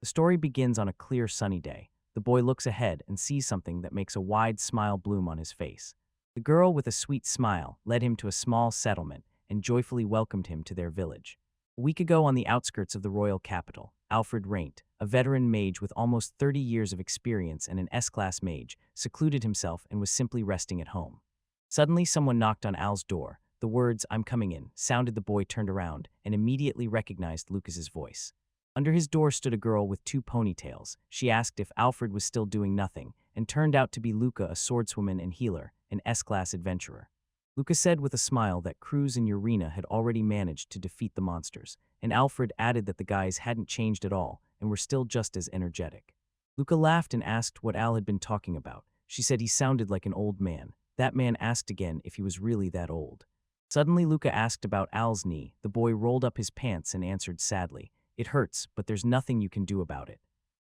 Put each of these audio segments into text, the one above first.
The story begins on a clear sunny day. The boy looks ahead and sees something that makes a wide smile bloom on his face. The girl with a sweet smile led him to a small settlement and joyfully welcomed him to their village. A week ago, on the outskirts of the royal capital, Alfred Raint, a veteran mage with almost 30 years of experience and an S-class mage, secluded himself and was simply resting at home. Suddenly, someone knocked on Al's door. The words, "I'm coming in," sounded. The boy turned around and immediately recognized Lucas's voice. Under his door stood a girl with two ponytails. She asked if Alfred was still doing nothing, and turned out to be Luca, a swordswoman and healer, an S-class adventurer. Luca said with a smile that Cruz and Urena had already managed to defeat the monsters, and Alfred added that the guys hadn't changed at all and were still just as energetic. Luca laughed and asked what Al had been talking about. She said he sounded like an old man. That man asked again if he was really that old. Suddenly, Luca asked about Al's knee. The boy rolled up his pants and answered sadly, "It hurts, but there's nothing you can do about it."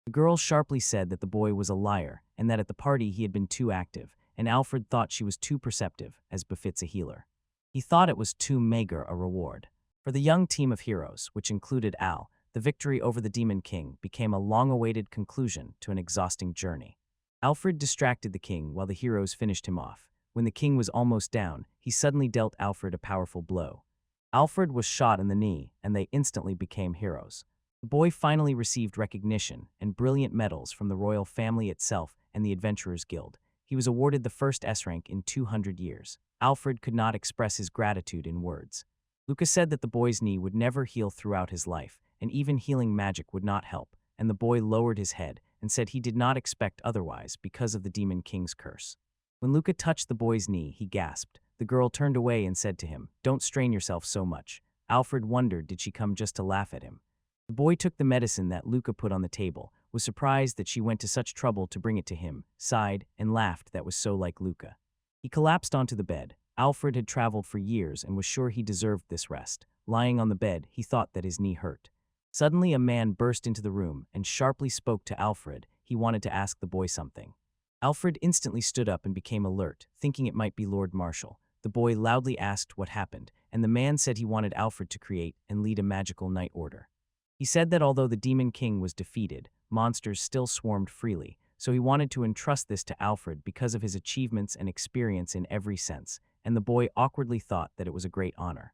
The girl sharply said that the boy was a liar and that at the party he had been too active, and Alfred thought she was too perceptive, as befits a healer. He thought it was too meager a reward. For the young team of heroes, which included Al, the victory over the Demon King became a long-awaited conclusion to an exhausting journey. Alfred distracted the king while the heroes finished him off. When the king was almost down, he suddenly dealt Alfred a powerful blow. Alfred was shot in the knee, and they instantly became heroes. The boy finally received recognition and brilliant medals from the royal family itself and the Adventurers Guild. He was awarded the first S rank in 200 years. Alfred could not express his gratitude in words. Lucas said that the boy's knee would never heal throughout his life, and even healing magic would not help, and the boy lowered his head and said he did not expect otherwise because of the Demon King's curse. When Luca touched the boy's knee, he gasped. The girl turned away and said to him, "Don't strain yourself so much." Alfred wondered, did she come just to laugh at him? The boy took the medicine that Luca put on the table, was surprised that she went to such trouble to bring it to him, sighed, and laughed. That was so like Luca. He collapsed onto the bed. Alfred had traveled for years and was sure he deserved this rest. Lying on the bed, he thought that his knee hurt. Suddenly, a man burst into the room and sharply spoke to Alfred. He wanted to ask the boy something. Alfred instantly stood up and became alert, thinking it might be Lord Marshal. The boy loudly asked what happened, and the man said he wanted Alfred to create and lead a magical night order. He said that although the Demon King was defeated, monsters still swarmed freely, so he wanted to entrust this to Alfred because of his achievements and experience in every sense, and the boy awkwardly thought that it was a great honor.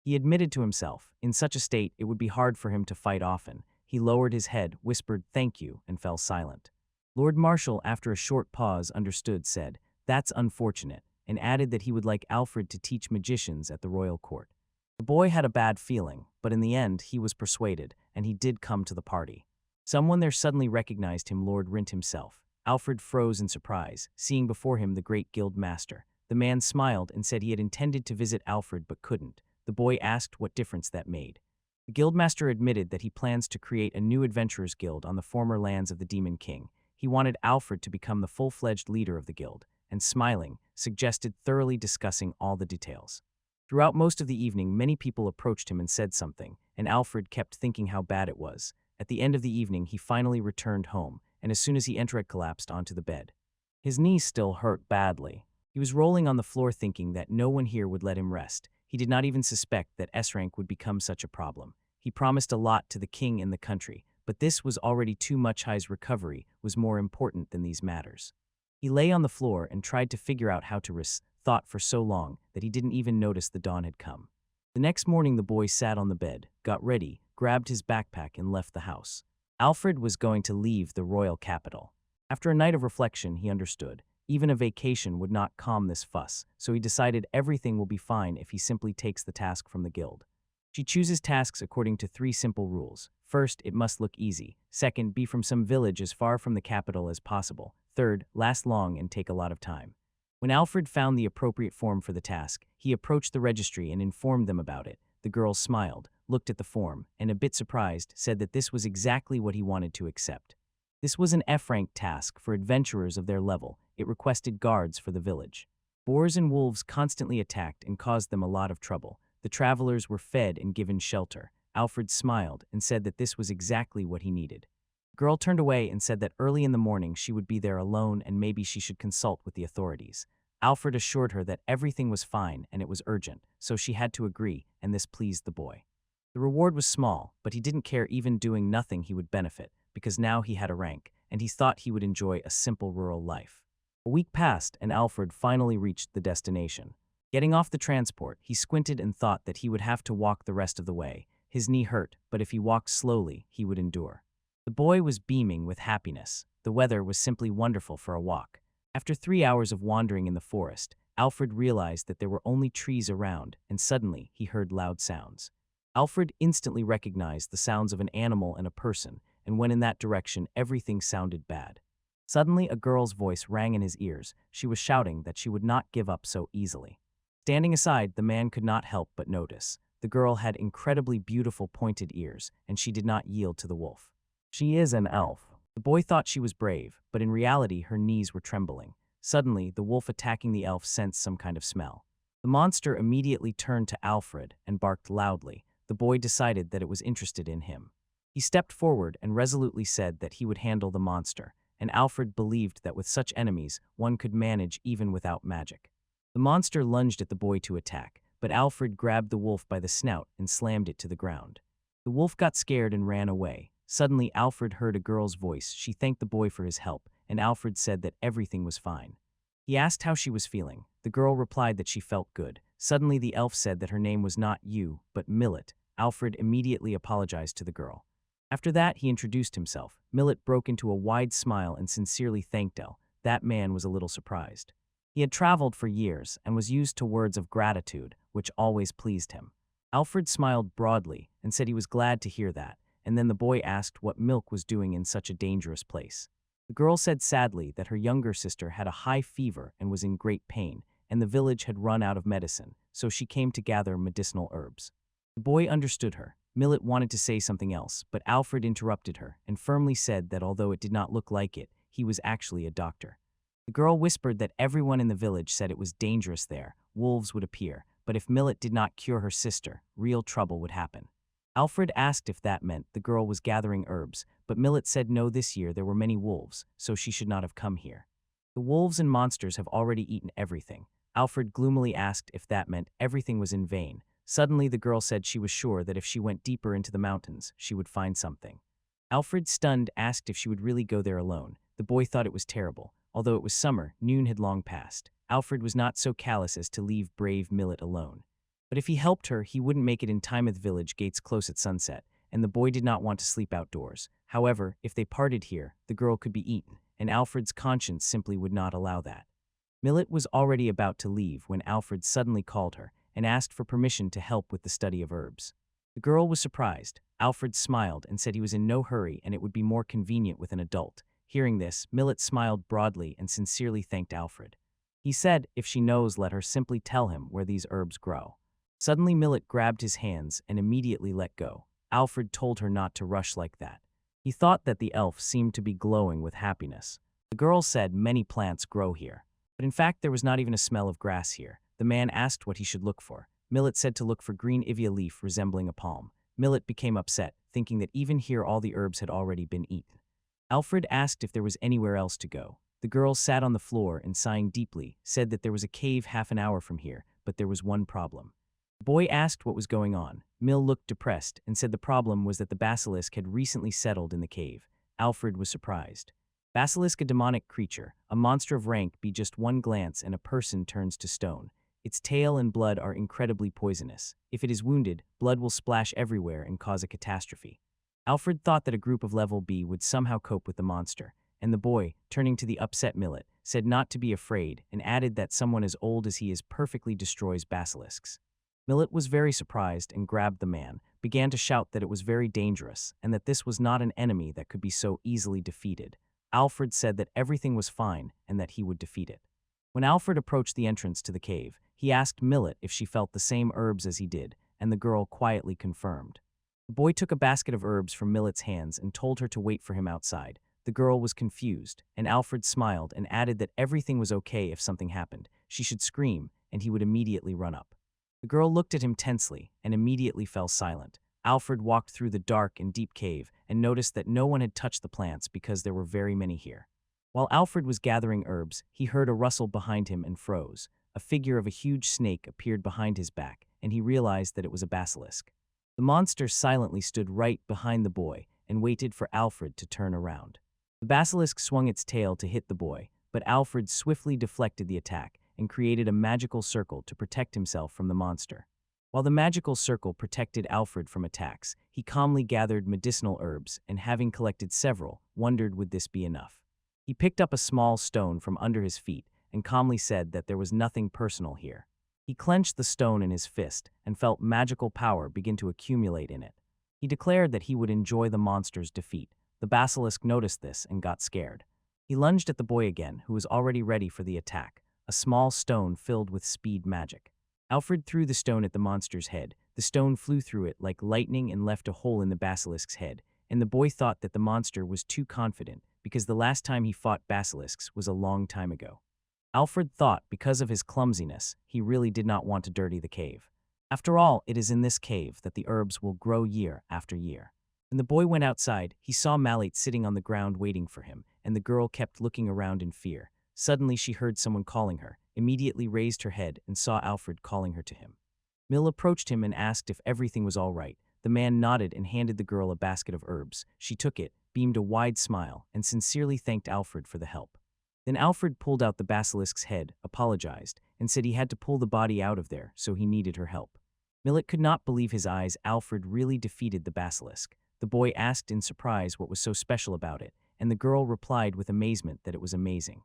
He admitted to himself, in such a state it would be hard for him to fight often. He lowered his head, whispered "thank you," and fell silent. Lord Marshal, after a short pause, understood, said, "That's unfortunate," and added that he would like Alfred to teach magicians at the royal court. The boy had a bad feeling, but in the end he was persuaded, and he did come to the party. Someone there suddenly recognized him, Lord Rint himself. Alfred froze in surprise, seeing before him the great guild master. The man smiled and said he had intended to visit Alfred but couldn't. The boy asked what difference that made. The guildmaster admitted that he plans to create a new adventurers guild on the former lands of the Demon King. He wanted Alfred to become the full-fledged leader of the guild, and smiling, suggested thoroughly discussing all the details. Throughout most of the evening, many people approached him and said something, and Alfred kept thinking how bad it was. At the end of the evening, he finally returned home, and as soon as he entered, collapsed onto the bed. His knees still hurt badly. He was rolling on the floor thinking that no one here would let him rest. He did not even suspect that S-rank would become such a problem. He promised a lot to the king and the country, but this was already too much. His recovery was more important than these matters. He lay on the floor and tried to figure out how to thought for so long that he didn't even notice the dawn had come. The next morning, the boy sat on the bed, got ready, grabbed his backpack, and left the house. Alfred was going to leave the royal capital. After a night of reflection, he understood. Even a vacation would not calm this fuss, so he decided everything will be fine if he simply takes the task from the guild. She chooses tasks according to 3 simple rules. First, it must look easy. Second, be from some village as far from the capital as possible. Third, last long and take a lot of time. When Alfred found the appropriate form for the task, he approached the registry and informed them about it. The girl smiled, looked at the form, and a bit surprised, said that this was exactly what he wanted to accept. This was an F-rank task for adventurers of their level. It requested guards for the village. Boars and wolves constantly attacked and caused them a lot of trouble. The travelers were fed and given shelter. Alfred smiled and said that this was exactly what he needed. The girl turned away and said that early in the morning she would be there alone and maybe she should consult with the authorities. Alfred assured her that everything was fine and it was urgent, so she had to agree, and this pleased the boy. The reward was small, but he didn't care. Even doing nothing he would benefit. because now he had a rank, and he thought he would enjoy a simple rural life. A week passed, and Alfred finally reached the destination. Getting off the transport, he squinted and thought that he would have to walk the rest of the way. His knee hurt, but if he walked slowly, he would endure. The boy was beaming with happiness. The weather was simply wonderful for a walk. After 3 hours of wandering in the forest, Alfred realized that there were only trees around, and suddenly he heard loud sounds. Alfred instantly recognized the sounds of an animal and a person, and when in that direction, everything sounded bad. Suddenly, a girl's voice rang in his ears. She was shouting that she would not give up so easily. Standing aside, the man could not help but notice. The girl had incredibly beautiful pointed ears, and she did not yield to the wolf. "She is an elf." The boy thought she was brave, but in reality her knees were trembling. Suddenly, the wolf attacking the elf sensed some kind of smell. The monster immediately turned to Alfred and barked loudly. The boy decided that it was interested in him. He stepped forward and resolutely said that he would handle the monster, and Alfred believed that with such enemies, one could manage even without magic. The monster lunged at the boy to attack, but Alfred grabbed the wolf by the snout and slammed it to the ground. The wolf got scared and ran away. Suddenly, Alfred heard a girl's voice. She thanked the boy for his help, and Alfred said that everything was fine. He asked how she was feeling. The girl replied that she felt good. Suddenly, the elf said that her name was not you, but Millet. Alfred immediately apologized to the girl. After that, he introduced himself. Millet broke into a wide smile and sincerely thanked El. That man was a little surprised. He had traveled for years and was used to words of gratitude, which always pleased him. Alfred smiled broadly and said he was glad to hear that, and then the boy asked what Milk was doing in such a dangerous place. The girl said sadly that her younger sister had a high fever and was in great pain, and the village had run out of medicine, so she came to gather medicinal herbs. The boy understood her. Millet wanted to say something else, but Alfred interrupted her and firmly said that although it did not look like it, he was actually a doctor. The girl whispered that everyone in the village said it was dangerous there, wolves would appear, but if Millet did not cure her sister, real trouble would happen. Alfred asked if that meant the girl was gathering herbs, but Millet said no, this year there were many wolves, so she should not have come here. The wolves and monsters have already eaten everything. Alfred gloomily asked if that meant everything was in vain. Suddenly the girl said she was sure that if she went deeper into the mountains, she would find something. Alfred, stunned, asked if she would really go there alone. The boy thought it was terrible. Although it was summer, noon had long passed. Alfred was not so callous as to leave brave Millet alone. But if he helped her, he wouldn't make it in time at the village gates close at sunset, and the boy did not want to sleep outdoors. However, if they parted here, the girl could be eaten, and Alfred's conscience simply would not allow that. Millet was already about to leave when Alfred suddenly called her and asked for permission to help with the study of herbs. The girl was surprised. Alfred smiled and said he was in no hurry and it would be more convenient with an adult. Hearing this, Millet smiled broadly and sincerely thanked Alfred. He said, if she knows, let her simply tell him where these herbs grow. Suddenly, Millet grabbed his hands and immediately let go. Alfred told her not to rush like that. He thought that the elf seemed to be glowing with happiness. The girl said many plants grow here, but in fact there was not even a smell of grass here. The man asked what he should look for. Millet said to look for green ivia leaf resembling a palm. Millet became upset, thinking that even here all the herbs had already been eaten. Alfred asked if there was anywhere else to go. The girl sat on the floor and, sighing deeply, said that there was a cave half an hour from here, but there was one problem. The boy asked what was going on. Mill looked depressed and said the problem was that the basilisk had recently settled in the cave. Alfred was surprised. Basilisk, a demonic creature, a monster of rank, be just one glance and a person turns to stone. Its tail and blood are incredibly poisonous. If it is wounded, blood will splash everywhere and cause a catastrophe. Alfred thought that a group of level B would somehow cope with the monster, and the boy, turning to the upset Millet, said not to be afraid and added that someone as old as he is perfectly destroys basilisks. Millet was very surprised and grabbed the man, began to shout that it was very dangerous and that this was not an enemy that could be so easily defeated. Alfred said that everything was fine and that he would defeat it. When Alfred approached the entrance to the cave, he asked Millet if she felt the same herbs as he did, and the girl quietly confirmed. The boy took a basket of herbs from Millet's hands and told her to wait for him outside. The girl was confused, and Alfred smiled and added that everything was okay if something happened. She should scream, and he would immediately run up. The girl looked at him tensely and immediately fell silent. Alfred walked through the dark and deep cave and noticed that no one had touched the plants because there were very many here. While Alfred was gathering herbs, he heard a rustle behind him and froze. A figure of a huge snake appeared behind his back, and he realized that it was a basilisk. The monster silently stood right behind the boy and waited for Alfred to turn around. The basilisk swung its tail to hit the boy, but Alfred swiftly deflected the attack and created a magical circle to protect himself from the monster. While the magical circle protected Alfred from attacks, he calmly gathered medicinal herbs and, having collected several, wondered would this be enough. He picked up a small stone from under his feet and calmly said that there was nothing personal here. He clenched the stone in his fist and felt magical power begin to accumulate in it. He declared that he would enjoy the monster's defeat. The basilisk noticed this and got scared. He lunged at the boy again, who was already ready for the attack, a small stone filled with speed magic. Alfred threw the stone at the monster's head. The stone flew through it like lightning and left a hole in the basilisk's head, and the boy thought that the monster was too confident because the last time he fought basilisks was a long time ago. Alfred thought because of his clumsiness, he really did not want to dirty the cave. After all, it is in this cave that the herbs will grow year after year. When the boy went outside, he saw Millet sitting on the ground waiting for him, and the girl kept looking around in fear. Suddenly she heard someone calling her, immediately raised her head and saw Alfred calling her to him. Mill approached him and asked if everything was all right. The man nodded and handed the girl a basket of herbs. She took it, beamed a wide smile, and sincerely thanked Alfred for the help. Then Alfred pulled out the basilisk's head, apologized, and said he had to pull the body out of there, so he needed her help. Millet could not believe his eyes. Alfred really defeated the basilisk. The boy asked in surprise what was so special about it, and the girl replied with amazement that it was amazing.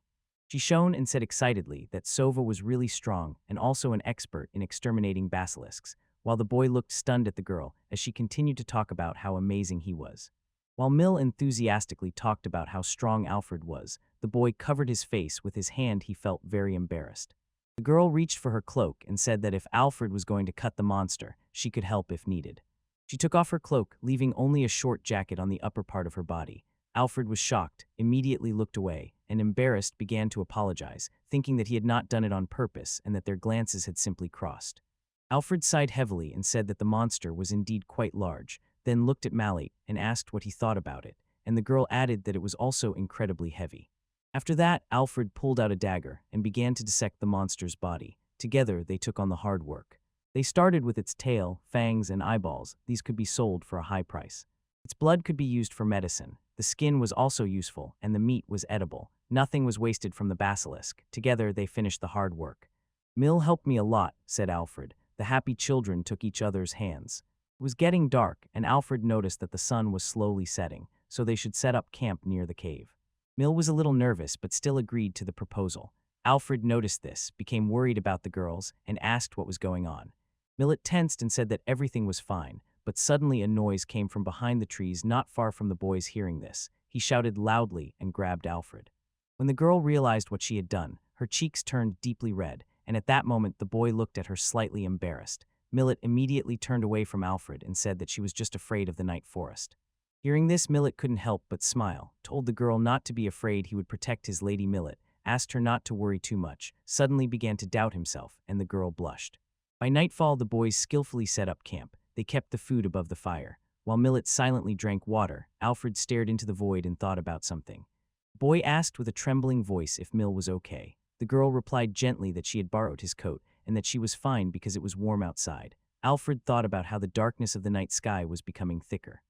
She shone and said excitedly that Sova was really strong and also an expert in exterminating basilisks, while the boy looked stunned at the girl as she continued to talk about how amazing he was. While Mill enthusiastically talked about how strong Alfred was, the boy covered his face with his hand. He felt very embarrassed. The girl reached for her cloak and said that if Alfred was going to cut the monster, she could help if needed. She took off her cloak, leaving only a short jacket on the upper part of her body. Alfred was shocked, immediately looked away, and embarrassed began to apologize, thinking that he had not done it on purpose and that their glances had simply crossed. Alfred sighed heavily and said that the monster was indeed quite large, then looked at Millet and asked what he thought about it, and the girl added that it was also incredibly heavy. After that, Alfred pulled out a dagger and began to dissect the monster's body. Together, they took on the hard work. They started with its tail, fangs, and eyeballs. These could be sold for a high price. Its blood could be used for medicine. The skin was also useful, and the meat was edible. Nothing was wasted from the basilisk. Together, they finished the hard work. Mill helped me a lot, said Alfred. The happy children took each other's hands. It was getting dark, and Alfred noticed that the sun was slowly setting, so they should set up camp near the cave. Mill was a little nervous, but still agreed to the proposal. Alfred noticed this, became worried about the girls, and asked what was going on. Millet tensed and said that everything was fine, but suddenly a noise came from behind the trees not far from the boys. Hearing this, he shouted loudly and grabbed Alfred. When the girl realized what she had done, her cheeks turned deeply red, and at that moment the boy looked at her slightly embarrassed. Millet immediately turned away from Alfred and said that she was just afraid of the night forest. Hearing this, Millet couldn't help but smile, told the girl not to be afraid, he would protect his lady. Millet asked her not to worry too much, suddenly began to doubt himself, and the girl blushed. By nightfall, the boys skillfully set up camp. They kept the food above the fire. While Millet silently drank water, Alfred stared into the void and thought about something. The boy asked with a trembling voice if Mill was okay. The girl replied gently that she had borrowed his coat and that she was fine because it was warm outside. Alfred thought about how the darkness of the night sky was becoming thicker.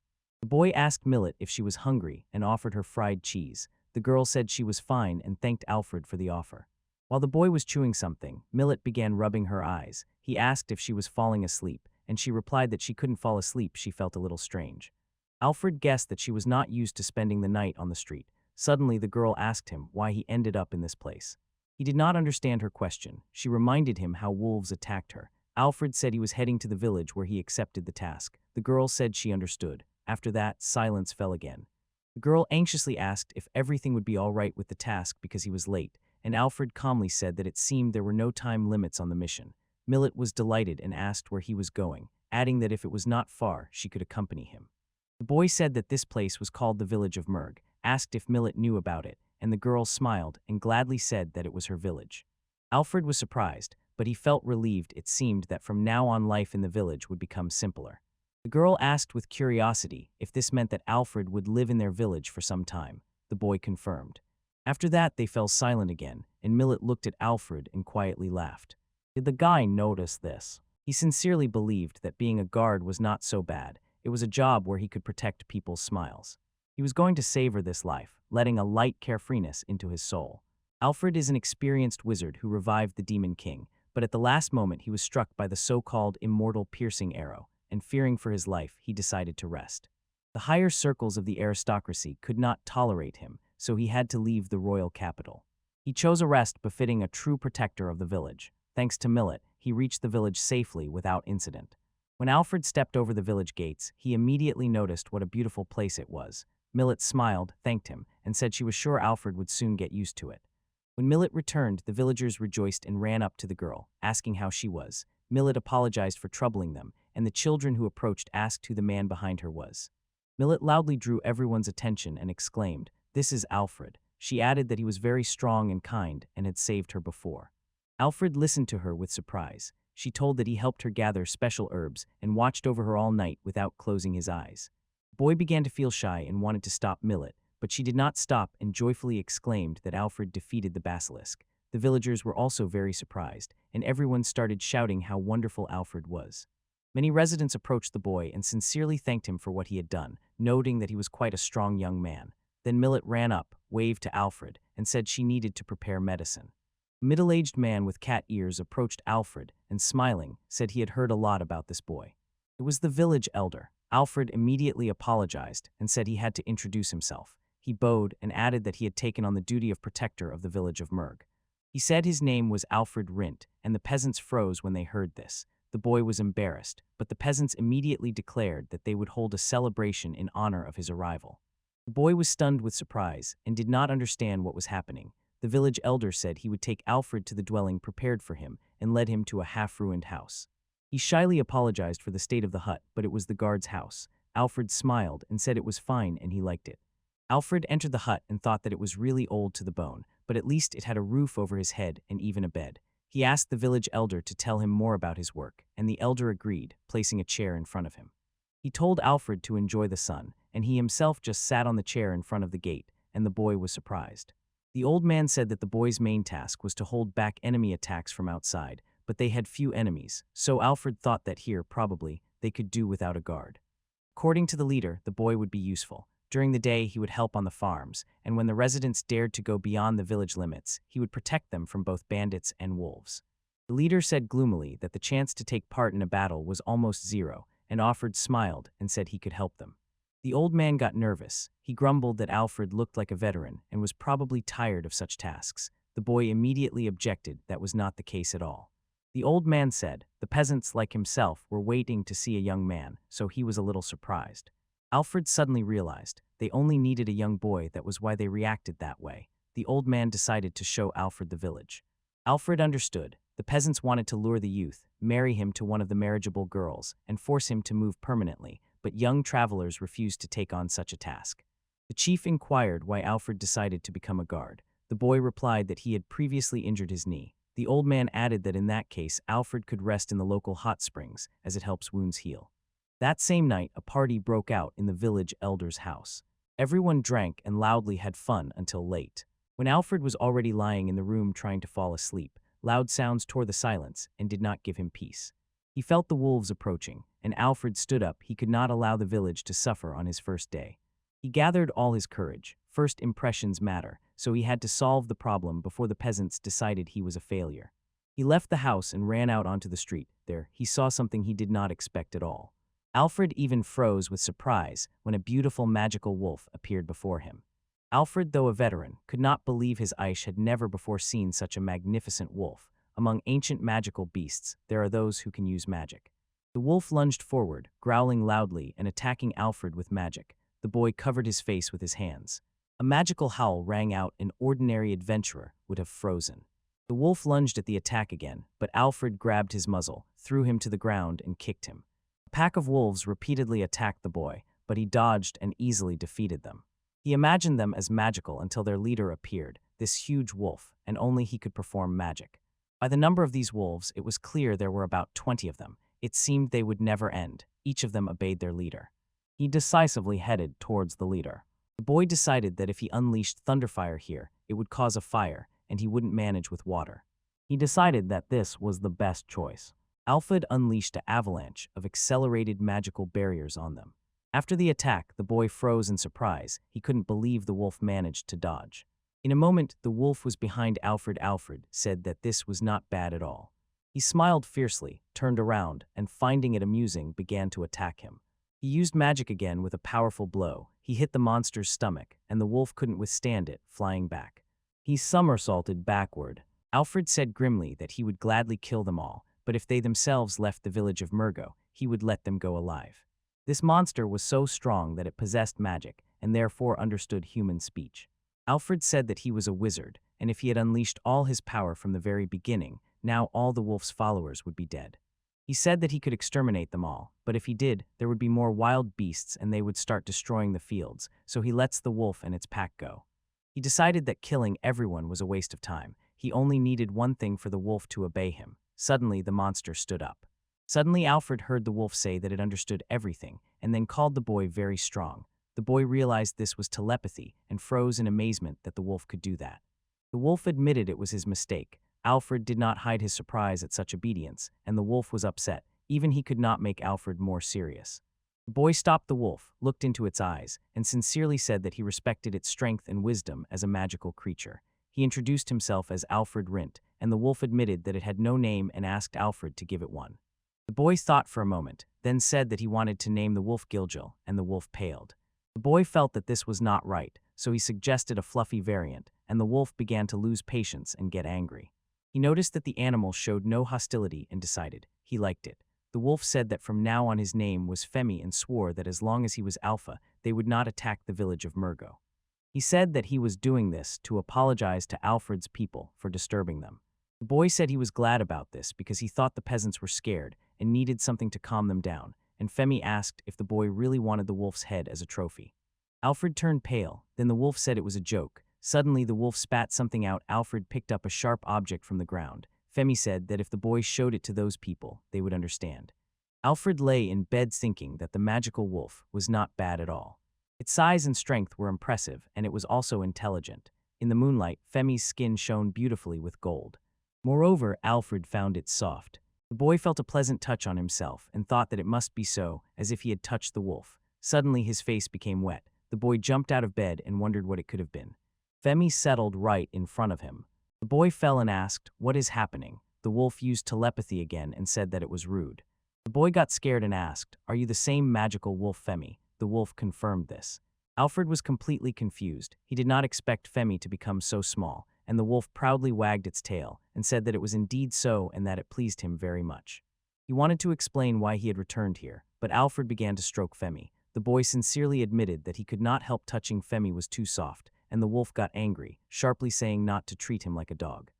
The boy asked Millet if she was hungry and offered her fried cheese. The girl said she was fine and thanked Alfred for the offer. While the boy was chewing something, Millet began rubbing her eyes. He asked if she was falling asleep, and she replied that she couldn't fall asleep. She felt a little strange. Alfred guessed that she was not used to spending the night on the street. Suddenly, the girl asked him why he ended up in this place. He did not understand her question. She reminded him how wolves attacked her. Alfred said he was heading to the village where he accepted the task. The girl said she understood. After that, silence fell again. The girl anxiously asked if everything would be all right with the task because he was late, and Alfred calmly said that it seemed there were no time limits on the mission. Millet was delighted and asked where he was going, adding that if it was not far, she could accompany him. The boy said that this place was called the village of Merg, asked if Millet knew about it, and the girl smiled and gladly said that it was her village. Alfred was surprised, but he felt relieved. It seemed that from now on life in the village would become simpler. The girl asked with curiosity if this meant that Alfred would live in their village for some time. The boy confirmed. After that, they fell silent again, and Millet looked at Alfred and quietly laughed. Did the guy notice this? He sincerely believed that being a guard was not so bad. It was a job where he could protect people's smiles. He was going to savor this life, letting a light carefreeness into his soul. Alfred is an experienced wizard who revived the Demon King, but at the last moment he was struck by the so-called immortal piercing arrow, and fearing for his life, he decided to rest. The higher circles of the aristocracy could not tolerate him, so he had to leave the royal capital. He chose a rest befitting a true protector of the village. Thanks to Millet, he reached the village safely without incident. When Alfred stepped over the village gates, he immediately noticed what a beautiful place it was. Millet smiled, thanked him, and said she was sure Alfred would soon get used to it. When Millet returned, the villagers rejoiced and ran up to the girl, asking how she was. Millet apologized for troubling them, and the children who approached asked who the man behind her was. Millet loudly drew everyone's attention and exclaimed, "This is Alfred." She added that he was very strong and kind and had saved her before. Alfred listened to her with surprise. She told that he helped her gather special herbs and watched over her all night without closing his eyes. The boy began to feel shy and wanted to stop Millet, but she did not stop and joyfully exclaimed that Alfred defeated the basilisk. The villagers were also very surprised, and everyone started shouting how wonderful Alfred was. Many residents approached the boy and sincerely thanked him for what he had done, noting that he was quite a strong young man. Then Millet ran up, waved to Alfred, and said she needed to prepare medicine. A middle-aged man with cat ears approached Alfred and, smiling, said he had heard a lot about this boy. It was the village elder. Alfred immediately apologized and said he had to introduce himself. He bowed and added that he had taken on the duty of protector of the village of Merg. He said his name was Alfred Rint, and the peasants froze when they heard this. The boy was embarrassed, but the peasants immediately declared that they would hold a celebration in honor of his arrival. The boy was stunned with surprise and did not understand what was happening. The village elder said he would take Alfred to the dwelling prepared for him and led him to a half-ruined house. He shyly apologized for the state of the hut, but it was the guard's house. Alfred smiled and said it was fine and he liked it. Alfred entered the hut and thought that it was really old to the bone, but at least it had a roof over his head and even a bed. He asked the village elder to tell him more about his work, and the elder agreed, placing a chair in front of him. He told Alfred to enjoy the sun, and he himself just sat on the chair in front of the gate, and the boy was surprised. The old man said that the boy's main task was to hold back enemy attacks from outside, but they had few enemies, so Alfred thought that here, probably, they could do without a guard. According to the leader, the boy would be useful. During the day, he would help on the farms, and when the residents dared to go beyond the village limits, he would protect them from both bandits and wolves. The leader said gloomily that the chance to take part in a battle was almost zero, and Alfred smiled and said he could help them. The old man got nervous. He grumbled that Alfred looked like a veteran and was probably tired of such tasks. The boy immediately objected that was not the case at all. The old man said the peasants, like himself, were waiting to see a young man, so he was a little surprised. Alfred suddenly realized they only needed a young boy. That was why they reacted that way. The old man decided to show Alfred the village. Alfred understood. The peasants wanted to lure the youth, marry him to one of the marriageable girls, and force him to move permanently, but young travelers refused to take on such a task. The chief inquired why Alfred decided to become a guard. The boy replied that he had previously injured his knee. The old man added that in that case, Alfred could rest in the local hot springs, as it helps wounds heal. That same night, a party broke out in the village elder's house. Everyone drank and loudly had fun until late. When Alfred was already lying in the room trying to fall asleep, loud sounds tore the silence and did not give him peace. He felt the wolves approaching, and Alfred stood up. He could not allow the village to suffer on his first day. He gathered all his courage. First impressions matter, so he had to solve the problem before the peasants decided he was a failure. He left the house and ran out onto the street. There, he saw something he did not expect at all. Alfred even froze with surprise when a beautiful magical wolf appeared before him. Alfred, though a veteran, could not believe his eyes had never before seen such a magnificent wolf. Among ancient magical beasts, there are those who can use magic. The wolf lunged forward, growling loudly and attacking Alfred with magic. The boy covered his face with his hands. A magical howl rang out. An ordinary adventurer would have frozen. The wolf lunged at the attack again, but Alfred grabbed his muzzle, threw him to the ground, and kicked him. A pack of wolves repeatedly attacked the boy, but he dodged and easily defeated them. He imagined them as magical until their leader appeared, this huge wolf, and only he could perform magic. By the number of these wolves, it was clear there were about 20 of them. It seemed they would never end. Each of them obeyed their leader. He decisively headed towards the leader. The boy decided that if he unleashed thunderfire here, it would cause a fire, and he wouldn't manage with water. He decided that this was the best choice. Alfred unleashed an avalanche of accelerated magical barriers on them. After the attack, the boy froze in surprise. He couldn't believe the wolf managed to dodge. In a moment, the wolf was behind Alfred. Alfred said that this was not bad at all. He smiled fiercely, turned around, and finding it amusing, began to attack him. He used magic again with a powerful blow. He hit the monster's stomach, and the wolf couldn't withstand it, flying back. He somersaulted backward. Alfred said grimly that he would gladly kill them all, but if they themselves left the village of Mergo, he would let them go alive. This monster was so strong that it possessed magic, and therefore understood human speech. Alfred said that he was a wizard, and if he had unleashed all his power from the very beginning, now all the wolf's followers would be dead. He said that he could exterminate them all, but if he did, there would be more wild beasts and they would start destroying the fields, so he lets the wolf and its pack go. He decided that killing everyone was a waste of time. He only needed one thing for the wolf to obey him. Suddenly, the monster stood up. Suddenly, Alfred heard the wolf say that it understood everything, and then called the boy very strong. The boy realized this was telepathy and froze in amazement that the wolf could do that. The wolf admitted it was his mistake. Alfred did not hide his surprise at such obedience, and the wolf was upset. Even he could not make Alfred more serious. The boy stopped the wolf, looked into its eyes, and sincerely said that he respected its strength and wisdom as a magical creature. He introduced himself as Alfred Rint, and the wolf admitted that it had no name and asked Alfred to give it one. The boy thought for a moment, then said that he wanted to name the wolf Gilgil, and the wolf paled. The boy felt that this was not right, so he suggested a fluffy variant, and the wolf began to lose patience and get angry. He noticed that the animal showed no hostility and decided he liked it. The wolf said that from now on his name was Femi and swore that as long as he was alpha, they would not attack the village of Mergo. He said that he was doing this to apologize to Alfred's people for disturbing them. The boy said he was glad about this because he thought the peasants were scared and needed something to calm them down, and Femi asked if the boy really wanted the wolf's head as a trophy. Alfred turned pale, then the wolf said it was a joke. Suddenly the wolf spat something out. Alfred picked up a sharp object from the ground. Femi said that if the boy showed it to those people, they would understand. Alfred lay in bed thinking that the magical wolf was not bad at all. Its size and strength were impressive, and it was also intelligent. In the moonlight, Femi's skin shone beautifully with gold. Moreover, Alfred found it soft. The boy felt a pleasant touch on himself and thought that it must be so, as if he had touched the wolf. Suddenly his face became wet. The boy jumped out of bed and wondered what it could have been. Femi settled right in front of him. The boy fell and asked, "What is happening?" The wolf used telepathy again and said that it was rude. The boy got scared and asked, "Are you the same magical wolf Femi?" The wolf confirmed this. Alfred was completely confused. He did not expect Femi to become so small, and the wolf proudly wagged its tail and said that it was indeed so and that it pleased him very much. He wanted to explain why he had returned here, but Alfred began to stroke Femi. The boy sincerely admitted that he could not help touching Femi was too soft, and the wolf got angry, sharply saying not to treat him like a dog.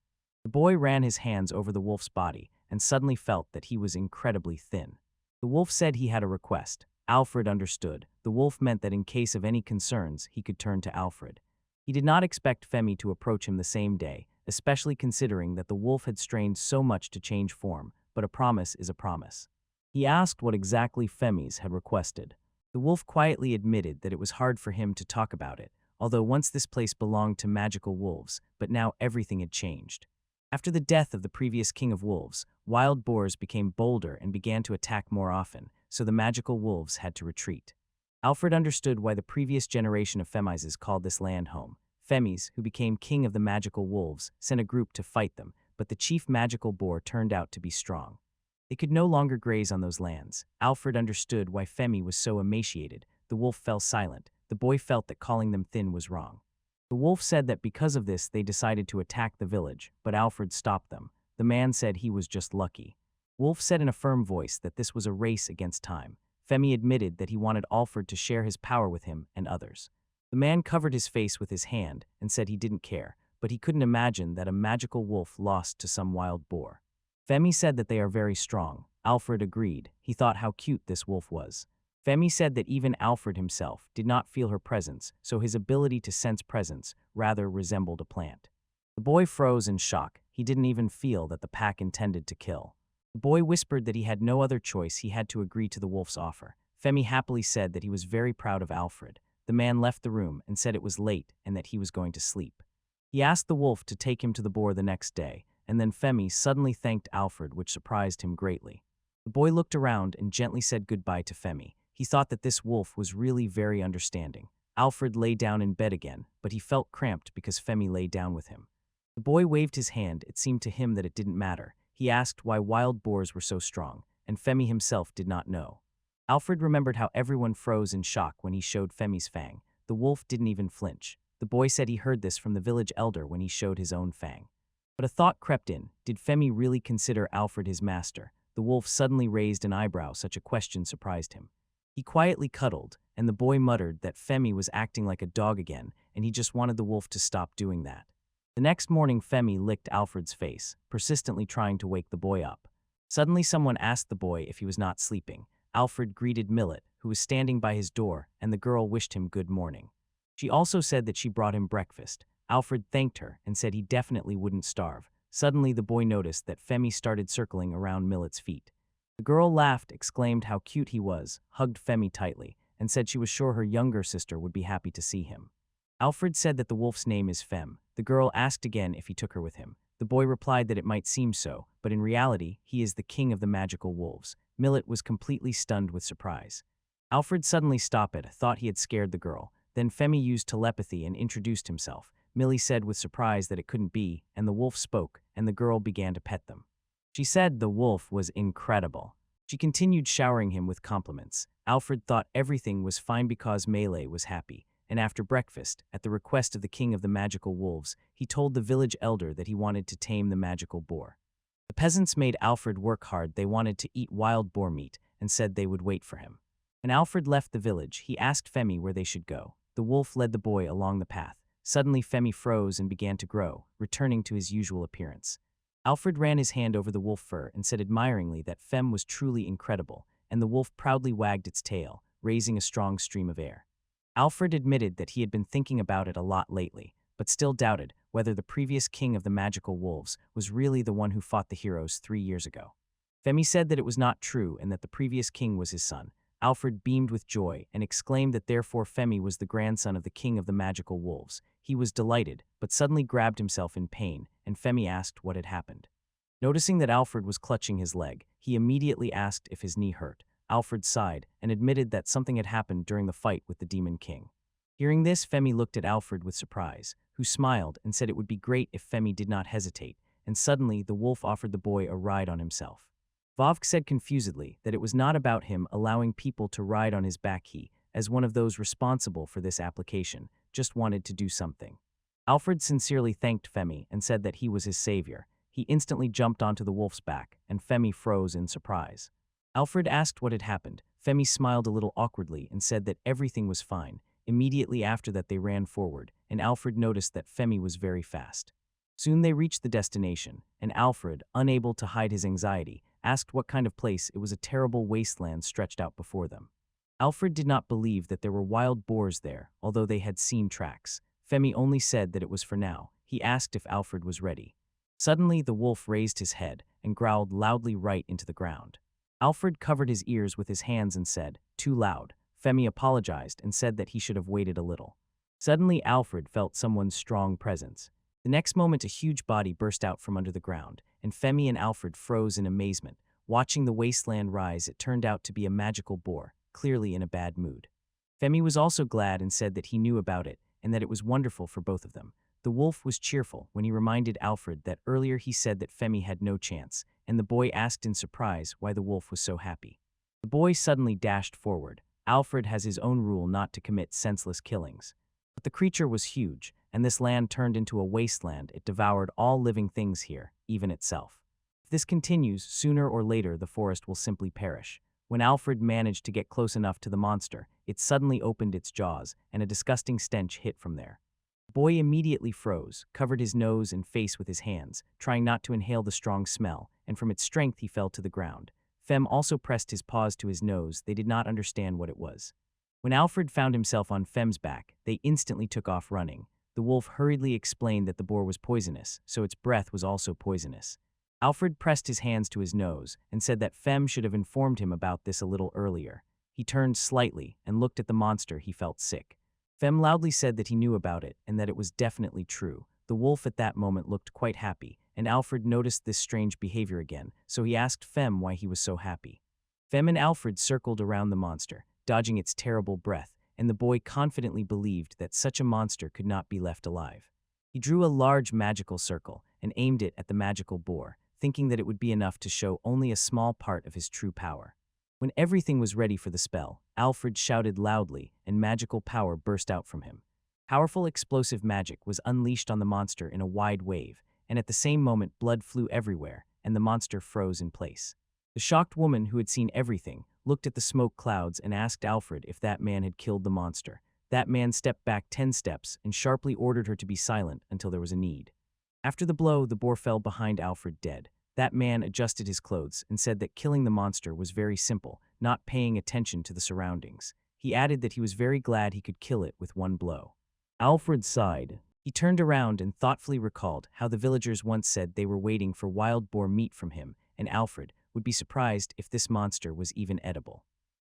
The boy ran his hands over the wolf's body and suddenly felt that he was incredibly thin. The wolf said he had a request. Alfred understood. The wolf meant that in case of any concerns, he could turn to Alfred. He did not expect Femi to approach him the same day, especially considering that the wolf had strained so much to change form, but a promise is a promise. He asked what exactly Femi's had requested. The wolf quietly admitted that it was hard for him to talk about it, although once this place belonged to magical wolves, but now everything had changed. After the death of the previous king of wolves, wild boars became bolder and began to attack more often, so the magical wolves had to retreat. Alfred understood why the previous generation of Femises called this land home. Femis, who became king of the magical wolves, sent a group to fight them, but the chief magical boar turned out to be strong. They could no longer graze on those lands. Alfred understood why Femi was so emaciated. The wolf fell silent. The boy felt that calling them thin was wrong. The wolf said that because of this they decided to attack the village, but Alfred stopped them. The man said he was just lucky. Wolf said in a firm voice that this was a race against time. Femi admitted that he wanted Alfred to share his power with him and others. The man covered his face with his hand and said he didn't care, but he couldn't imagine that a magical wolf lost to some wild boar. Femi said that they are very strong. Alfred agreed. He thought how cute this wolf was. Femi said that even Alfred himself did not feel her presence, so his ability to sense presence rather resembled a plant. The boy froze in shock. He didn't even feel that the pack intended to kill. The boy whispered that he had no other choice. He had to agree to the wolf's offer. Femi happily said that he was very proud of Alfred. The man left the room and said it was late and that he was going to sleep. He asked the wolf to take him to the boar the next day, and then Femi suddenly thanked Alfred, which surprised him greatly. The boy looked around and gently said goodbye to Femi. He thought that this wolf was really very understanding. Alfred lay down in bed again, but he felt cramped because Femi lay down with him. The boy waved his hand. It seemed to him that it didn't matter. He asked why wild boars were so strong, and Femi himself did not know. Alfred remembered how everyone froze in shock when he showed Femi's fang. The wolf didn't even flinch. The boy said he heard this from the village elder when he showed his own fang. But a thought crept in. Did Femi really consider Alfred his master? The wolf suddenly raised an eyebrow. Such a question surprised him. He quietly cuddled, and the boy muttered that Femi was acting like a dog again, and he just wanted the wolf to stop doing that. The next morning, Femi licked Alfred's face, persistently trying to wake the boy up. Suddenly, someone asked the boy if he was not sleeping. Alfred greeted Millet, who was standing by his door, and the girl wished him good morning. She also said that she brought him breakfast. Alfred thanked her and said he definitely wouldn't starve. Suddenly, the boy noticed that Femi started circling around Millet's feet. The girl laughed, exclaimed how cute he was, hugged Femi tightly, and said she was sure her younger sister would be happy to see him. Alfred said that the wolf's name is Fem. The girl asked again if he took her with him. The boy replied that it might seem so, but in reality, he is the king of the magical wolves. Millet was completely stunned with surprise. Alfred suddenly stopped it, thought he had scared the girl. Then Femi used telepathy and introduced himself. Millie said with surprise that it couldn't be, and the wolf spoke, and the girl began to pet them. She said the wolf was incredible. She continued showering him with compliments. Alfred thought everything was fine because Melee was happy, and after breakfast, at the request of the king of the magical wolves, he told the village elder that he wanted to tame the magical boar. The peasants made Alfred work hard. They wanted to eat wild boar meat and said they would wait for him. When Alfred left the village, he asked Femi where they should go. The wolf led the boy along the path. Suddenly, Femi froze and began to grow, returning to his usual appearance. Alfred ran his hand over the wolf fur and said admiringly that Fem was truly incredible, and the wolf proudly wagged its tail, raising a strong stream of air. Alfred admitted that he had been thinking about it a lot lately, but still doubted whether the previous king of the magical wolves was really the one who fought the heroes 3 years ago. Femi said that it was not true and that the previous king was his son. Alfred beamed with joy and exclaimed that therefore Femi was the grandson of the king of the magical wolves. He was delighted, but suddenly grabbed himself in pain, and Femi asked what had happened. Noticing that Alfred was clutching his leg, he immediately asked if his knee hurt. Alfred sighed and admitted that something had happened during the fight with the Demon King. Hearing this, Femi looked at Alfred with surprise, who smiled and said it would be great if Femi did not hesitate, and suddenly the wolf offered the boy a ride on himself. Vovk said confusedly that it was not about him allowing people to ride on his back. He, as one of those responsible for this application, just wanted to do something. Alfred sincerely thanked Femi and said that he was his savior. He instantly jumped onto the wolf's back, and Femi froze in surprise. Alfred asked what had happened. Femi smiled a little awkwardly and said that everything was fine. Immediately after that they ran forward, and Alfred noticed that Femi was very fast. Soon they reached the destination, and Alfred, unable to hide his anxiety, asked what kind of place. It was a terrible wasteland stretched out before them. Alfred did not believe that there were wild boars there, although they had seen tracks. Femi only said that it was for now. He asked if Alfred was ready. Suddenly, the wolf raised his head and growled loudly right into the ground. Alfred covered his ears with his hands and said, "Too loud." Femi apologized and said that he should have waited a little. Suddenly, Alfred felt someone's strong presence. The next moment, a huge body burst out from under the ground, and Femi and Alfred froze in amazement. Watching the wasteland rise, it turned out to be a magical boar, clearly in a bad mood. Femi was also glad and said that he knew about it and that it was wonderful for both of them. The wolf was cheerful when he reminded Alfred that earlier he said that Femi had no chance, and the boy asked in surprise why the wolf was so happy. The boy suddenly dashed forward. Alfred has his own rule not to commit senseless killings. But the creature was huge, and this land turned into a wasteland. It devoured all living things here, even itself. If this continues, sooner or later the forest will simply perish. When Alfred managed to get close enough to the monster, it suddenly opened its jaws, and a disgusting stench hit from there. The boy immediately froze, covered his nose and face with his hands, trying not to inhale the strong smell, and from its strength he fell to the ground. Fem also pressed his paws to his nose. They did not understand what it was. When Alfred found himself on Fem's back, they instantly took off running. The wolf hurriedly explained that the boar was poisonous, so its breath was also poisonous. Alfred pressed his hands to his nose and said that Fem should have informed him about this a little earlier. He turned slightly and looked at the monster. He felt sick. Fem loudly said that he knew about it and that it was definitely true. The wolf at that moment looked quite happy, and Alfred noticed this strange behavior again, so he asked Fem why he was so happy. Fem and Alfred circled around the monster. dodging its terrible breath, and the boy confidently believed that such a monster could not be left alive. He drew a large magical circle and aimed it at the magical boar, thinking that it would be enough to show only a small part of his true power. When everything was ready for the spell, Alfred shouted loudly, and magical power burst out from him. Powerful explosive magic was unleashed on the monster in a wide wave, and at the same moment blood flew everywhere, and the monster froze in place. The shocked woman, who had seen everything, looked at the smoke clouds and asked Alfred if that man had killed the monster. That man stepped back 10 steps and sharply ordered her to be silent until there was a need. After the blow, the boar fell behind Alfred dead. That man adjusted his clothes and said that killing the monster was very simple, not paying attention to the surroundings. He added that he was very glad he could kill it with one blow. Alfred sighed. He turned around and thoughtfully recalled how the villagers once said they were waiting for wild boar meat from him, and Alfred would be surprised if this monster was even edible.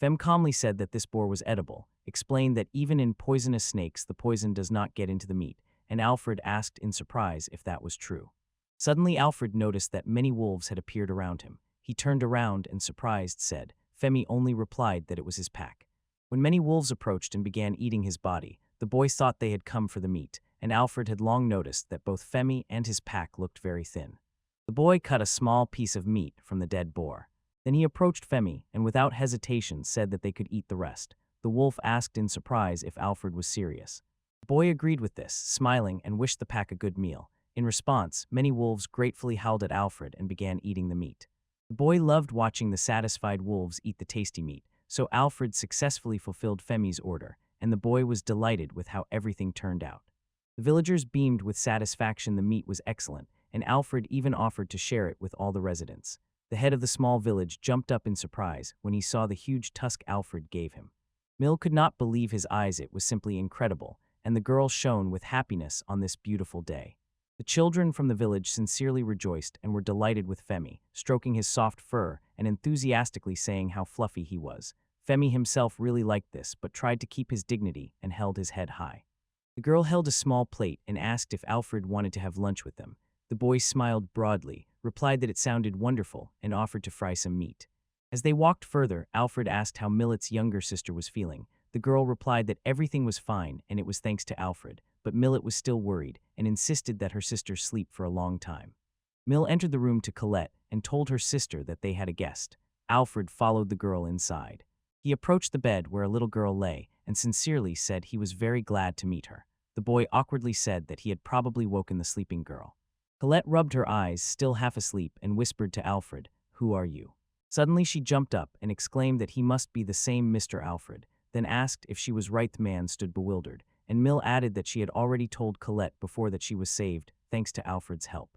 Fem calmly said that this boar was edible, explained that even in poisonous snakes the poison does not get into the meat, and Alfred asked in surprise if that was true. Suddenly Alfred noticed that many wolves had appeared around him. He turned around and, surprised, said, Femi only replied that it was his pack. When many wolves approached and began eating his body, the boy thought they had come for the meat, and Alfred had long noticed that both Femi and his pack looked very thin. The boy cut a small piece of meat from the dead boar. Then he approached Femi and without hesitation said that they could eat the rest. The wolf asked in surprise if Alfred was serious. The boy agreed with this, smiling, and wished the pack a good meal. In response, many wolves gratefully howled at Alfred and began eating the meat. The boy loved watching the satisfied wolves eat the tasty meat, so Alfred successfully fulfilled Femi's order, and the boy was delighted with how everything turned out. The villagers beamed with satisfaction. The meat was excellent, and Alfred even offered to share it with all the residents. The head of the small village jumped up in surprise when he saw the huge tusk Alfred gave him. Mill could not believe his eyes. It was simply incredible, and the girl shone with happiness on this beautiful day. The children from the village sincerely rejoiced and were delighted with Femi, stroking his soft fur and enthusiastically saying how fluffy he was. Femi himself really liked this, but tried to keep his dignity and held his head high. The girl held a small plate and asked if Alfred wanted to have lunch with them. The boy smiled broadly, replied that it sounded wonderful, and offered to fry some meat. As they walked further, Alfred asked how Millet's younger sister was feeling. The girl replied that everything was fine and it was thanks to Alfred, but Millet was still worried and insisted that her sister sleep for a long time. Mill entered the room to Colette and told her sister that they had a guest. Alfred followed the girl inside. He approached the bed where a little girl lay and sincerely said he was very glad to meet her. The boy awkwardly said that he had probably woken the sleeping girl. Colette rubbed her eyes, still half asleep, and whispered to Alfred, "Who are you?" Suddenly she jumped up and exclaimed that he must be the same Mr. Alfred, then asked if she was right. The man stood bewildered, and Mill added that she had already told Colette before that she was saved, thanks to Alfred's help.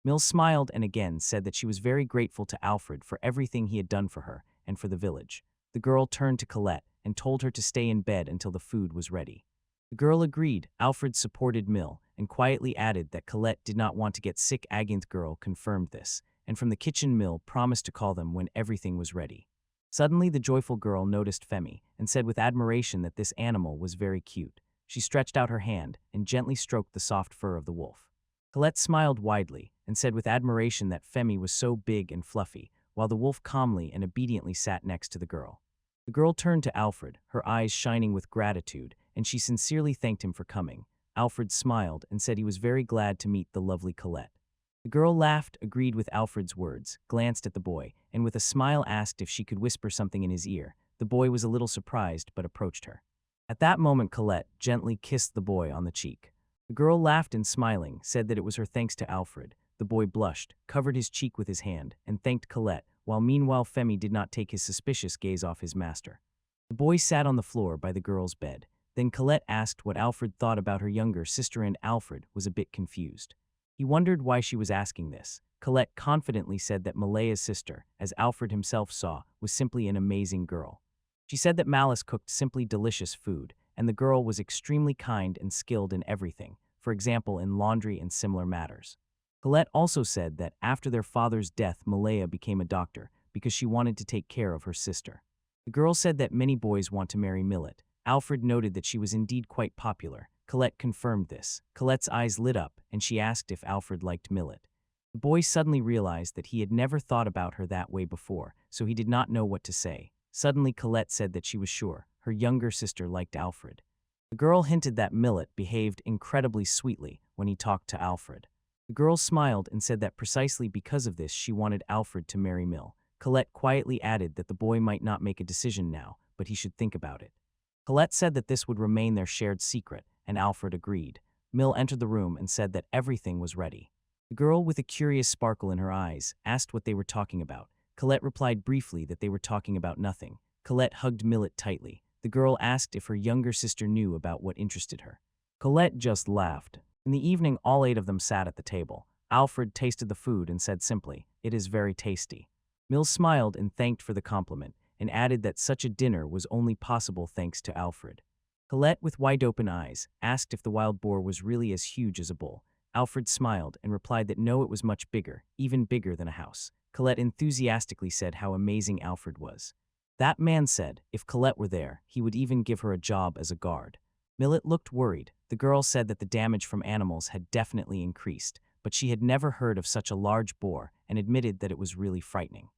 Mill smiled and again said that she was very grateful to Alfred for everything he had done for her and for the village. The girl turned to Colette and told her to stay in bed until the food was ready. The girl agreed. Alfred supported Mill and quietly added that Colette did not want to get sick. Aginth girl confirmed this, and from the kitchen Mill promised to call them when everything was ready. Suddenly the joyful girl noticed Femi and said with admiration that this animal was very cute. She stretched out her hand and gently stroked the soft fur of the wolf. Colette smiled widely and said with admiration that Femi was so big and fluffy, while the wolf calmly and obediently sat next to the girl. The girl turned to Alfred, her eyes shining with gratitude, and she sincerely thanked him for coming. Alfred smiled and said he was very glad to meet the lovely Colette. The girl laughed, agreed with Alfred's words, glanced at the boy, and with a smile asked if she could whisper something in his ear. The boy was a little surprised but approached her. At that moment Colette gently kissed the boy on the cheek. The girl laughed and smiling, said that it was her thanks to Alfred. The boy blushed, covered his cheek with his hand, and thanked Colette, while meanwhile Femi did not take his suspicious gaze off his master. The boy sat on the floor by the girl's bed. Then Colette asked what Alfred thought about her younger sister, and Alfred was a bit confused. He wondered why she was asking this. Colette confidently said that Malaya's sister, as Alfred himself saw, was simply an amazing girl. She said that Malice cooked simply delicious food, and the girl was extremely kind and skilled in everything, for example in laundry and similar matters. Colette also said that after their father's death Malaya became a doctor because she wanted to take care of her sister. The girl said that many boys want to marry Millet. Alfred noted that she was indeed quite popular. Colette confirmed this. Colette's eyes lit up, and she asked if Alfred liked Millet. The boy suddenly realized that he had never thought about her that way before, so he did not know what to say. Suddenly Colette said that she was sure her younger sister liked Alfred. The girl hinted that Millet behaved incredibly sweetly when he talked to Alfred. The girl smiled and said that precisely because of this she wanted Alfred to marry Mill. Colette quietly added that the boy might not make a decision now, but he should think about it. Colette said that this would remain their shared secret, and Alfred agreed. Mill entered the room and said that everything was ready. The girl, with a curious sparkle in her eyes, asked what they were talking about. Colette replied briefly that they were talking about nothing. Colette hugged Millet tightly. The girl asked if her younger sister knew about what interested her. Colette just laughed. In the evening, all 8 of them sat at the table. Alfred tasted the food and said simply, "It is very tasty." Mill smiled and thanked for the compliment, and added that such a dinner was only possible thanks to Alfred. Colette, with wide-open eyes, asked if the wild boar was really as huge as a bull. Alfred smiled and replied that no, it was much bigger, even bigger than a house. Colette enthusiastically said how amazing Alfred was. That man said if Colette were there, he would even give her a job as a guard. Millet looked worried. The girl said that the damage from animals had definitely increased, but she had never heard of such a large boar and admitted that it was really frightening.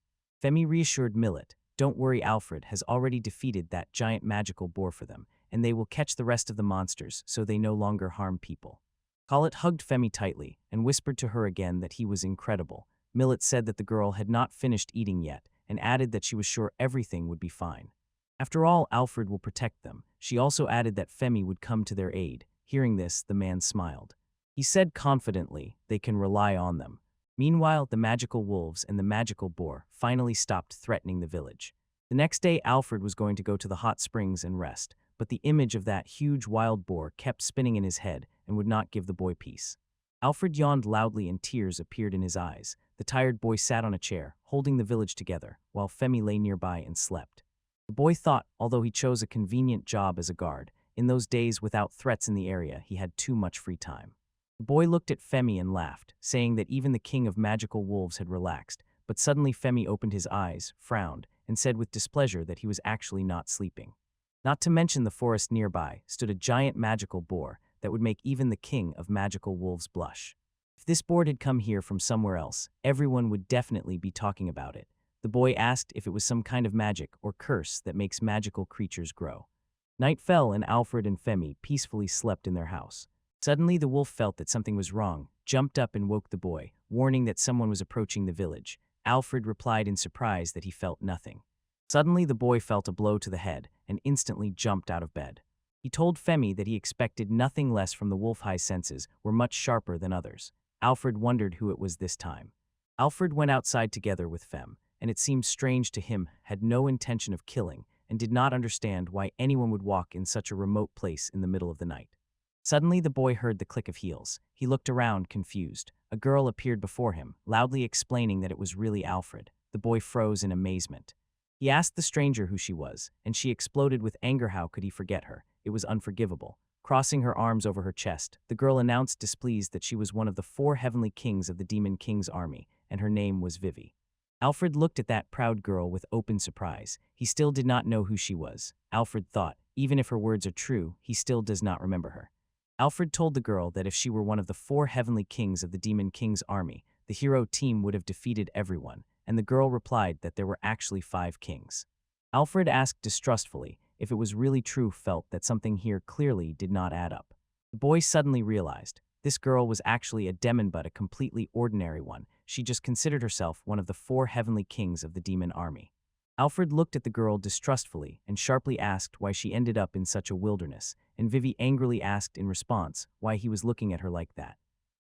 Femi reassured Millet, "Don't worry, Alfred has already defeated that giant magical boar for them, and they will catch the rest of the monsters so they no longer harm people." Colette hugged Femi tightly and whispered to her again that he was incredible. Millet said that the girl had not finished eating yet and added that she was sure everything would be fine. After all, Alfred will protect them. She also added that Femi would come to their aid. Hearing this, the man smiled. He said confidently they can rely on them. Meanwhile, the magical wolves and the magical boar finally stopped threatening the village. The next day, Alfred was going to go to the hot springs and rest, but the image of that huge wild boar kept spinning in his head and would not give the boy peace. Alfred yawned loudly and tears appeared in his eyes. The tired boy sat on a chair, holding the village together, while Femi lay nearby and slept. The boy thought, although he chose a convenient job as a guard, in those days without threats in the area, he had too much free time. The boy looked at Femi and laughed, saying that even the king of magical wolves had relaxed, but suddenly Femi opened his eyes, frowned, and said with displeasure that he was actually not sleeping. Not to mention the forest nearby stood a giant magical boar that would make even the king of magical wolves blush. If this boar had come here from somewhere else, everyone would definitely be talking about it. The boy asked if it was some kind of magic or curse that makes magical creatures grow. Night fell and Alfred and Femi peacefully slept in their house. Suddenly the wolf felt that something was wrong, jumped up and woke the boy, warning that someone was approaching the village. Alfred replied in surprise that he felt nothing. Suddenly the boy felt a blow to the head and instantly jumped out of bed. He told Femi that he expected nothing less from the wolf. His senses were much sharper than others. Alfred wondered who it was this time. Alfred went outside together with Fem, and it seemed strange to him, had no intention of killing, and did not understand why anyone would walk in such a remote place in the middle of the night. Suddenly the boy heard the click of heels. He looked around, confused. A girl appeared before him, loudly explaining that it was really Alfred. The boy froze in amazement. He asked the stranger who she was, and she exploded with anger. How could he forget her? It was unforgivable. Crossing her arms over her chest, the girl announced displeased that she was one of the 4 heavenly kings of the Demon King's army, and her name was Vivy. Alfred looked at that proud girl with open surprise. He still did not know who she was. Alfred thought, even if her words are true, he still does not remember her. Alfred told the girl that if she were one of the 4 heavenly kings of the Demon King's army, the hero team would have defeated everyone, and the girl replied that there were actually 5 kings. Alfred asked distrustfully if it was really true, felt that something here clearly did not add up. The boy suddenly realized this girl was actually a demon, but a completely ordinary one. She just considered herself one of the 4 heavenly kings of the demon army. Alfred looked at the girl distrustfully and sharply asked why she ended up in such a wilderness, and Vivy angrily asked in response why he was looking at her like that.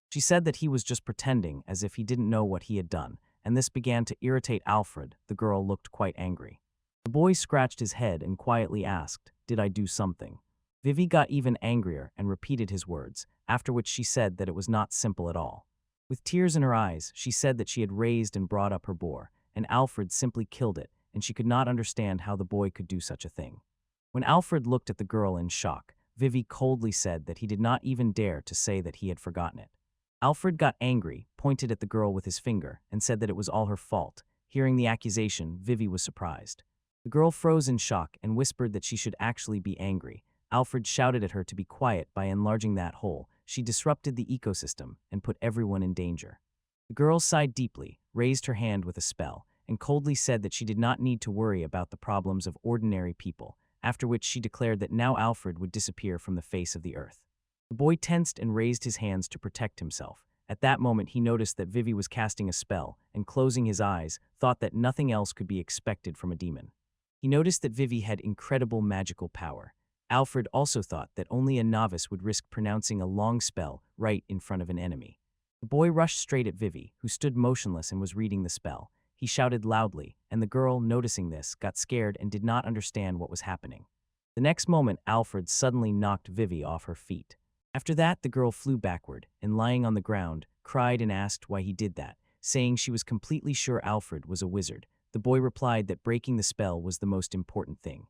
She said that he was just pretending, as if he didn't know what he had done, and this began to irritate Alfred. The girl looked quite angry. The boy scratched his head and quietly asked, "Did I do something?" Vivy got even angrier and repeated his words, after which she said that it was not simple at all. With tears in her eyes, she said that she had raised and brought up her boar, and Alfred simply killed it, and she could not understand how the boy could do such a thing. When Alfred looked at the girl in shock, Vivy coldly said that he did not even dare to say that he had forgotten it. Alfred got angry, pointed at the girl with his finger, and said that it was all her fault. Hearing the accusation, Vivy was surprised. The girl froze in shock and whispered that she should actually be angry. Alfred shouted at her to be quiet. By enlarging that hole, she disrupted the ecosystem and put everyone in danger. The girl sighed deeply, raised her hand with a spell, and coldly said that she did not need to worry about the problems of ordinary people, after which she declared that now Alfred would disappear from the face of the earth. The boy tensed and raised his hands to protect himself. At that moment he noticed that Vivy was casting a spell, and closing his eyes, thought that nothing else could be expected from a demon. He noticed that Vivy had incredible magical power. Alfred also thought that only a novice would risk pronouncing a long spell right in front of an enemy. The boy rushed straight at Vivy, who stood motionless and was reading the spell. He shouted loudly, and the girl, noticing this, got scared and did not understand what was happening. The next moment, Alfred suddenly knocked Vivy off her feet. After that, the girl flew backward, and lying on the ground, cried and asked why he did that, saying she was completely sure Alfred was a wizard. The boy replied that breaking the spell was the most important thing.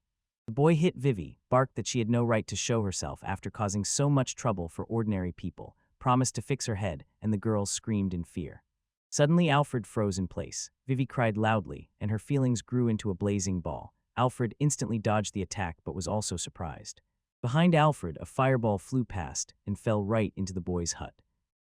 The boy hit Vivy, barked that she had no right to show herself after causing so much trouble for ordinary people, promised to fix her head, and the girl screamed in fear. Suddenly Alfred froze in place. Vivy cried loudly, and her feelings grew into a blazing ball. Alfred instantly dodged the attack but was also surprised. Behind Alfred, a fireball flew past and fell right into the boy's hut.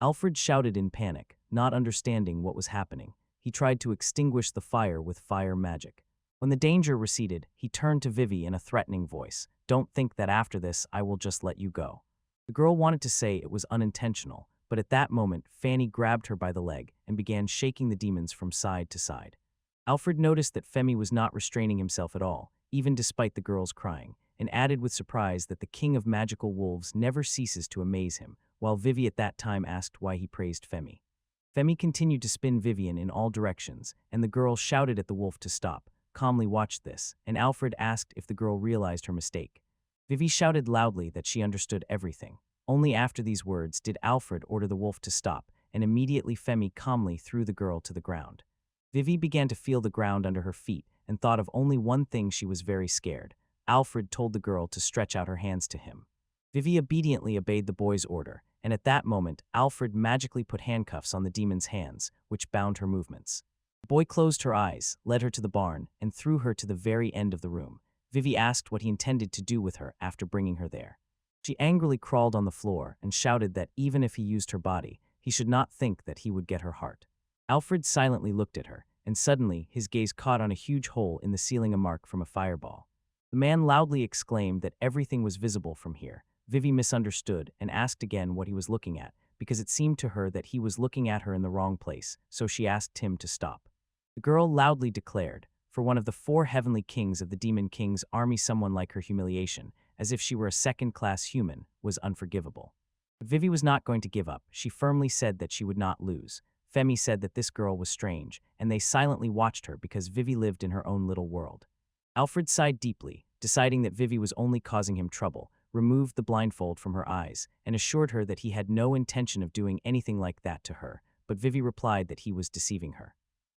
Alfred shouted in panic, not understanding what was happening. He tried to extinguish the fire with fire magic. When the danger receded, he turned to Vivy in a threatening voice. "Don't think that after this I will just let you go." The girl wanted to say it was unintentional, but at that moment Fanny grabbed her by the leg and began shaking the demons from side to side. Alfred noticed that Femi was not restraining himself at all, even despite the girl's crying, and added with surprise that the king of magical wolves never ceases to amaze him, while Vivy at that time asked why he praised Femi. Femi continued to spin Vivian in all directions, and the girl shouted at the wolf to stop, calmly watched this, and Alfred asked if the girl realized her mistake. Vivy shouted loudly that she understood everything. Only after these words did Alfred order the wolf to stop, and immediately Femi calmly threw the girl to the ground. Vivy began to feel the ground under her feet and thought of only one thing: she was very scared. Alfred told the girl to stretch out her hands to him. Vivy obediently obeyed the boy's order, and at that moment, Alfred magically put handcuffs on the demon's hands, which bound her movements. The boy closed her eyes, led her to the barn, and threw her to the very end of the room. Vivy asked what he intended to do with her after bringing her there. She angrily crawled on the floor and shouted that even if he used her body, he should not think that he would get her heart. Alfred silently looked at her, and suddenly his gaze caught on a huge hole in the ceiling, a mark from a fireball. The man loudly exclaimed that everything was visible from here. Vivy misunderstood and asked again what he was looking at, because it seemed to her that he was looking at her in the wrong place, so she asked him to stop. The girl loudly declared, for one of the 4 heavenly kings of the Demon King's army, someone like her humiliation, as if she were a second-class human, was unforgivable. But Vivy was not going to give up. She firmly said that she would not lose. Femi said that this girl was strange, and they silently watched her because Vivy lived in her own little world. Alfred sighed deeply, deciding that Vivy was only causing him trouble, removed the blindfold from her eyes, and assured her that he had no intention of doing anything like that to her, but Vivy replied that he was deceiving her.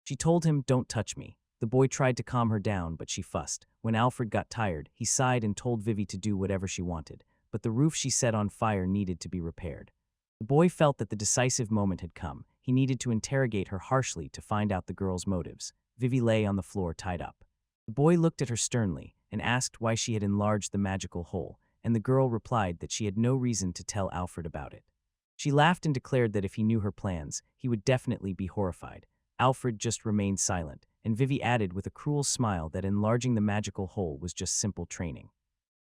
She told him, "Don't touch me." The boy tried to calm her down, but she fussed. When Alfred got tired, he sighed and told Vivy to do whatever she wanted, but the roof she set on fire needed to be repaired. The boy felt that the decisive moment had come. He needed to interrogate her harshly to find out the girl's motives. Vivy lay on the floor tied up. The boy looked at her sternly and asked why she had enlarged the magical hole, and the girl replied that she had no reason to tell Alfred about it. She laughed and declared that if he knew her plans, he would definitely be horrified. Alfred just remained silent, and Vivy added with a cruel smile that enlarging the magical hole was just simple training.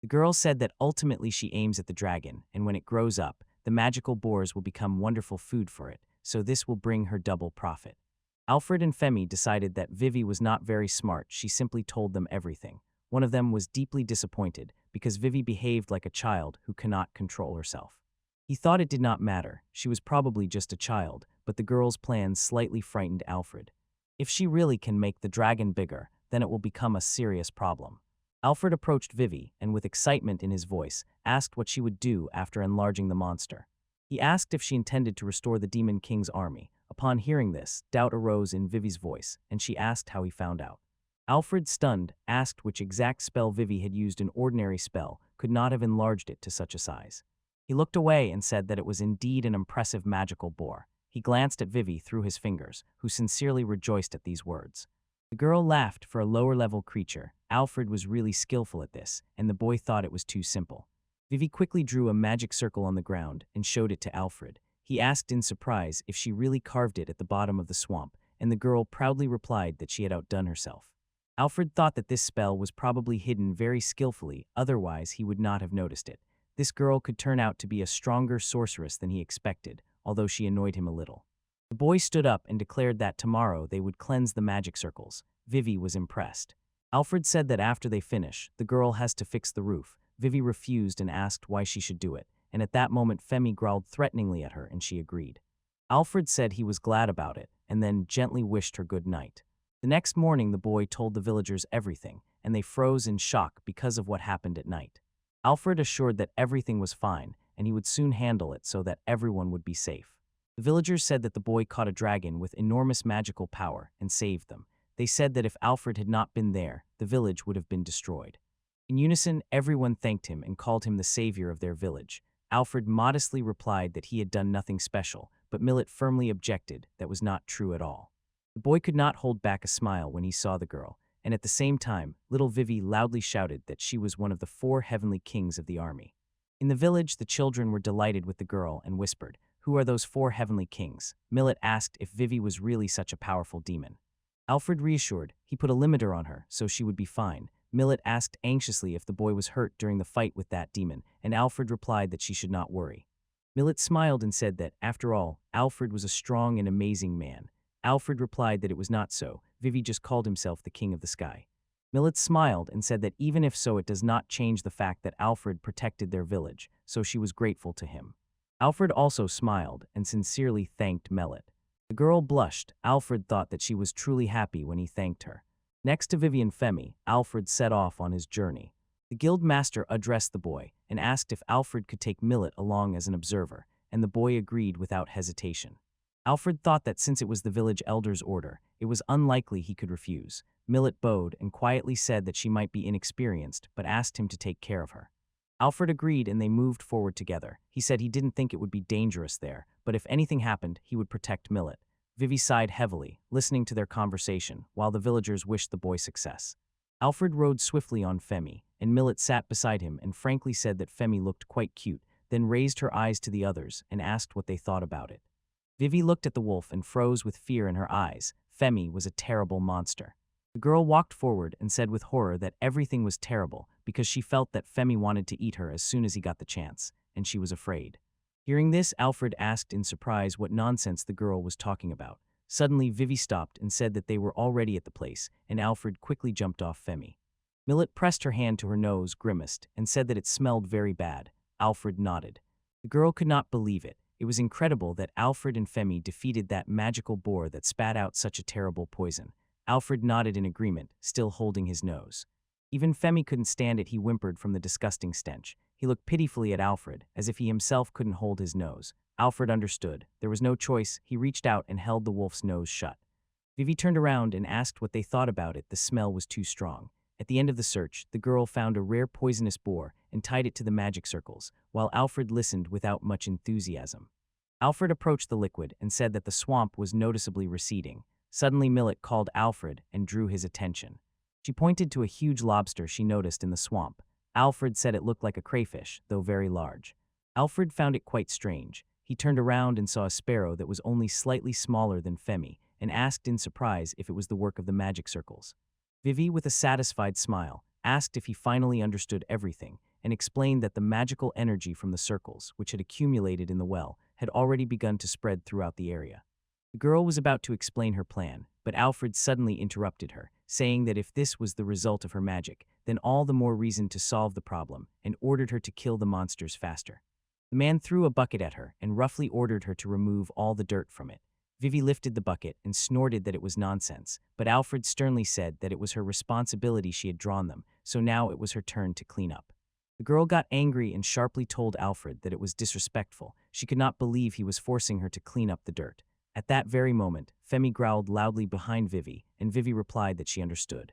The girl said that ultimately she aims at the dragon, and when it grows up, the magical boars will become wonderful food for it, so this will bring her double profit. Alfred and Femi decided that Vivy was not very smart. She simply told them everything. One of them was deeply disappointed because Vivy behaved like a child who cannot control herself. He thought it did not matter. She was probably just a child, but the girl's plans slightly frightened Alfred. If she really can make the dragon bigger, then it will become a serious problem. Alfred approached Vivy and, with excitement in his voice, asked what she would do after enlarging the monster. He asked if she intended to restore the Demon King's army. Upon hearing this, doubt arose in Vivy's voice, and she asked how he found out. Alfred, stunned, asked which exact spell Vivy had used. An ordinary spell could not have enlarged it to such a size. He looked away and said that it was indeed an impressive magical boar. He glanced at Vivy through his fingers, who sincerely rejoiced at these words. The girl laughed. For a lower-level creature, Alfred was really skillful at this, and the boy thought it was too simple. Vivy quickly drew a magic circle on the ground and showed it to Alfred. He asked in surprise if she really carved it at the bottom of the swamp, and the girl proudly replied that she had outdone herself. Alfred thought that this spell was probably hidden very skillfully, otherwise he would not have noticed it. This girl could turn out to be a stronger sorceress than he expected, although she annoyed him a little. The boy stood up and declared that tomorrow they would cleanse the magic circles. Vivy was impressed. Alfred said that after they finish, the girl has to fix the roof. Vivy refused and asked why she should do it, and at that moment Femi growled threateningly at her and she agreed. Alfred said he was glad about it, and then gently wished her good night. The next morning the boy told the villagers everything, and they froze in shock because of what happened at night. Alfred assured that everything was fine, and he would soon handle it so that everyone would be safe. The villagers said that the boy caught a dragon with enormous magical power and saved them. They said that if Alfred had not been there, the village would have been destroyed. In unison, everyone thanked him and called him the savior of their village. Alfred modestly replied that he had done nothing special, but Millet firmly objected that was not true at all. The boy could not hold back a smile when he saw the girl, and at the same time, little Vivy loudly shouted that she was one of the 4 heavenly kings of the army. In the village, the children were delighted with the girl and whispered, "Who are those 4 heavenly kings?" Millet asked if Vivy was really such a powerful demon. Alfred reassured he put a limiter on her, so she would be fine. Millet asked anxiously if the boy was hurt during the fight with that demon, and Alfred replied that she should not worry. Millet smiled and said that, after all, Alfred was a strong and amazing man. Alfred replied that it was not so. Vivy just called himself the king of the sky. Millet smiled and said that even if so, it does not change the fact that Alfred protected their village, so she was grateful to him. Alfred also smiled and sincerely thanked Millet. The girl blushed. Alfred thought that she was truly happy when he thanked her. Next to Vivy and Femi, Alfred set off on his journey. The guild master addressed the boy and asked if Alfred could take Millet along as an observer, and the boy agreed without hesitation. Alfred thought that since it was the village elder's order, it was unlikely he could refuse. Millet bowed and quietly said that she might be inexperienced, but asked him to take care of her. Alfred agreed and they moved forward together. He said he didn't think it would be dangerous there, but if anything happened, he would protect Millet. Vivy sighed heavily, listening to their conversation, while the villagers wished the boy success. Alfred rode swiftly on Femi, and Millet sat beside him and frankly said that Femi looked quite cute, then raised her eyes to the others and asked what they thought about it. Vivy looked at the wolf and froze with fear in her eyes. Femi was a terrible monster. The girl walked forward and said with horror that everything was terrible because she felt that Femi wanted to eat her as soon as he got the chance, and she was afraid. Hearing this, Alfred asked in surprise what nonsense the girl was talking about. Suddenly, Vivy stopped and said that they were already at the place, and Alfred quickly jumped off Femi. Millet pressed her hand to her nose, grimaced, and said that it smelled very bad. Alfred nodded. The girl could not believe it. It was incredible that Alfred and Femi defeated that magical boar that spat out such a terrible poison. Alfred nodded in agreement, still holding his nose. Even Femi couldn't stand it. He whimpered from the disgusting stench. He looked pitifully at Alfred, as if he himself couldn't hold his nose. Alfred understood. There was no choice. He reached out and held the wolf's nose shut. Vivy turned around and asked what they thought about it. The smell was too strong. At the end of the search, the girl found a rare poisonous boar and tied it to the magic circles, while Alfred listened without much enthusiasm. Alfred approached the liquid and said that the swamp was noticeably receding. Suddenly, Millet called Alfred and drew his attention. She pointed to a huge lobster she noticed in the swamp. Alfred said it looked like a crayfish, though very large. Alfred found it quite strange. He turned around and saw a sparrow that was only slightly smaller than Femi, and asked in surprise if it was the work of the magic circles. Vivy, with a satisfied smile, asked if he finally understood everything, and explained that the magical energy from the circles, which had accumulated in the well, had already begun to spread throughout the area. The girl was about to explain her plan, but Alfred suddenly interrupted her, saying that if this was the result of her magic, then all the more reason to solve the problem, and ordered her to kill the monsters faster. The man threw a bucket at her and roughly ordered her to remove all the dirt from it. Vivy lifted the bucket and snorted that it was nonsense, but Alfred sternly said that it was her responsibility. She had drawn them, so now it was her turn to clean up. The girl got angry and sharply told Alfred that it was disrespectful. She could not believe he was forcing her to clean up the dirt. At that very moment, Femi growled loudly behind Vivy, and Vivy replied that she understood.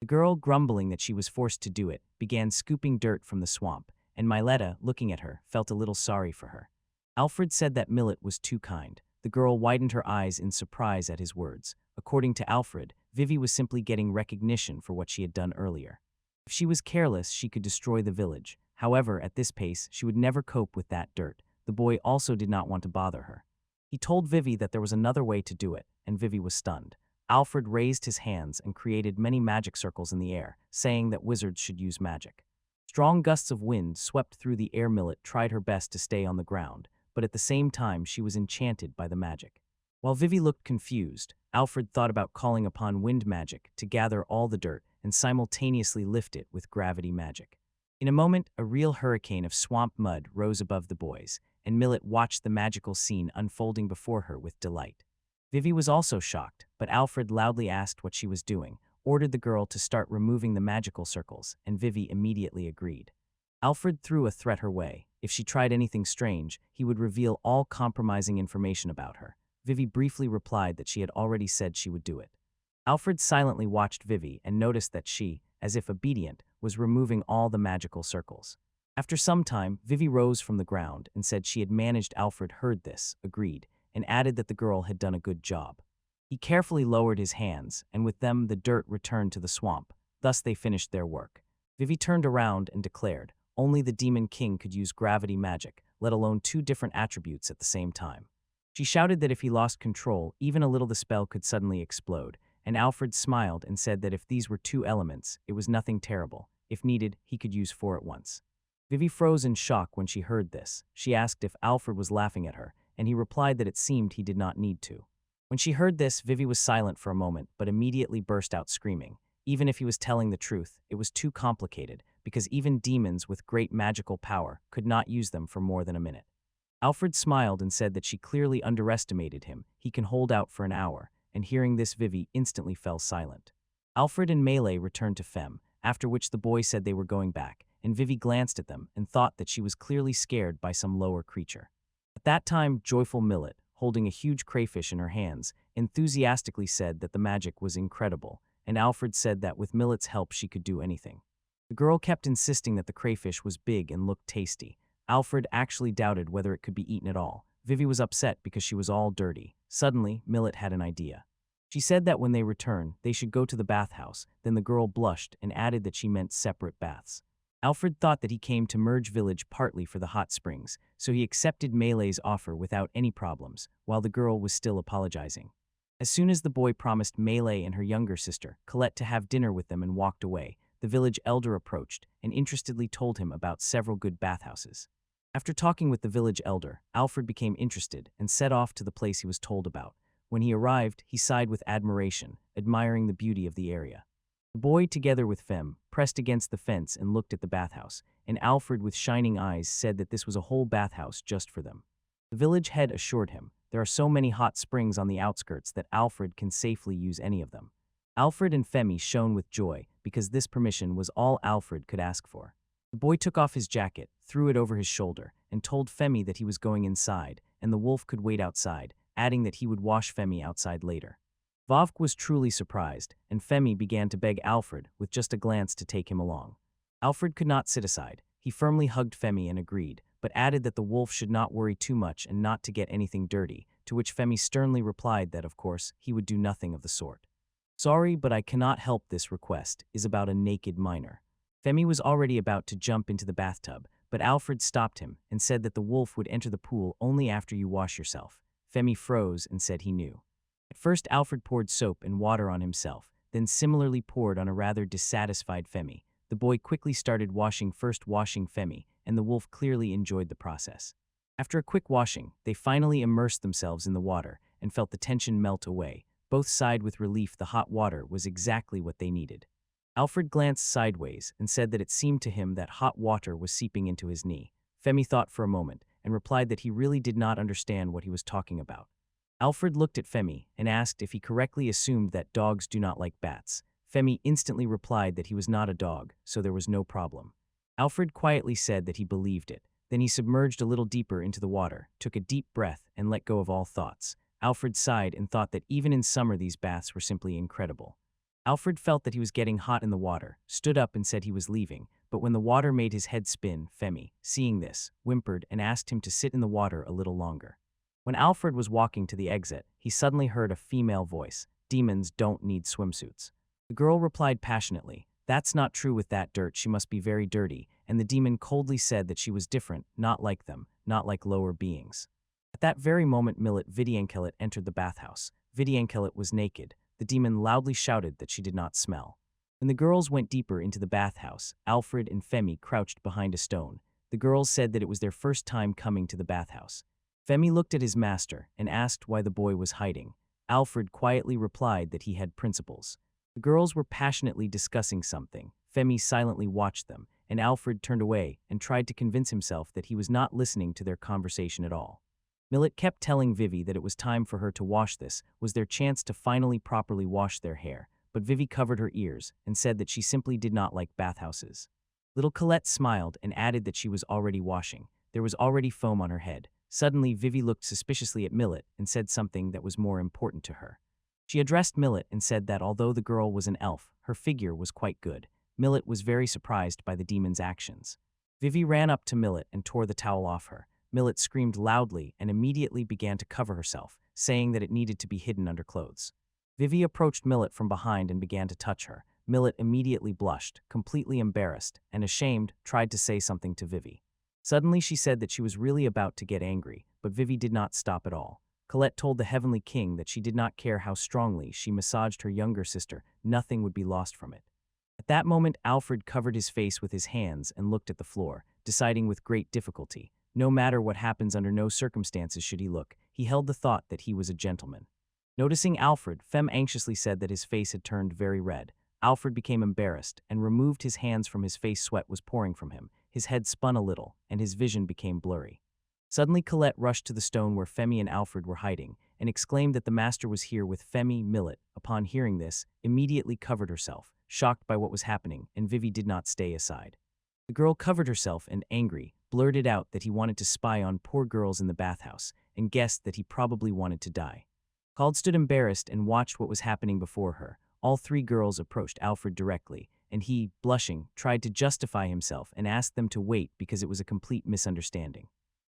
The girl, grumbling that she was forced to do it, began scooping dirt from the swamp, and Miletta, looking at her, felt a little sorry for her. Alfred said that Millet was too kind. The girl widened her eyes in surprise at his words. According to Alfred, Vivy was simply getting recognition for what she had done earlier. If she was careless, she could destroy the village. However, at this pace, she would never cope with that dirt. The boy also did not want to bother her. He told Vivy that there was another way to do it, and Vivy was stunned. Alfred raised his hands and created many magic circles in the air, saying that wizards should use magic. Strong gusts of wind swept through the air. Millet tried her best to stay on the ground, but at the same time she was enchanted by the magic. While Vivy looked confused, Alfred thought about calling upon wind magic to gather all the dirt and simultaneously lift it with gravity magic. In a moment, a real hurricane of swamp mud rose above the boys, and Millet watched the magical scene unfolding before her with delight. Vivy was also shocked, but Alfred loudly asked what she was doing, ordered the girl to start removing the magical circles, and Vivy immediately agreed. Alfred threw a threat her way. If she tried anything strange, he would reveal all compromising information about her. Vivy briefly replied that she had already said she would do it. Alfred silently watched Vivy and noticed that she, as if obedient, was removing all the magical circles. After some time, Vivy rose from the ground and said she had managed. Alfred heard this, agreed, and added that the girl had done a good job. He carefully lowered his hands, and with them the dirt returned to the swamp. Thus they finished their work. Vivy turned around and declared, only the Demon King could use gravity magic, let alone two different attributes at the same time. She shouted that if he lost control, even a little, the spell could suddenly explode, and Alfred smiled and said that if these were two elements, it was nothing terrible. If needed, he could use four at once. Vivy froze in shock when she heard this. She asked if Alfred was laughing at her, and he replied that it seemed he did not need to. When she heard this, Vivy was silent for a moment, but immediately burst out screaming. Even if he was telling the truth, it was too complicated, because even demons with great magical power could not use them for more than a minute. Alfred smiled and said that she clearly underestimated him. He can hold out for an hour, and hearing this, Vivy instantly fell silent. Alfred and Melee returned to Fem, after which the boy said they were going back, and Vivy glanced at them and thought that she was clearly scared by some lower creature. At that time, joyful Millet, holding a huge crayfish in her hands, enthusiastically said that the magic was incredible, and Alfred said that with Millet's help she could do anything. The girl kept insisting that the crayfish was big and looked tasty. Alfred actually doubted whether it could be eaten at all. Vivy was upset because she was all dirty. Suddenly, Millet had an idea. She said that when they return, they should go to the bathhouse. Then the girl blushed and added that she meant separate baths. Alfred thought that he came to Merg village partly for the hot springs, so he accepted Melee's offer without any problems, while the girl was still apologizing. As soon as the boy promised Melee and her younger sister, Colette, to have dinner with them and walked away, the village elder approached and interestedly told him about several good bathhouses. After talking with the village elder, Alfred became interested and set off to the place he was told about. When he arrived, he sighed with admiration, admiring the beauty of the area. The boy, together with Fem, pressed against the fence and looked at the bathhouse, and Alfred, with shining eyes, said that this was a whole bathhouse just for them. The village head assured him, there are so many hot springs on the outskirts that Alfred can safely use any of them. Alfred and Femi shone with joy, because this permission was all Alfred could ask for. The boy took off his jacket, threw it over his shoulder, and told Femi that he was going inside, and the wolf could wait outside, adding that he would wash Femi outside later. Vovk was truly surprised, and Femi began to beg Alfred, with just a glance, to take him along. Alfred could not sit aside. He firmly hugged Femi and agreed, but added that the wolf should not worry too much and not to get anything dirty, to which Femi sternly replied that, of course, he would do nothing of the sort. Sorry, but I cannot help. This request is about a naked miner. Femi was already about to jump into the bathtub, but Alfred stopped him and said that the wolf would enter the pool only after you wash yourself. Femi froze and said he knew. At first, Alfred poured soap and water on himself, then similarly poured on a rather dissatisfied Femi. The boy quickly started washing Femi, and the wolf clearly enjoyed the process. After a quick washing, they finally immersed themselves in the water and felt the tension melt away. Both sighed with relief. The hot water was exactly what they needed. Alfred glanced sideways and said that it seemed to him that hot water was seeping into his knee. Femi thought for a moment and replied that he really did not understand what he was talking about. Alfred looked at Femi and asked if he correctly assumed that dogs do not like bats. Femi instantly replied that he was not a dog, so there was no problem. Alfred quietly said that he believed it. Then he submerged a little deeper into the water, took a deep breath, and let go of all thoughts. Alfred sighed and thought that even in summer these baths were simply incredible. Alfred felt that he was getting hot in the water, stood up and said he was leaving, but when the water made his head spin, Femi, seeing this, whimpered and asked him to sit in the water a little longer. When Alfred was walking to the exit, he suddenly heard a female voice. Demons don't need swimsuits. The girl replied passionately, that's not true. With that dirt she must be very dirty, and the demon coldly said that she was different, not like them, not like lower beings. At that very moment Millet Vidyankelet entered the bathhouse. Vidyankelet was naked. The demon loudly shouted that she did not smell. When the girls went deeper into the bathhouse, Alfred and Femi crouched behind a stone. The girls said that it was their first time coming to the bathhouse. Femi looked at his master and asked why the boy was hiding. Alfred quietly replied that he had principles. The girls were passionately discussing something. Femi silently watched them, and Alfred turned away and tried to convince himself that he was not listening to their conversation at all. Millet kept telling Vivy that it was time for her to wash. This was their chance to finally properly wash their hair, but Vivy covered her ears and said that she simply did not like bathhouses. Little Colette smiled and added that she was already washing. There was already foam on her head. Suddenly, Vivy looked suspiciously at Millet and said something that was more important to her. She addressed Millet and said that although the girl was an elf, her figure was quite good. Millet was very surprised by the demon's actions. Vivy ran up to Millet and tore the towel off her. Millet screamed loudly and immediately began to cover herself, saying that it needed to be hidden under clothes. Vivy approached Millet from behind and began to touch her. Millet immediately blushed, completely embarrassed, and ashamed, tried to say something to Vivy. Suddenly she said that she was really about to get angry, but Vivy did not stop at all. Colette told the Heavenly King that she did not care how strongly she massaged her younger sister, nothing would be lost from it. At that moment Alfred covered his face with his hands and looked at the floor, deciding with great difficulty. No matter what happens, under no circumstances should he look. He held the thought that he was a gentleman. Noticing Alfred, Fem anxiously said that his face had turned very red. Alfred became embarrassed and removed his hands from his face. Sweat was pouring from him. His head spun a little, and his vision became blurry. Suddenly Colette rushed to the stone where Femi and Alfred were hiding, and exclaimed that the master was here with Femi. Millet, upon hearing this, immediately covered herself, shocked by what was happening, and Vivy did not stay aside. The girl covered herself and, angry, blurted out that he wanted to spy on poor girls in the bathhouse, and guessed that he probably wanted to die. Called stood embarrassed and watched what was happening before her. All three girls approached Alfred directly, and he, blushing, tried to justify himself and asked them to wait because it was a complete misunderstanding.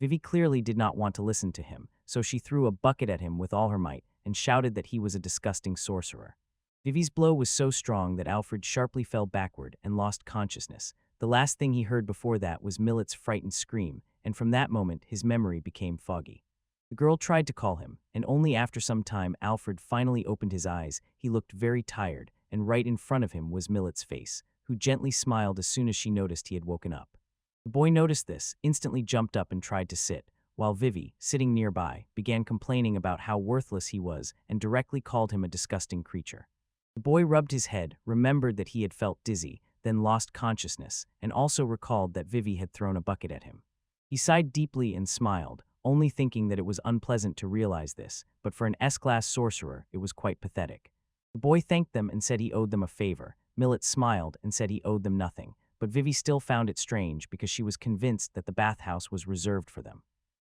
Vivy clearly did not want to listen to him, so she threw a bucket at him with all her might and shouted that he was a disgusting sorcerer. Vivy's blow was so strong that Alfred sharply fell backward and lost consciousness. The last thing he heard before that was Millet's frightened scream, and from that moment his memory became foggy. The girl tried to call him, and only after some time Alfred finally opened his eyes. He looked very tired, and right in front of him was Millet's face, who gently smiled as soon as she noticed he had woken up. The boy noticed this, instantly jumped up and tried to sit, while Vivy, sitting nearby, began complaining about how worthless he was and directly called him a disgusting creature. The boy rubbed his head, remembered that he had felt dizzy, then lost consciousness, and also recalled that Vivy had thrown a bucket at him. He sighed deeply and smiled, only thinking that it was unpleasant to realize this, but for an S-class sorcerer, it was quite pathetic. The boy thanked them and said he owed them a favor. Millet smiled and said he owed them nothing, but Vivy still found it strange because she was convinced that the bathhouse was reserved for them.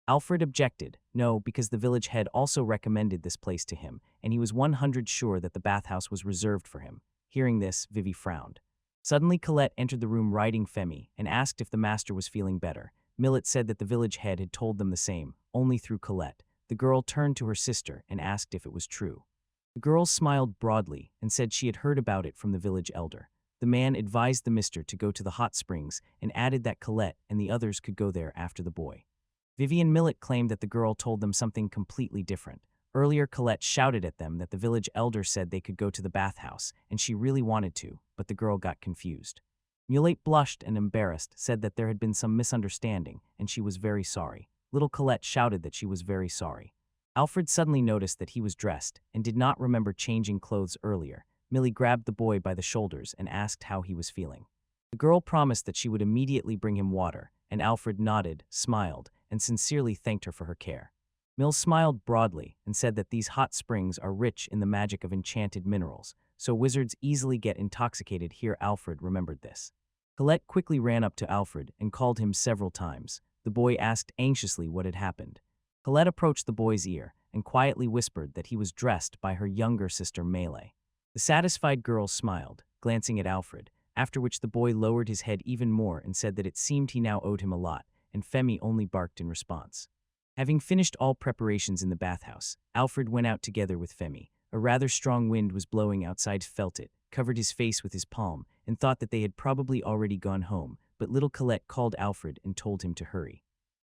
Alfred objected, no, because the village head also recommended this place to him, and he was 100% sure that the bathhouse was reserved for him. Hearing this, Vivy frowned. Suddenly Colette entered the room riding Femi and asked if the master was feeling better. Millet said that the village head had told them the same, only through Colette. The girl turned to her sister and asked if it was true. The girl smiled broadly and said she had heard about it from the village elder. The man advised the mister to go to the hot springs and added that Colette and the others could go there after the boy. Vivy and Millet claimed that the girl told them something completely different. Earlier, Colette shouted at them that the village elder said they could go to the bathhouse, and she really wanted to, but the girl got confused. Millet blushed and embarrassed, said that there had been some misunderstanding, and she was very sorry. Little Colette shouted that she was very sorry. Alfred suddenly noticed that he was dressed, and did not remember changing clothes earlier. Millie grabbed the boy by the shoulders and asked how he was feeling. The girl promised that she would immediately bring him water, and Alfred nodded, smiled, and sincerely thanked her for her care. Mill smiled broadly and said that these hot springs are rich in the magic of enchanted minerals, so wizards easily get intoxicated here. Alfred remembered this. Colette quickly ran up to Alfred and called him several times. The boy asked anxiously what had happened. Colette approached the boy's ear and quietly whispered that he was dressed by her younger sister Melee. The satisfied girl smiled, glancing at Alfred, after which the boy lowered his head even more and said that it seemed he now owed him a lot, and Femi only barked in response. Having finished all preparations in the bathhouse, Alfred went out together with Femi. A rather strong wind was blowing outside. Felt it, covered his face with his palm, and thought that they had probably already gone home, but little Colette called Alfred and told him to hurry.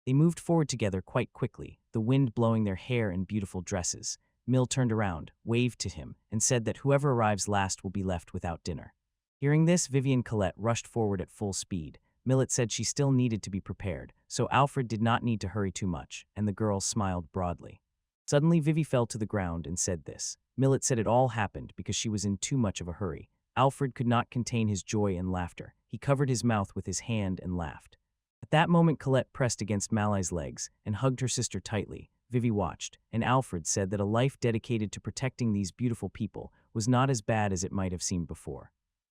They moved forward together quite quickly, the wind blowing their hair in beautiful dresses. Mill turned around, waved to him, and said that whoever arrives last will be left without dinner. Hearing this, Vivy and Colette rushed forward at full speed. Millet said she still needed to be prepared, so Alfred did not need to hurry too much, and the girl smiled broadly. Suddenly, Vivy fell to the ground and said this. Millet said it all happened because she was in too much of a hurry. Alfred could not contain his joy and laughter. He covered his mouth with his hand and laughed. At that moment, Colette pressed against Malai's legs and hugged her sister tightly. Vivy watched, and Alfred said that a life dedicated to protecting these beautiful people was not as bad as it might have seemed before.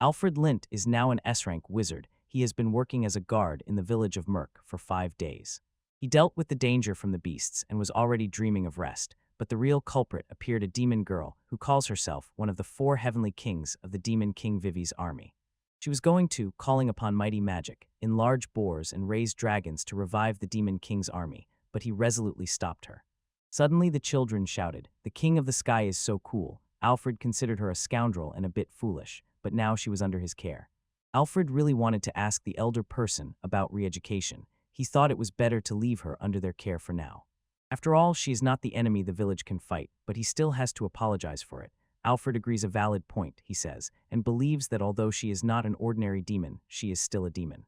Alfred Lint is now an S-rank wizard. He has been working as a guard in the village of Merg for 5 days. He dealt with the danger from the beasts and was already dreaming of rest, but the real culprit appeared, a demon girl who calls herself one of the 4 heavenly kings of the demon king Vivy's army. She was going to, calling upon mighty magic, enlarge boars and raise dragons to revive the demon king's army, but he resolutely stopped her. Suddenly the children shouted, "The king of the sky is so cool." Alfred considered her a scoundrel and a bit foolish, but now she was under his care. Alfred really wanted to ask the elder person about re-education. He thought it was better to leave her under their care for now. After all, she is not the enemy the village can fight, but he still has to apologize for it. Alfred agrees, a valid point, he says, and believes that although she is not an ordinary demon, she is still a demon.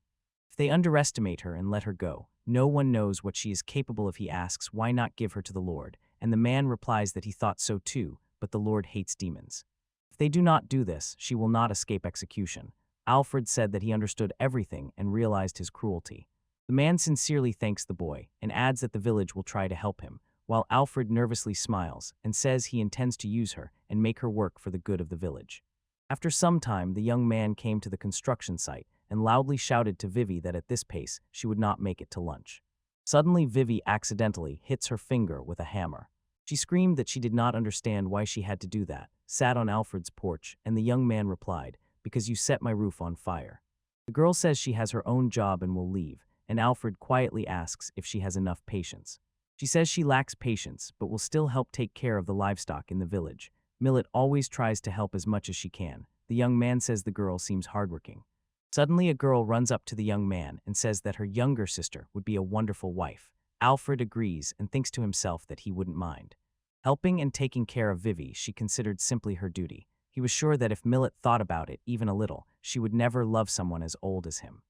If they underestimate her and let her go, no one knows what she is capable of. He asks why not give her to the Lord, and the man replies that he thought so too, but the Lord hates demons. If they do not do this, she will not escape execution. Alfred said that he understood everything and realized his cruelty. The man sincerely thanks the boy and adds that the village will try to help him, while Alfred nervously smiles and says he intends to use her and make her work for the good of the village. After some time, the young man came to the construction site and loudly shouted to Vivy that at this pace she would not make it to lunch. Suddenly, Vivy accidentally hits her finger with a hammer. She screamed that she did not understand why she had to do that, sat on Alfred's porch, and the young man replied, "Because you set my roof on fire." The girl says she has her own job and will leave, and Alfred quietly asks if she has enough patience. She says she lacks patience, but will still help take care of the livestock in the village. Millet always tries to help as much as she can. The young man says the girl seems hardworking. Suddenly, a girl runs up to the young man and says that her younger sister would be a wonderful wife. Alfred agrees and thinks to himself that he wouldn't mind. Helping and taking care of Vivy she considered simply her duty. He was sure that if Millet thought about it even a little, she would never love someone as old as him.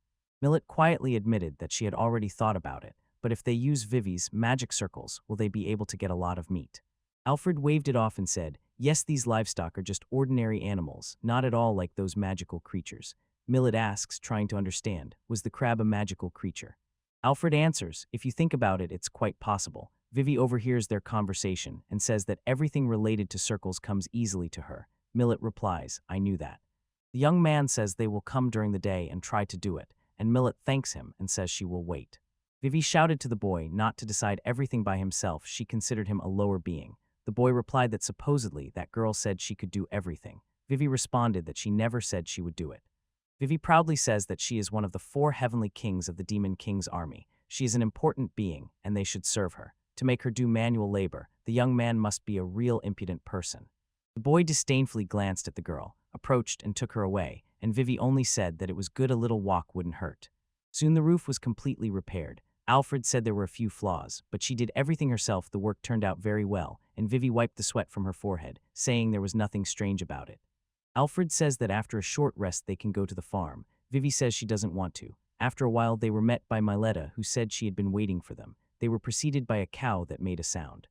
Millet quietly admitted that she had already thought about it, but if they use Vivy's magic circles, will they be able to get a lot of meat? Alfred waved it off and said, "Yes, these livestock are just ordinary animals, not at all like those magical creatures." Millet asks, trying to understand, was the crab a magical creature? Alfred answers, "If you think about it, it's quite possible." Vivy overhears their conversation and says that everything related to circles comes easily to her. Millet replies, "I knew that." The young man says they will come during the day and try to do it, and Millet thanks him and says she will wait. Vivy shouted to the boy not to decide everything by himself. She considered him a lower being. The boy replied that supposedly that girl said she could do everything. Vivy responded that she never said she would do it. Vivy proudly says that she is one of the 4 heavenly kings of the demon king's army. She is an important being, and they should serve her. To make her do manual labor, the young man must be a real impudent person. The boy disdainfully glanced at the girl, approached and took her away, and Vivy only said that it was good, a little walk wouldn't hurt. Soon the roof was completely repaired. Alfred said there were a few flaws, but she did everything herself. The work turned out very well, and Vivy wiped the sweat from her forehead, saying there was nothing strange about it. Alfred says that after a short rest they can go to the farm. Vivy says she doesn't want to. After a while they were met by Millet, who said she had been waiting for them. They were preceded by a cow that made a sound.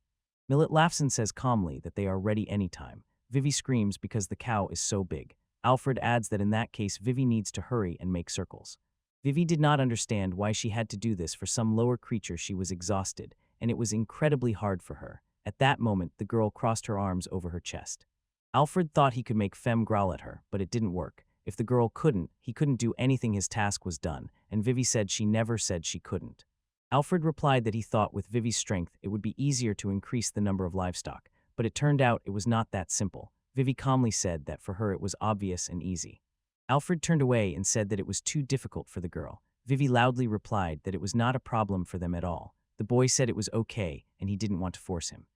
Millet laughs and says calmly that they are ready anytime. Vivy screams because the cow is so big. Alfred adds that in that case Vivy needs to hurry and make circles. Vivy did not understand why she had to do this for some lower creature. She was exhausted, and it was incredibly hard for her. At that moment, the girl crossed her arms over her chest. Alfred thought he could make Femme growl at her, but it didn't work. If the girl couldn't, he couldn't do anything. His task was done, and Vivy said she never said she couldn't. Alfred replied that he thought with Vivy's strength it would be easier to increase the number of livestock, but it turned out it was not that simple. Vivy calmly said that for her it was obvious and easy. Alfred turned away and said that it was too difficult for the girl. Vivy loudly replied that it was not a problem for them at all. The boy said it was okay, and he didn't want to force him.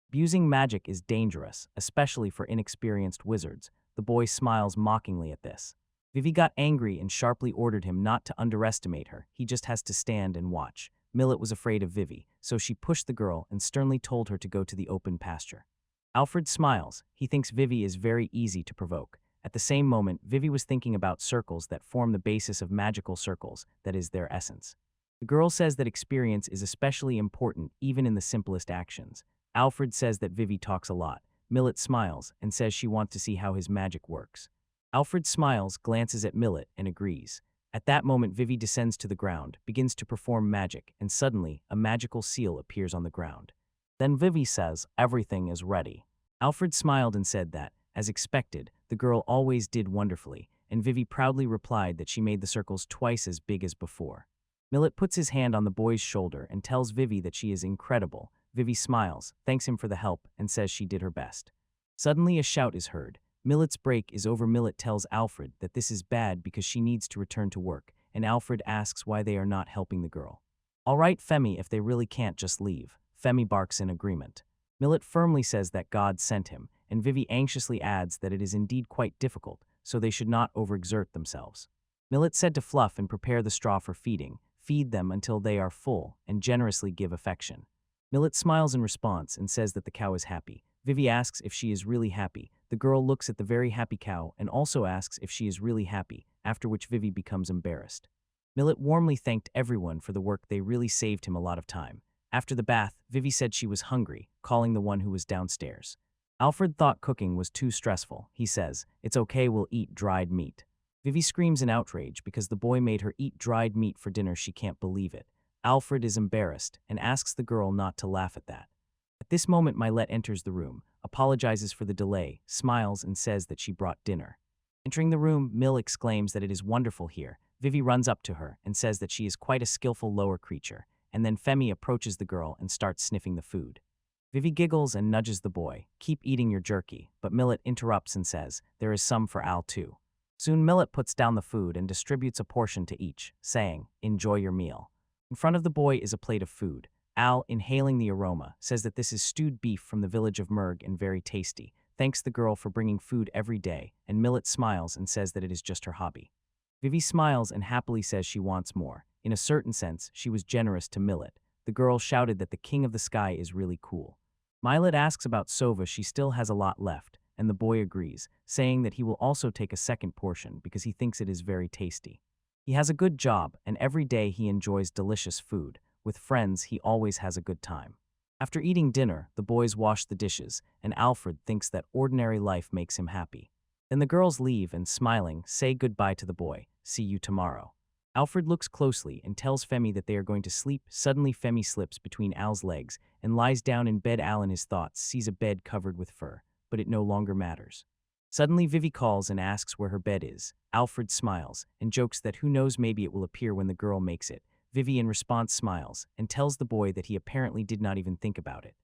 Abusing magic is dangerous, especially for inexperienced wizards. The boy smiles mockingly at this. Vivy got angry and sharply ordered him not to underestimate her. He just has to stand and watch. Millet was afraid of Vivy, so she pushed the girl and sternly told her to go to the open pasture. Alfred smiles. He thinks Vivy is very easy to provoke. At the same moment, Vivy was thinking about circles that form the basis of magical circles, that is, their essence. The girl says that experience is especially important even in the simplest actions. Alfred says that Vivy talks a lot. Millet smiles and says she wants to see how his magic works. Alfred smiles, glances at Millet, and agrees. At that moment, Vivy descends to the ground, begins to perform magic, and suddenly, a magical seal appears on the ground. Then Vivy says, "Everything is ready." Alfred smiled and said that, as expected, the girl always did wonderfully, and Vivy proudly replied that she made the circles twice as big as before. Millet puts his hand on the boy's shoulder and tells Vivy that she is incredible. Vivy smiles, thanks him for the help, and says she did her best. Suddenly a shout is heard. Millet's break is over. Millet tells Alfred that this is bad because she needs to return to work, and Alfred asks why they are not helping the girl. "All right, Femi, if they really can't just leave." Femi barks in agreement. Millet firmly says that God sent him, and Vivy anxiously adds that it is indeed quite difficult, so they should not overexert themselves. Millet said to Fluff and prepare the straw for feeding, feed them until they are full, and generously give affection. Millet smiles in response and says that the cow is happy. Vivy asks if she is really happy. The girl looks at the very happy cow and also asks if she is really happy, after which Vivy becomes embarrassed. Millet warmly thanked everyone for the work. They really saved him a lot of time. After the bath, Vivy said she was hungry, calling the one who was downstairs. Alfred thought cooking was too stressful. He says, "It's okay, we'll eat dried meat." Vivy screams in outrage because the boy made her eat dried meat for dinner. She can't believe it. Alfred is embarrassed and asks the girl not to laugh at that. At this moment, Millet enters the room, apologizes for the delay, smiles, and says that she brought dinner. Entering the room, Mill exclaims that it is wonderful here. Vivy runs up to her and says that she is quite a skillful lower creature, and then Femi approaches the girl and starts sniffing the food. Vivy giggles and nudges the boy, "Keep eating your jerky," but Millet interrupts and says, "There is some for Al too." Soon Millet puts down the food and distributes a portion to each, saying, "Enjoy your meal." In front of the boy is a plate of food. Al, inhaling the aroma, says that this is stewed beef from the village of Merg and very tasty. Thanks the girl for bringing food every day, and Millet smiles and says that it is just her hobby. Vivy smiles and happily says she wants more. In a certain sense, she was generous to Millet. The girl shouted that the king of the sky is really cool. Millet asks about Sova. She still has a lot left, and the boy agrees, saying that he will also take a second portion because he thinks it is very tasty. He has a good job, and every day he enjoys delicious food. With friends, he always has a good time. After eating dinner, the boys wash the dishes, and Alfred thinks that ordinary life makes him happy. Then the girls leave and, smiling, say goodbye to the boy. "See you tomorrow." Alfred looks closely and tells Femi that they are going to sleep. Suddenly, Femi slips between Al's legs and lies down in bed. Al, in his thoughts, sees a bed covered with fur, but it no longer matters. Suddenly, Vivy calls and asks where her bed is. Alfred smiles and jokes that who knows, maybe it will appear when the girl makes it. Vivy in response smiles and tells the boy that he apparently did not even think about it.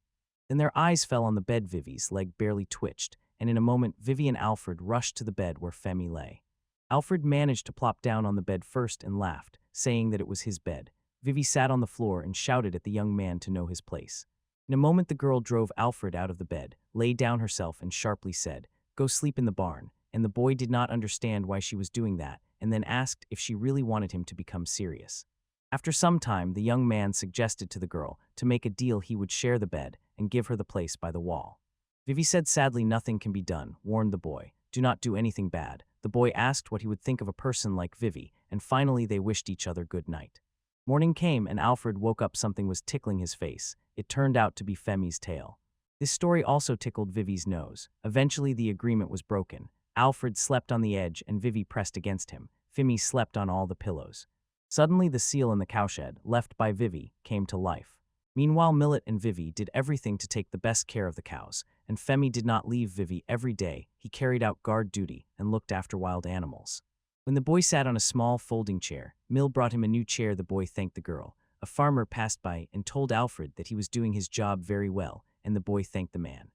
Then their eyes fell on the bed. Vivy's leg barely twitched, and in a moment Vivy and Alfred rushed to the bed where Femi lay. Alfred managed to plop down on the bed first and laughed, saying that it was his bed. Vivy sat on the floor and shouted at the young man to know his place. In a moment the girl drove Alfred out of the bed, lay down herself and sharply said, "Go sleep in the barn," and the boy did not understand why she was doing that, and then asked if she really wanted him to become serious. After some time, the young man suggested to the girl to make a deal. He would share the bed and give her the place by the wall. Vivy said sadly nothing can be done, warned the boy, "Do not do anything bad." The boy asked what he would think of a person like Vivy, and finally they wished each other good night. Morning came and Alfred woke up. Something was tickling his face. It turned out to be Femi's tail. This story also tickled Vivy's nose. Eventually the agreement was broken. Alfred slept on the edge and Vivy pressed against him. Femi slept on all the pillows. Suddenly the seal in the cowshed, left by Vivy, came to life. Meanwhile, Millet and Vivy did everything to take the best care of the cows, and Femi did not leave Vivy every day. He carried out guard duty and looked after wild animals. When the boy sat on a small folding chair, Mill brought him a new chair. The boy thanked the girl. A farmer passed by and told Alfred that he was doing his job very well, and the boy thanked the man.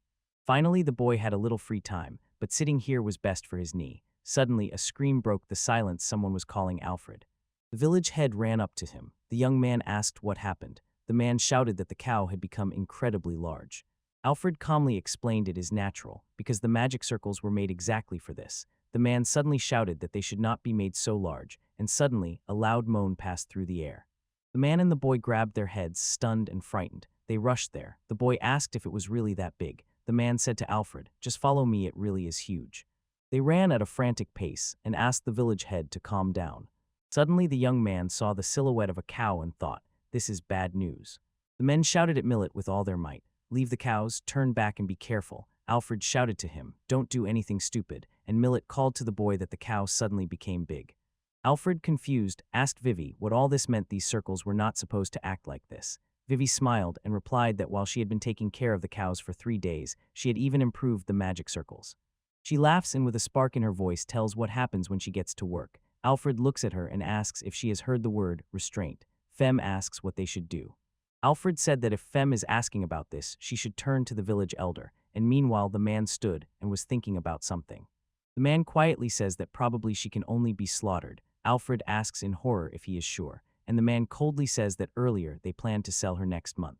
Finally, the boy had a little free time, but sitting here was best for his knee. Suddenly, a scream broke the silence. Someone was calling Alfred. The village head ran up to him. The young man asked what happened. The man shouted that the cow had become incredibly large. Alfred calmly explained it is natural, because the magic circles were made exactly for this. The man suddenly shouted that they should not be made so large, and suddenly, a loud moan passed through the air. The man and the boy grabbed their heads, stunned and frightened. They rushed there. The boy asked if it was really that big. The man said to Alfred, "Just follow me, it really is huge." They ran at a frantic pace and asked the village head to calm down. Suddenly the young man saw the silhouette of a cow and thought, "This is bad news." The men shouted at Millet with all their might, "Leave the cows, turn back and be careful." Alfred shouted to him, "Don't do anything stupid," and Millet called to the boy that the cow suddenly became big. Alfred, confused, asked Vivy what all this meant. These circles were not supposed to act like this. Vivy smiled and replied that while she had been taking care of the cows for 3 days, she had even improved the magic circles. She laughs and with a spark in her voice tells what happens when she gets to work. Alfred looks at her and asks if she has heard the word restraint. Femme asks what they should do. Alfred said that if Femme is asking about this, she should turn to the village elder, and meanwhile the man stood and was thinking about something. The man quietly says that probably she can only be slaughtered. Alfred asks in horror if he is sure, and the man coldly says that earlier they planned to sell her next month.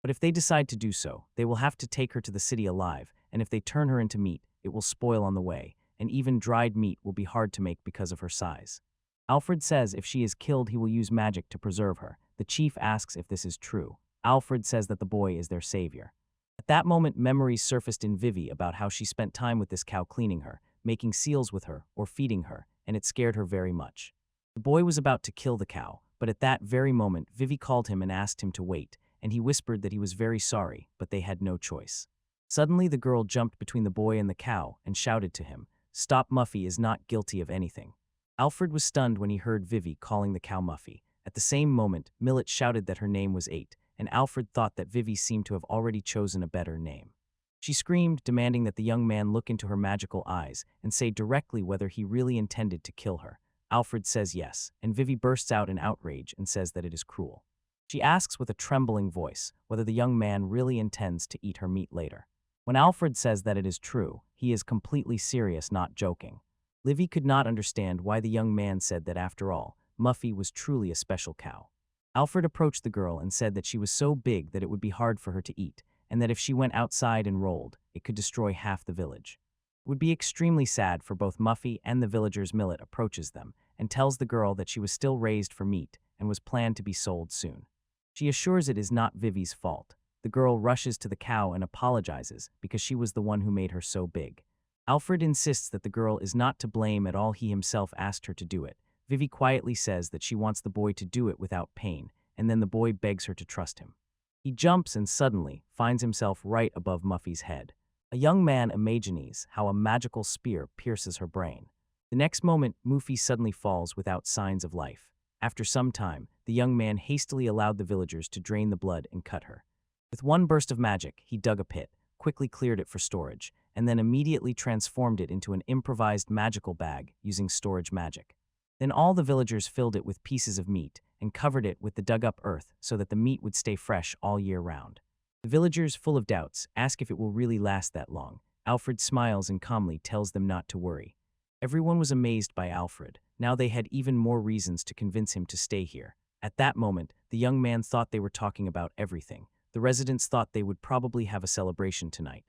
But if they decide to do so, they will have to take her to the city alive, and if they turn her into meat, it will spoil on the way, and even dried meat will be hard to make because of her size. Alfred says if she is killed he will use magic to preserve her. The chief asks if this is true. Alfred says that the boy is their savior. At that moment memories surfaced in Vivy about how she spent time with this cow cleaning her, making seals with her, or feeding her, and it scared her very much. The boy was about to kill the cow, but at that very moment Vivy called him and asked him to wait, and he whispered that he was very sorry, but they had no choice. Suddenly the girl jumped between the boy and the cow and shouted to him, "Stop, Muffy is not guilty of anything." Alfred was stunned when he heard Vivy calling the cow Muffy. At the same moment, Millet shouted that her name was 8, and Alfred thought that Vivy seemed to have already chosen a better name. She screamed, demanding that the young man look into her magical eyes and say directly whether he really intended to kill her. Alfred says yes, and Vivy bursts out in outrage and says that it is cruel. She asks with a trembling voice whether the young man really intends to eat her meat later. When Alfred says that it is true, he is completely serious, not joking. Livy could not understand why the young man said that after all, Muffy was truly a special cow. Alfred approached the girl and said that she was so big that it would be hard for her to eat, and that if she went outside and rolled, it could destroy half the village. It would be extremely sad for both Muffy and the villagers. Millet approaches them and tells the girl that she was still raised for meat and was planned to be sold soon. She assures it is not Vivy's fault. The girl rushes to the cow and apologizes because she was the one who made her so big. Alfred insists that the girl is not to blame at all. He himself asked her to do it. Vivy quietly says that she wants the boy to do it without pain, and then the boy begs her to trust him. He jumps and suddenly finds himself right above Muffy's head. A young man imagines how a magical spear pierces her brain. The next moment, Muffy suddenly falls without signs of life. After some time, the young man hastily allowed the villagers to drain the blood and cut her. With one burst of magic, he dug a pit, quickly cleared it for storage, and then immediately transformed it into an improvised magical bag using storage magic. Then all the villagers filled it with pieces of meat and covered it with the dug-up earth so that the meat would stay fresh all year round. The villagers, full of doubts, ask if it will really last that long. Alfred smiles and calmly tells them not to worry. Everyone was amazed by Alfred. Now they had even more reasons to convince him to stay here. At that moment, the young man thought they were talking about everything. The residents thought they would probably have a celebration tonight.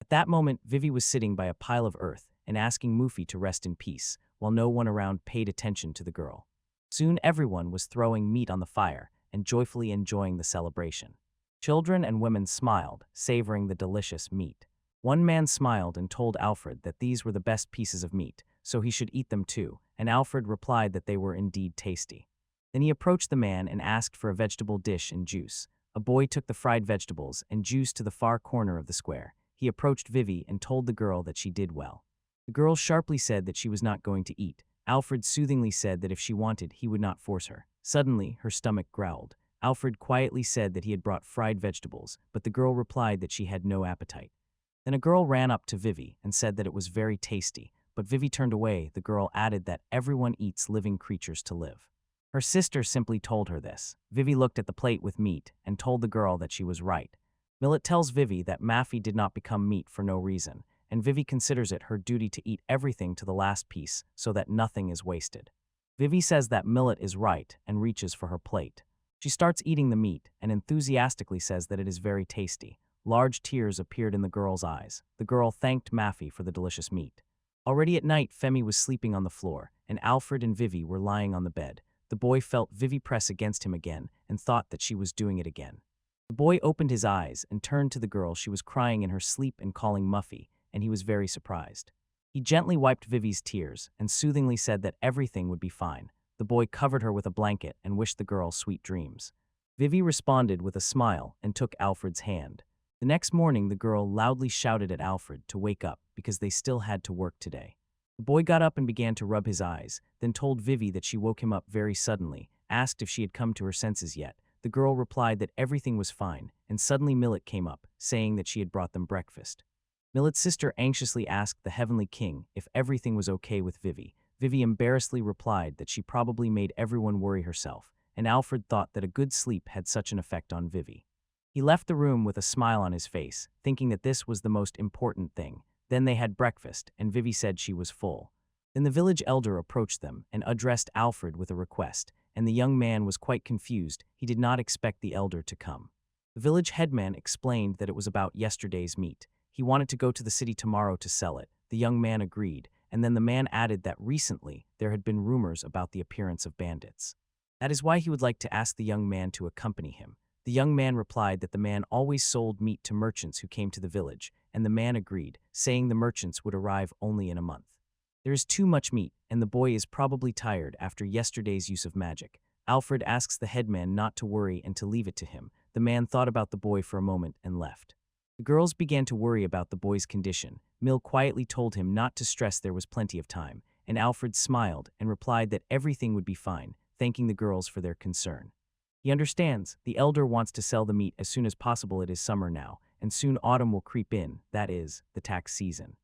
At that moment, Vivy was sitting by a pile of earth and asking Muffy to rest in peace, while no one around paid attention to the girl. Soon everyone was throwing meat on the fire and joyfully enjoying the celebration. Children and women smiled, savoring the delicious meat. One man smiled and told Alfred that these were the best pieces of meat, so he should eat them too, and Alfred replied that they were indeed tasty. Then he approached the man and asked for a vegetable dish and juice. A boy took the fried vegetables and juice to the far corner of the square. He approached Vivy and told the girl that she did well. The girl sharply said that she was not going to eat. Alfred soothingly said that if she wanted, he would not force her. Suddenly, her stomach growled. Alfred quietly said that he had brought fried vegetables, but the girl replied that she had no appetite. Then a girl ran up to Vivy and said that it was very tasty, but Vivy turned away. The girl added that everyone eats living creatures to live. Her sister simply told her this. Vivy looked at the plate with meat and told the girl that she was right. Millet tells Vivy that Muffy did not become meat for no reason, and Vivy considers it her duty to eat everything to the last piece so that nothing is wasted. Vivy says that Millet is right and reaches for her plate. She starts eating the meat and enthusiastically says that it is very tasty. Large tears appeared in the girl's eyes. The girl thanked Muffy for the delicious meat. Already at night, Femi was sleeping on the floor, and Alfred and Vivy were lying on the bed. the boy felt Vivy press against him again and thought that she was doing it again. The boy opened his eyes and turned to the girl. She was crying in her sleep and calling Muffy, and he was very surprised. He gently wiped Vivy's tears and soothingly said that everything would be fine. The boy covered her with a blanket and wished the girl sweet dreams. Vivy responded with a smile and took Alfred's hand. The next morning, the girl loudly shouted at Alfred to wake up because they still had to work today. The boy got up and began to rub his eyes, then told Vivy that she woke him up very suddenly, asked if she had come to her senses yet. The girl replied that everything was fine, and suddenly Millet came up, saying that she had brought them breakfast. Millet's sister anxiously asked the Heavenly King if everything was okay with Vivy. Vivy embarrassedly replied that she probably made everyone worry herself, and Alfred thought that a good sleep had such an effect on Vivy. He left the room with a smile on his face, thinking that this was the most important thing. Then they had breakfast, and Vivy said she was full. Then the village elder approached them and addressed Alfred with a request, and the young man was quite confused. He did not expect the elder to come. The village headman explained that it was about yesterday's meat. He wanted to go to the city tomorrow to sell it. The young man agreed, and then the man added that recently there had been rumors about the appearance of bandits. That is why he would like to ask the young man to accompany him. The young man replied that the man always sold meat to merchants who came to the village, and the man agreed, saying the merchants would arrive only in a month. There is too much meat, and the boy is probably tired after yesterday's use of magic. Alfred asks the headman not to worry and to leave it to him. The man thought about the boy for a moment and left. The girls began to worry about the boy's condition. Mill quietly told him not to stress, there was plenty of time, and Alfred smiled and replied that everything would be fine, thanking the girls for their concern. He understands. The elder wants to sell the meat as soon as possible. It is summer now, and soon autumn will creep in, that is, the tax season.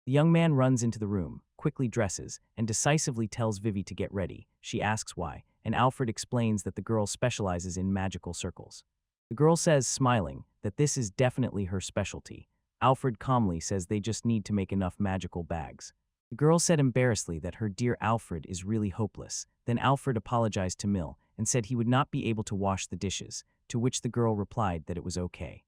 The young man runs into the room, quickly dresses, and decisively tells Vivy to get ready. She asks why, and Alfred explains that the girl specializes in magical circles. The girl says, smiling, that this is definitely her specialty. Alfred calmly says they just need to make enough magical bags. The girl said embarrassedly that her dear Alfred is really hopeless. Then Alfred apologized to Mill and said he would not be able to wash the dishes, to which the girl replied that it was okay.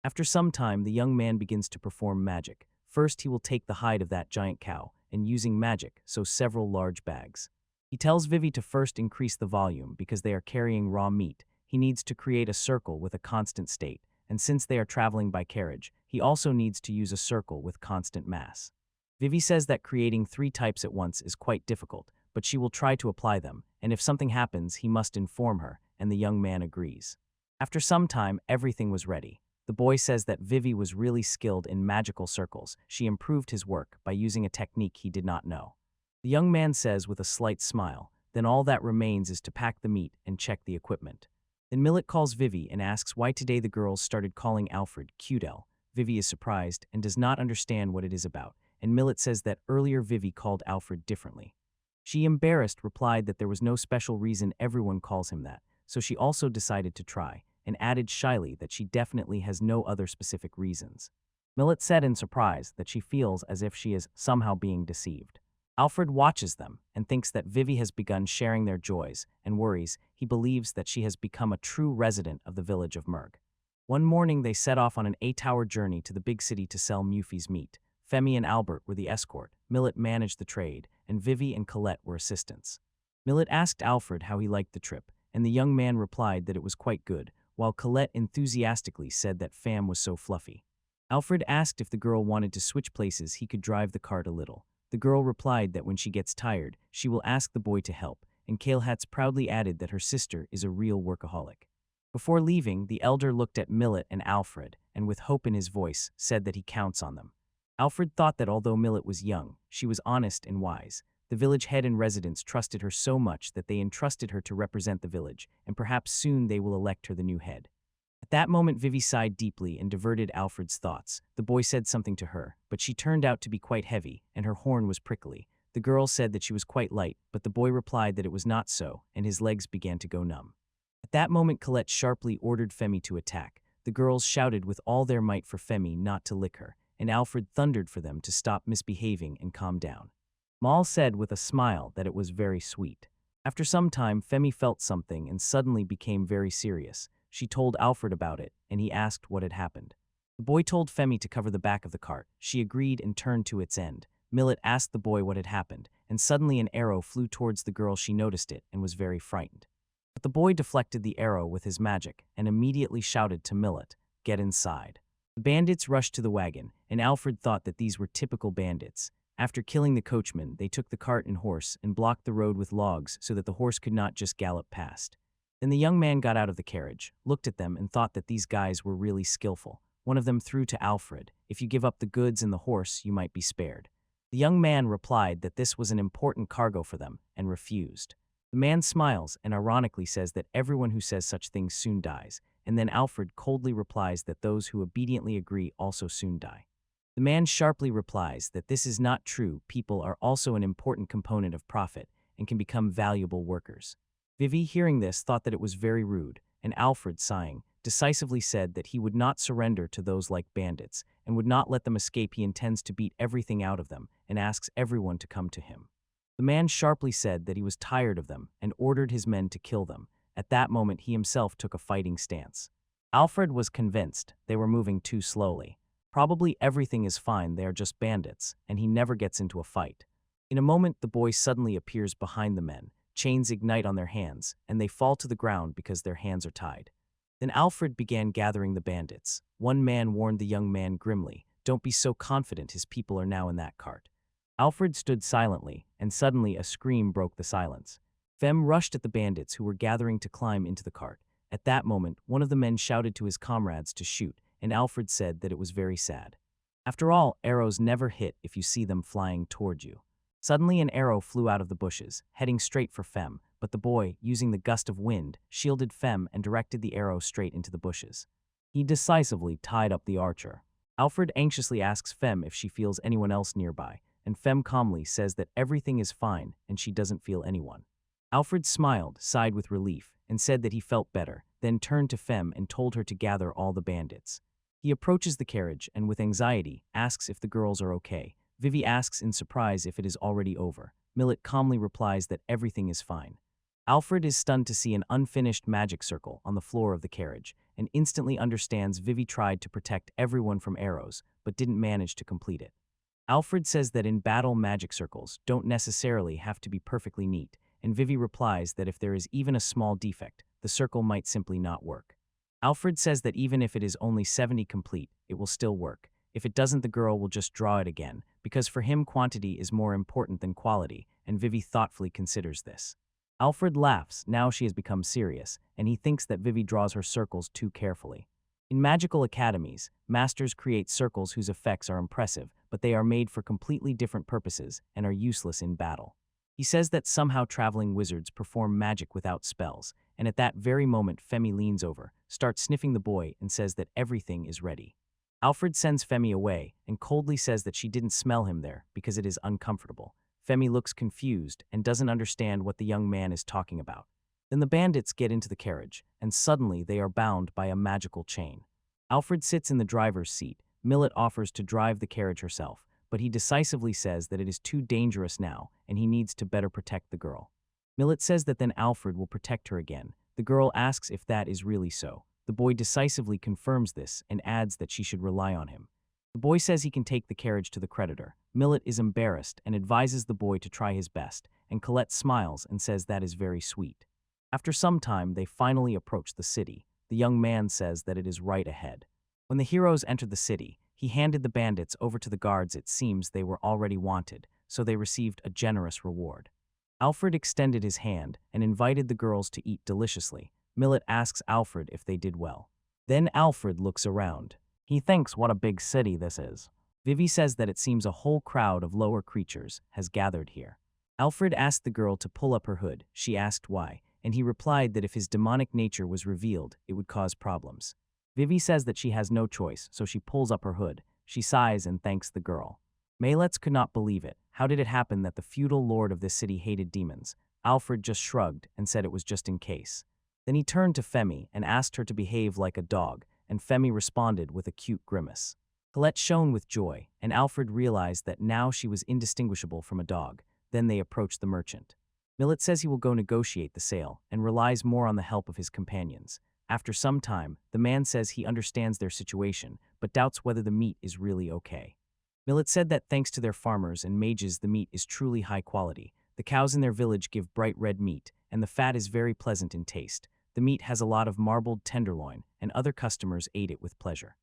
After some time, the young man begins to perform magic. First, he will take the hide of that giant cow, and using magic, sew several large bags. He tells Vivy to first increase the volume because they are carrying raw meat. He needs to create a circle with a constant state, and since they are traveling by carriage, he also needs to use a circle with constant mass. Vivy says that creating 3 types at once is quite difficult, but she will try to apply them, and if something happens, he must inform her, and the young man agrees. After some time, everything was ready. The boy says that Vivy was really skilled in magical circles. She improved his work by using a technique he did not know. The young man says with a slight smile, then all that remains is to pack the meat and check the equipment. Then Millet calls Vivy and asks why today the girls started calling Alfred Cudel. Vivy is surprised and does not understand what it is about, and Millet says that earlier Vivy called Alfred differently. She, embarrassed, replied that there was no special reason, everyone calls him that, so she also decided to try, and added shyly that she definitely has no other specific reasons. Millet said in surprise that she feels as if she is somehow being deceived. Alfred watches them and thinks that Vivy has begun sharing their joys and worries. He believes that she has become a true resident of the village of Merg. One morning they set off on an 8-hour journey to the big city to sell Muffy's meat. Femi and Albert were the escort, Millet managed the trade, and Vivy and Colette were assistants. Millet asked Alfred how he liked the trip, and the young man replied that it was quite good, while Colette enthusiastically said that Fam was so fluffy. Alfred asked if the girl wanted to switch places he could drive the cart a little. The girl replied that when she gets tired, she will ask the boy to help, and Kalehats proudly added that her sister is a real workaholic. Before leaving, the elder looked at Millet and Alfred, and with hope in his voice, said that he counts on them. Alfred thought that although Millet was young, she was honest and wise. The village head and residents trusted her so much that they entrusted her to represent the village, and perhaps soon they will elect her the new head. At that moment, Vivy sighed deeply and diverted Alfred's thoughts. The boy said something to her, but she turned out to be quite heavy, and her horn was prickly. The girl said that she was quite light, but the boy replied that it was not so, and his legs began to go numb. At that moment, Colette sharply ordered Femi to attack. The girls shouted with all their might for Femi not to lick her, and Alfred thundered for them to stop misbehaving and calm down. Maul said with a smile that it was very sweet. After some time, Femi felt something and suddenly became very serious. She told Alfred about it, and he asked what had happened. The boy told Femi to cover the back of the cart. She agreed and turned to its end. Millet asked the boy what had happened, and suddenly an arrow flew towards the girl. She noticed it and was very frightened. But the boy deflected the arrow with his magic and immediately shouted to Millet, "Get inside." The bandits rushed to the wagon, and Alfred thought that these were typical bandits. After killing the coachman, they took the cart and horse and blocked the road with logs so that the horse could not just gallop past. Then the young man got out of the carriage, looked at them, and thought that these guys were really skillful. One of them threw to Alfred, "If you give up the goods and the horse, you might be spared." The young man replied that this was an important cargo for them, and refused. The man smiles and ironically says that everyone who says such things soon dies, and then Alfred coldly replies that those who obediently agree also soon die. The man sharply replies that this is not true. People are also an important component of profit and can become valuable workers. Vivy, hearing this, thought that it was very rude, and Alfred, sighing, decisively said that he would not surrender to those like bandits and would not let them escape. He intends to beat everything out of them and asks everyone to come to him. The man sharply said that he was tired of them and ordered his men to kill them. At that moment, he himself took a fighting stance. Alfred was convinced they were moving too slowly. Probably everything is fine, they are just bandits, and he never gets into a fight. In a moment, the boy suddenly appears behind the men. Chains ignite on their hands, and they fall to the ground because their hands are tied. Then Alfred began gathering the bandits. One man warned the young man grimly, "Don't be so confident, his people are now in that cart." Alfred stood silently, and suddenly a scream broke the silence. Fem rushed at the bandits who were gathering to climb into the cart. At that moment, one of the men shouted to his comrades to shoot, and Alfred said that it was very sad. After all, arrows never hit if you see them flying toward you. Suddenly an arrow flew out of the bushes, heading straight for Fem, but the boy, using the gust of wind, shielded Fem and directed the arrow straight into the bushes. He decisively tied up the archer. Alfred anxiously asks Fem if she feels anyone else nearby, and Fem calmly says that everything is fine and she doesn't feel anyone. Alfred smiled, sighed with relief, and said that he felt better, then turned to Fem and told her to gather all the bandits. He approaches the carriage and with anxiety asks if the girls are okay. Vivy asks in surprise if it is already over. Millet calmly replies that everything is fine. Alfred is stunned to see an unfinished magic circle on the floor of the carriage and instantly understands Vivy tried to protect everyone from arrows but didn't manage to complete it. Alfred says that in battle, magic circles don't necessarily have to be perfectly neat, and Vivy replies that if there is even a small defect, the circle might simply not work. Alfred says that even if it is only 70 complete, it will still work. If it doesn't, the girl will just draw it again, because for him quantity is more important than quality, and Vivy thoughtfully considers this. Alfred laughs, now she has become serious, and he thinks that Vivy draws her circles too carefully. In magical academies, masters create circles whose effects are impressive, but they are made for completely different purposes and are useless in battle. He says that somehow traveling wizards perform magic without spells, and at that very moment Femi leans over, starts sniffing the boy, and says that everything is ready. Alfred sends Femi away and coldly says that she didn't smell him there because it is uncomfortable. Femi looks confused and doesn't understand what the young man is talking about. Then the bandits get into the carriage, and suddenly they are bound by a magical chain. Alfred sits in the driver's seat. Millet offers to drive the carriage herself, but he decisively says that it is too dangerous now and he needs to better protect the girl. Millet says that then Alfred will protect her again. The girl asks if that is really so. The boy decisively confirms this and adds that she should rely on him. The boy says he can take the carriage to the creditor. Millet is embarrassed and advises the boy to try his best, and Colette smiles and says that is very sweet. After some time, they finally approach the city. The young man says that it is right ahead. When the heroes entered the city, he handed the bandits over to the guards. It seems they were already wanted, so they received a generous reward. Alfred extended his hand and invited the girls to eat deliciously. Millet asks Alfred if they did well. Then Alfred looks around. He thinks what a big city this is. Vivy says that it seems a whole crowd of lower creatures has gathered here. Alfred asked the girl to pull up her hood. She asked why, and he replied that if his demonic nature was revealed, it would cause problems. Vivy says that she has no choice, so she pulls up her hood. She sighs and thanks the girl. Millet could not believe it. How did it happen that the feudal lord of this city hated demons? Alfred just shrugged and said it was just in case. Then he turned to Femi and asked her to behave like a dog, and Femi responded with a cute grimace. Colette shone with joy, and Alfred realized that now she was indistinguishable from a dog. Then they approached the merchant. Millet says he will go negotiate the sale and relies more on the help of his companions. After some time, the man says he understands their situation, but doubts whether the meat is really okay. Millet said that thanks to their farmers and mages, the meat is truly high quality. The cows in their village give bright red meat, and the fat is very pleasant in taste. The meat has a lot of marbled tenderloin, and other customers ate it with pleasure.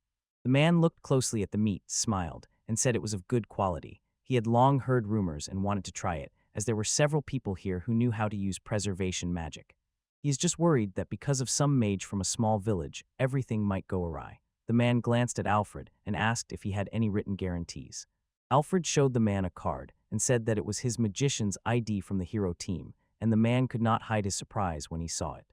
The man looked closely at the meat, smiled, and said it was of good quality. He had long heard rumors and wanted to try it, as there were several people here who knew how to use preservation magic. He is just worried that because of some mage from a small village, everything might go awry. The man glanced at Alfred and asked if he had any written guarantees. Alfred showed the man a card and said that it was his magician's ID from the hero team, and the man could not hide his surprise when he saw it.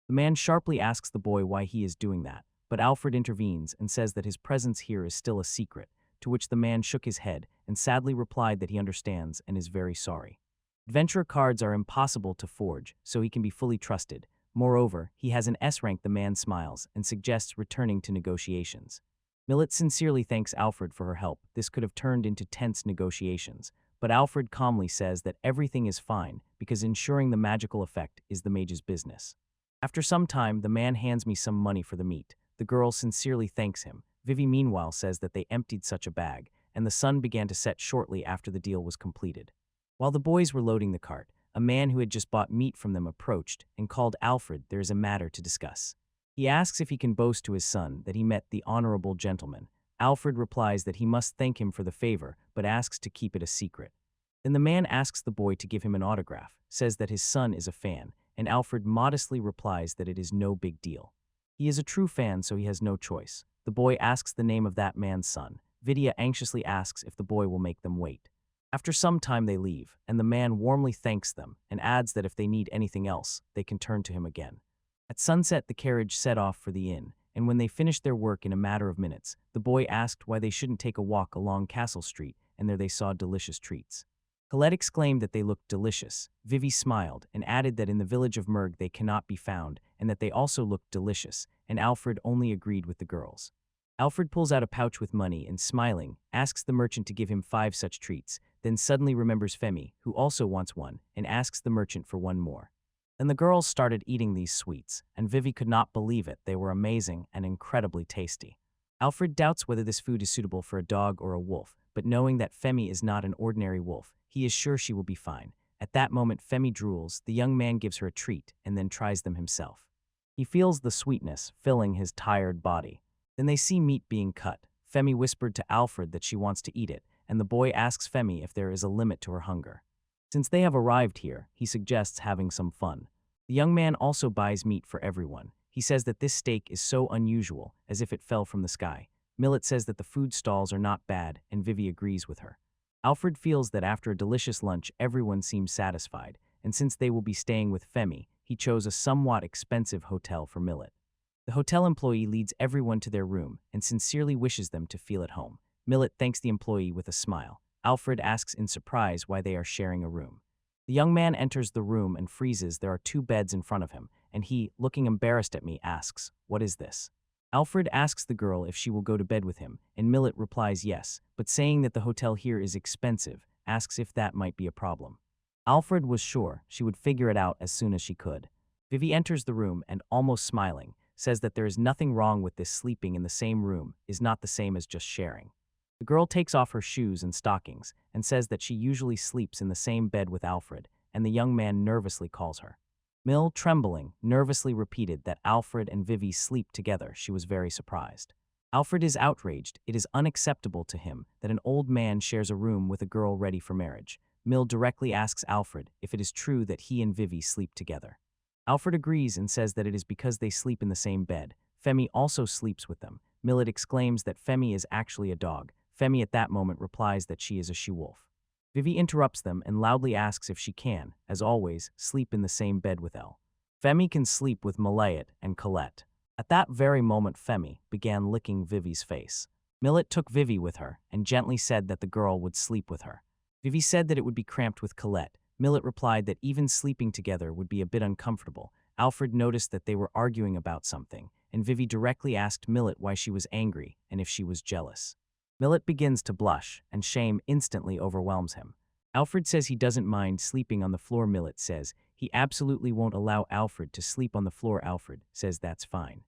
The man sharply asks the boy why he is doing that, but Alfred intervenes and says that his presence here is still a secret, to which the man shook his head and sadly replied that he understands and is very sorry. Adventurer cards are impossible to forge, so he can be fully trusted. Moreover, he has an S rank. The man smiles and suggests returning to negotiations. Millet sincerely thanks Alfred for her help. This could have turned into tense negotiations, but Alfred calmly says that everything is fine because ensuring the magical effect is the mage's business. After some time, the man hands me some money for the meat. The girl sincerely thanks him. Vivy meanwhile says that they emptied such a bag, and the sun began to set shortly after the deal was completed. While the boys were loading the cart, a man who had just bought meat from them approached and called Alfred. There is a matter to discuss. He asks if he can boast to his son that he met the honorable gentleman. Alfred replies that he must thank him for the favor, but asks to keep it a secret. Then the man asks the boy to give him an autograph, says that his son is a fan, and Alfred modestly replies that it is no big deal. He is a true fan, so he has no choice. The boy asks the name of that man's son. Vidya anxiously asks if the boy will make them wait. After some time they leave, and the man warmly thanks them and adds that if they need anything else, they can turn to him again. At sunset, the carriage set off for the inn, and when they finished their work in a matter of minutes, the boy asked why they shouldn't take a walk along Castle Street, and there they saw delicious treats. Colette exclaimed that they looked delicious. Vivy smiled and added that in the village of Merg they cannot be found, and that they also looked delicious, and Alfred only agreed with the girls. Alfred pulls out a pouch with money and, smiling, asks the merchant to give him 5 such treats, then suddenly remembers Femi, who also wants one, and asks the merchant for one more. Then the girls started eating these sweets, and Vivy could not believe it. They were amazing and incredibly tasty. Alfred doubts whether this food is suitable for a dog or a wolf, but knowing that Femi is not an ordinary wolf, he is sure she will be fine. At that moment, Femi drools. The young man gives her a treat and then tries them himself. He feels the sweetness filling his tired body. Then they see meat being cut. Femi whispered to Alfred that she wants to eat it, and the boy asks Femi if there is a limit to her hunger. Since they have arrived here, he suggests having some fun. The young man also buys meat for everyone. He says that this steak is so unusual, as if it fell from the sky. Millet says that the food stalls are not bad, and Vivy agrees with her. Alfred feels that after a delicious lunch, everyone seems satisfied, and since they will be staying with Femi, he chose a somewhat expensive hotel for Millet. The hotel employee leads everyone to their room and sincerely wishes them to feel at home. Millet thanks the employee with a smile. Alfred asks in surprise why they are sharing a room. The young man enters the room and freezes. There are 2 beds in front of him, and he, looking embarrassed at me, asks, "What is this?" Alfred asks the girl if she will go to bed with him, and Millet replies yes, but saying that the hotel here is expensive, asks if that might be a problem. Alfred was sure she would figure it out as soon as she could. Vivy enters the room and, almost smiling, says that there is nothing wrong with this. Sleeping in the same room is not the same as just sharing. The girl takes off her shoes and stockings and says that she usually sleeps in the same bed with Alfred, and the young man nervously calls her. Mill, trembling, nervously repeated that Alfred and Vivy sleep together. She was very surprised. Alfred is outraged. It is unacceptable to him that an old man shares a room with a girl ready for marriage. Mill directly asks Alfred if it is true that he and Vivy sleep together. Alfred agrees and says that it is because they sleep in the same bed. Femi also sleeps with them. Millet exclaims that Femi is actually a dog. Femi at that moment replies that she is a she-wolf. Vivy interrupts them and loudly asks if she can, as always, sleep in the same bed with Elle. Femi can sleep with Millet and Colette. At that very moment, Femi began licking Vivy's face. Millet took Vivy with her and gently said that the girl would sleep with her. Vivy said that it would be cramped with Colette. Millet replied that even sleeping together would be a bit uncomfortable. Alfred noticed that they were arguing about something, and Vivy directly asked Millet why she was angry and if she was jealous. Millet begins to blush, and shame instantly overwhelms him. Alfred says he doesn't mind sleeping on the floor. Millet says he absolutely won't allow Alfred to sleep on the floor. Alfred says that's fine.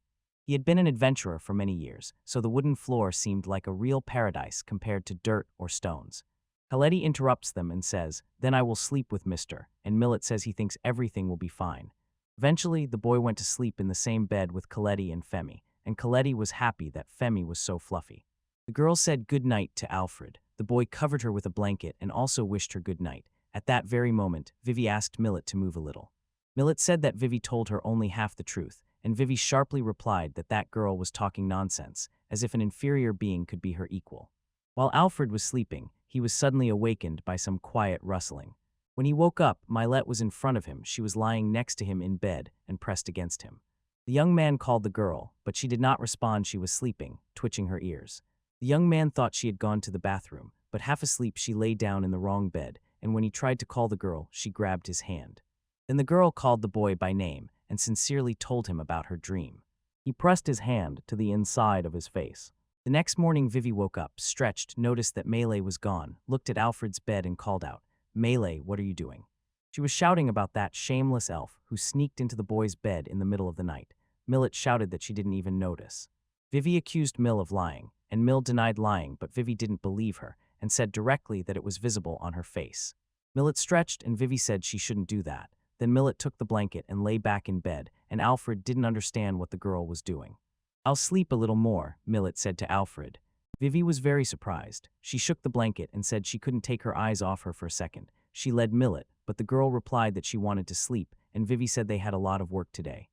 He had been an adventurer for many years, so the wooden floor seemed like a real paradise compared to dirt or stones. Khaledi interrupts them and says, "Then I will sleep with Mr." And Millet says he thinks everything will be fine. Eventually, the boy went to sleep in the same bed with Khaledi and Femi, and Khaledi was happy that Femi was so fluffy. The girl said good night to Alfred. The boy covered her with a blanket and also wished her good night. At that very moment, Vivy asked Millet to move a little. Millet said that Vivy told her only half the truth, and Vivy sharply replied that that girl was talking nonsense, as if an inferior being could be her equal. While Alfred was sleeping, he was suddenly awakened by some quiet rustling. When he woke up, Millet was in front of him. She was lying next to him in bed and pressed against him. The young man called the girl, but she did not respond. She was sleeping, twitching her ears. The young man thought she had gone to the bathroom, but half asleep she lay down in the wrong bed, and when he tried to call the girl, she grabbed his hand. Then the girl called the boy by name and sincerely told him about her dream. He pressed his hand to the inside of his face. The next morning, Vivy woke up, stretched, noticed that Melee was gone, looked at Alfred's bed and called out, "Melee, what are you doing?" She was shouting about that shameless elf who sneaked into the boy's bed in the middle of the night. Millet shouted that she didn't even notice. Vivy accused Mill of lying, and Mill denied lying, but Vivy didn't believe her and said directly that it was visible on her face. Millet stretched and Vivy said she shouldn't do that. Then Millet took the blanket and lay back in bed, and Alfred didn't understand what the girl was doing. "I'll sleep a little more," Millet said to Alfred. Vivy was very surprised. She shook the blanket and said she couldn't take her eyes off her for a second. She led Millet, but the girl replied that she wanted to sleep, and Vivy said they had a lot of work today.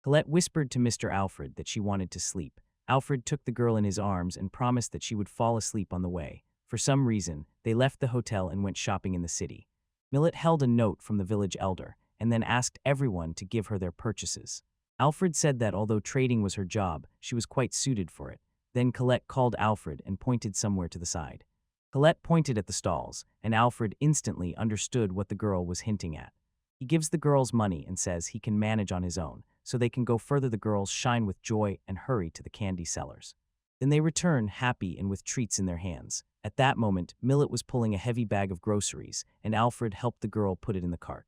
Colette whispered to Mr. Alfred that she wanted to sleep. Alfred took the girl in his arms and promised that she would fall asleep on the way. For some reason, they left the hotel and went shopping in the city. Millet held a note from the village elder, and then asked everyone to give her their purchases. Alfred said that although trading was her job, she was quite suited for it. Then Colette called Alfred and pointed somewhere to the side. Colette pointed at the stalls, and Alfred instantly understood what the girl was hinting at. He gives the girls money and says he can manage on his own, so they can go further. The girls shine with joy and hurry to the candy sellers. Then they return happy and with treats in their hands. At that moment, Millet was pulling a heavy bag of groceries, and Alfred helped the girl put it in the cart.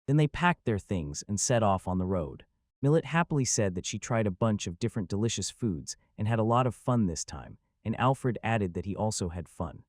Then they packed their things and set off on the road. Millet happily said that she tried a bunch of different delicious foods and had a lot of fun this time, and Alfred added that he also had fun.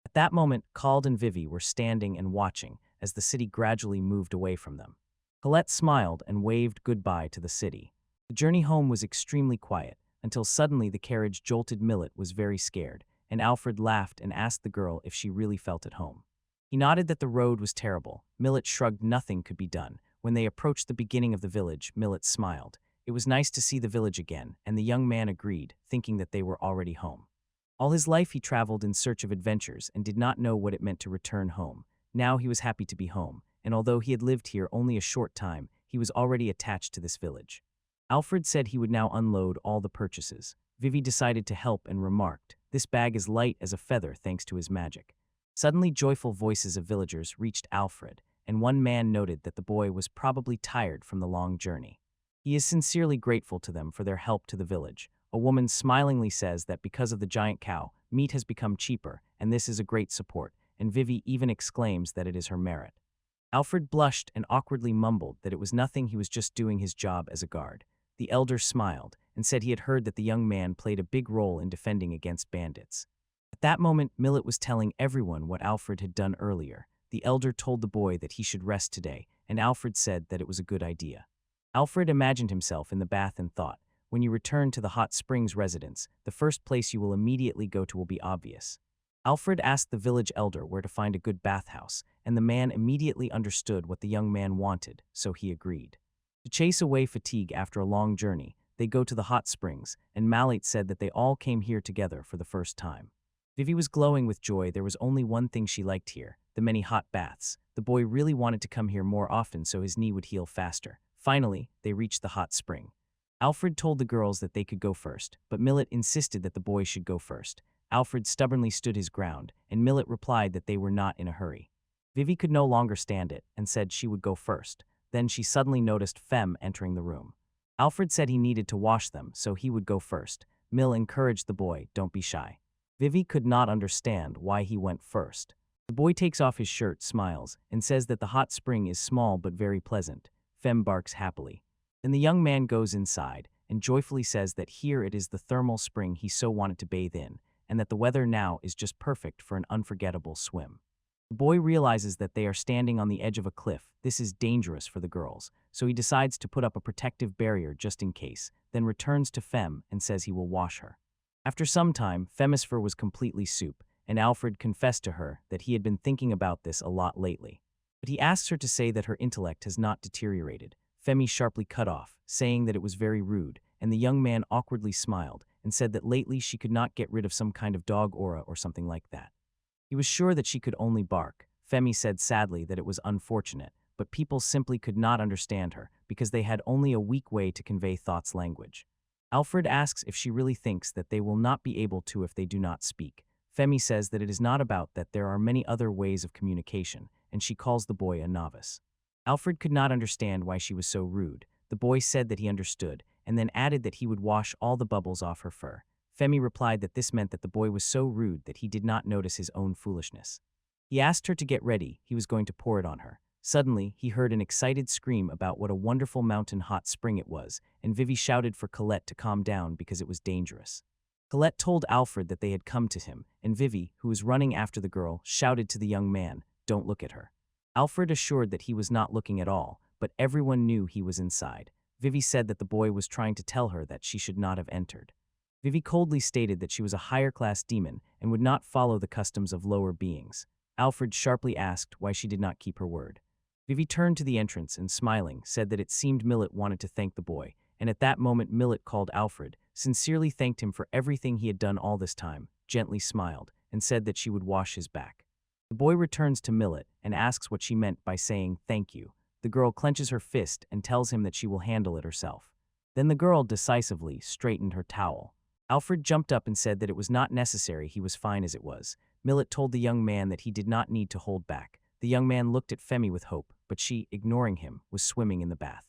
At that moment, Cald and Vivy were standing and watching as the city gradually moved away from them. Colette smiled and waved goodbye to the city. The journey home was extremely quiet, until suddenly the carriage jolted. Millet was very scared, and Alfred laughed and asked the girl if she really felt at home. He nodded that the road was terrible. Millet shrugged. Nothing could be done. When they approached the beginning of the village, Millet smiled. It was nice to see the village again, and the young man agreed, thinking that they were already home. All his life he traveled in search of adventures and did not know what it meant to return home. Now he was happy to be home, and although he had lived here only a short time, he was already attached to this village. Alfred said he would now unload all the purchases. Vivy decided to help and remarked, "This bag is light as a feather thanks to his magic." Suddenly, joyful voices of villagers reached Alfred, and one man noted that the boy was probably tired from the long journey. He is sincerely grateful to them for their help to the village. A woman smilingly says that because of the giant cow, meat has become cheaper, and this is a great support, and Vivy even exclaims that it is her merit. Alfred blushed and awkwardly mumbled that it was nothing, he was just doing his job as a guard. The elder smiled and said he had heard that the young man played a big role in defending against bandits. At that moment, Millet was telling everyone what Alfred had done earlier. The elder told the boy that he should rest today, and Alfred said that it was a good idea. Alfred imagined himself in the bath and thought, when you return to the hot springs residence, the first place you will immediately go to will be obvious. Alfred asked the village elder where to find a good bathhouse, and the man immediately understood what the young man wanted, so he agreed. To chase away fatigue after a long journey, they go to the hot springs, and Malate said that they all came here together for the first time. Vivy was glowing with joy. There was only one thing she liked here, the many hot baths. The boy really wanted to come here more often so his knee would heal faster. Finally, they reached the hot spring. Alfred told the girls that they could go first, but Millet insisted that the boy should go first. Alfred stubbornly stood his ground, and Millet replied that they were not in a hurry. Vivy could no longer stand it and said she would go first. Then she suddenly noticed Femme entering the room. Alfred said he needed to wash them, so he would go first. Mill encouraged the boy, "Don't be shy." Vivy could not understand why he went first. The boy takes off his shirt, smiles, and says that the hot spring is small but very pleasant. Femme barks happily. Then the young man goes inside, and joyfully says that here it is the thermal spring he so wanted to bathe in, and that the weather now is just perfect for an unforgettable swim. The boy realizes that they are standing on the edge of a cliff. This is dangerous for the girls, so he decides to put up a protective barrier just in case, then returns to Femme and says he will wash her. After some time, Femisfer was completely soup, and Alfred confessed to her that he had been thinking about this a lot lately. But he asks her to say that her intellect has not deteriorated. Femi sharply cut off, saying that it was very rude, and the young man awkwardly smiled and said that lately she could not get rid of some kind of dog aura or something like that. He was sure that she could only bark. Femi said sadly that it was unfortunate, but people simply could not understand her because they had only a weak way to convey thoughts language. Alfred asks if she really thinks that they will not be able to if they do not speak. Femi says that it is not about that, there are many other ways of communication, and she calls the boy a novice. Alfred could not understand why she was so rude. The boy said that he understood, and then added that he would wash all the bubbles off her fur. Femi replied that this meant that the boy was so rude that he did not notice his own foolishness. He asked her to get ready, he was going to pour it on her. Suddenly, he heard an excited scream about what a wonderful mountain hot spring it was, and Vivy shouted for Colette to calm down because it was dangerous. Colette told Alfred that they had come to him, and Vivy, who was running after the girl, shouted to the young man, "Don't look at her." Alfred assured that he was not looking at all, but everyone knew he was inside. Vivy said that the boy was trying to tell her that she should not have entered. Vivy coldly stated that she was a higher-class demon and would not follow the customs of lower beings. Alfred sharply asked why she did not keep her word. Vivy turned to the entrance and, smiling, said that it seemed Millet wanted to thank the boy, and at that moment Millet called Alfred, sincerely thanked him for everything he had done all this time, gently smiled, and said that she would wash his back. The boy returns to Millet and asks what she meant by saying thank you. The girl clenches her fist and tells him that she will handle it herself. Then the girl decisively straightened her towel. Alfred jumped up and said that it was not necessary, he was fine as it was. Millet told the young man that he did not need to hold back. The young man looked at Femi with hope, but she, ignoring him, was swimming in the bath.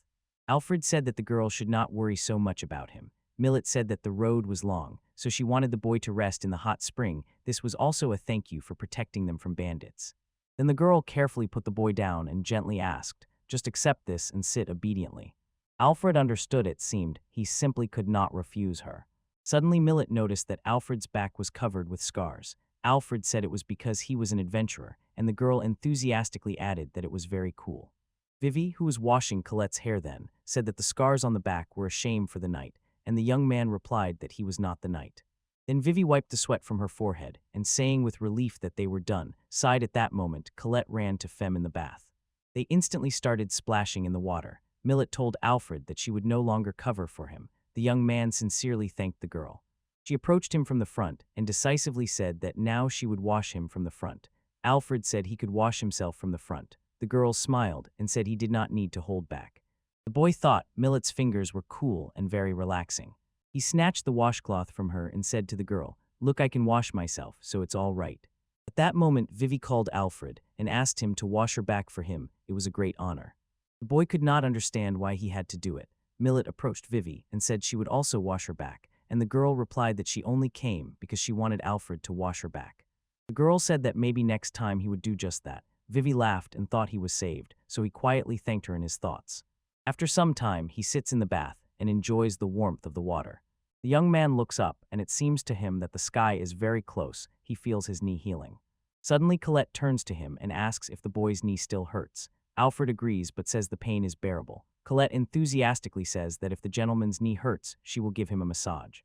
Alfred said that the girl should not worry so much about him. Millet said that the road was long, so she wanted the boy to rest in the hot spring. This was also a thank you for protecting them from bandits. Then the girl carefully put the boy down and gently asked, "Just accept this and sit obediently." Alfred understood it seemed, he simply could not refuse her. Suddenly Millet noticed that Alfred's back was covered with scars. Alfred said it was because he was an adventurer, and the girl enthusiastically added that it was very cool. Vivy, who was washing Colette's hair then, said that the scars on the back were a shame for the knight, and the young man replied that he was not the knight. Then Vivy wiped the sweat from her forehead, and saying with relief that they were done, sighed. At that moment, Colette ran to Femme in the bath. They instantly started splashing in the water. Millet told Alfred that she would no longer cover for him. The young man sincerely thanked the girl. She approached him from the front and decisively said that now she would wash him from the front. Alfred said he could wash himself from the front. The girl smiled and said he did not need to hold back. The boy thought Millet's fingers were cool and very relaxing. He snatched the washcloth from her and said to the girl, "Look, I can wash myself, so it's all right." At that moment, Vivy called Alfred and asked him to wash her back for him. It was a great honor. The boy could not understand why he had to do it. Millet approached Vivy and said she would also wash her back, and the girl replied that she only came because she wanted Alfred to wash her back. The girl said that maybe next time he would do just that. Vivy laughed and thought he was saved, so he quietly thanked her in his thoughts. After some time, he sits in the bath and enjoys the warmth of the water. The young man looks up, and it seems to him that the sky is very close. He feels his knee healing. Suddenly, Colette turns to him and asks if the boy's knee still hurts. Alfred agrees but says the pain is bearable. Colette enthusiastically says that if the gentleman's knee hurts, she will give him a massage.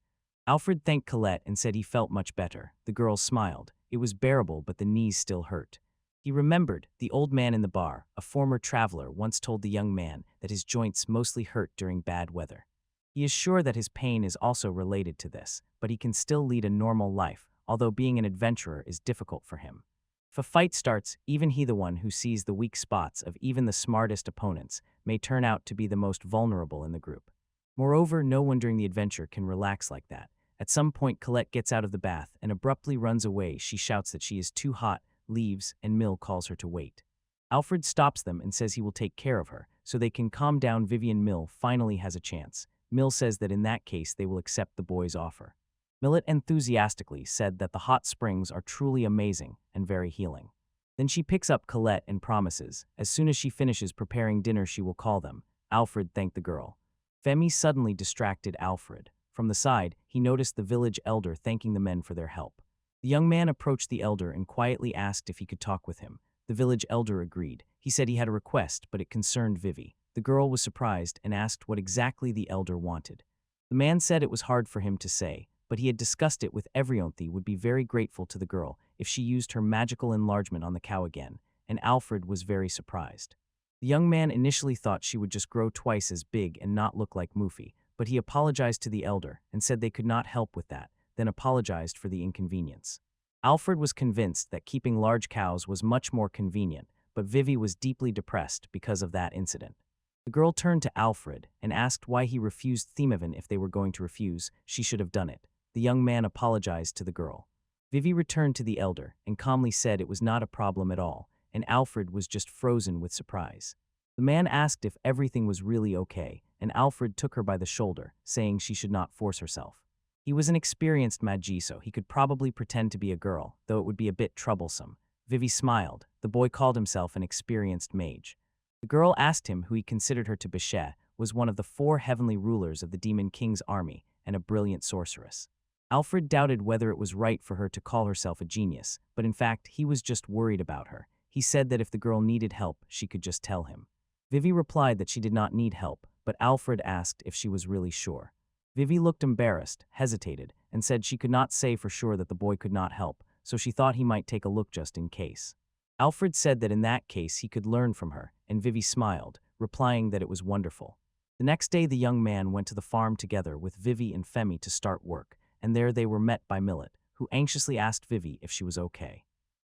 Alfred thanked Colette and said he felt much better. The girl smiled. It was bearable, but the knees still hurt. He remembered the old man in the bar, a former traveler, once told the young man that his joints mostly hurt during bad weather. He is sure that his pain is also related to this, but he can still lead a normal life, although being an adventurer is difficult for him. If a fight starts, even he, the one who sees the weak spots of even the smartest opponents, may turn out to be the most vulnerable in the group. Moreover, no one during the adventure can relax like that. At some point, Colette gets out of the bath and abruptly runs away. She shouts that she is too hot, leaves, and Mill calls her to wait. Alfred stops them and says he will take care of her, so they can calm down. Vivian Mill finally has a chance. Mill says that in that case they will accept the boy's offer. Millet enthusiastically said that the hot springs are truly amazing and very healing. Then she picks up Colette and promises, as soon as she finishes preparing dinner she will call them. Alfred thanked the girl. Femi suddenly distracted Alfred. From the side, he noticed the village elder thanking the men for their help. The young man approached the elder and quietly asked if he could talk with him. The village elder agreed. He said he had a request, but it concerned Vivy. The girl was surprised and asked what exactly the elder wanted. The man said it was hard for him to say, but he had discussed it with Everyonthi would be very grateful to the girl if she used her magical enlargement on the cow again, and Alfred was very surprised. The young man initially thought she would just grow twice as big and not look like Mufi, but he apologized to the elder and said they could not help with that, then apologized for the inconvenience. Alfred was convinced that keeping large cows was much more convenient, but Vivy was deeply depressed because of that incident. The girl turned to Alfred and asked why he refused Themavin. If they were going to refuse, she should have done it. The young man apologized to the girl. Vivy returned to the elder and calmly said it was not a problem at all, and Alfred was just frozen with surprise. The man asked if everything was really okay, and Alfred took her by the shoulder, saying she should not force herself. He was an experienced magi, so he could probably pretend to be a girl, though it would be a bit troublesome. Vivy smiled. The boy called himself an experienced mage. The girl asked him who he considered her to be. Was one of the 4 heavenly rulers of the Demon King's army and a brilliant sorceress. Alfred doubted whether it was right for her to call herself a genius, but in fact he was just worried about her. He said that if the girl needed help, she could just tell him. Vivy replied that she did not need help, but Alfred asked if she was really sure. Vivy looked embarrassed, hesitated, and said she could not say for sure that the boy could not help, so she thought he might take a look just in case. Alfred said that in that case he could learn from her, and Vivy smiled, replying that it was wonderful. The next day the young man went to the farm together with Vivy and Femi to start work, and there they were met by Millet, who anxiously asked Vivy if she was okay.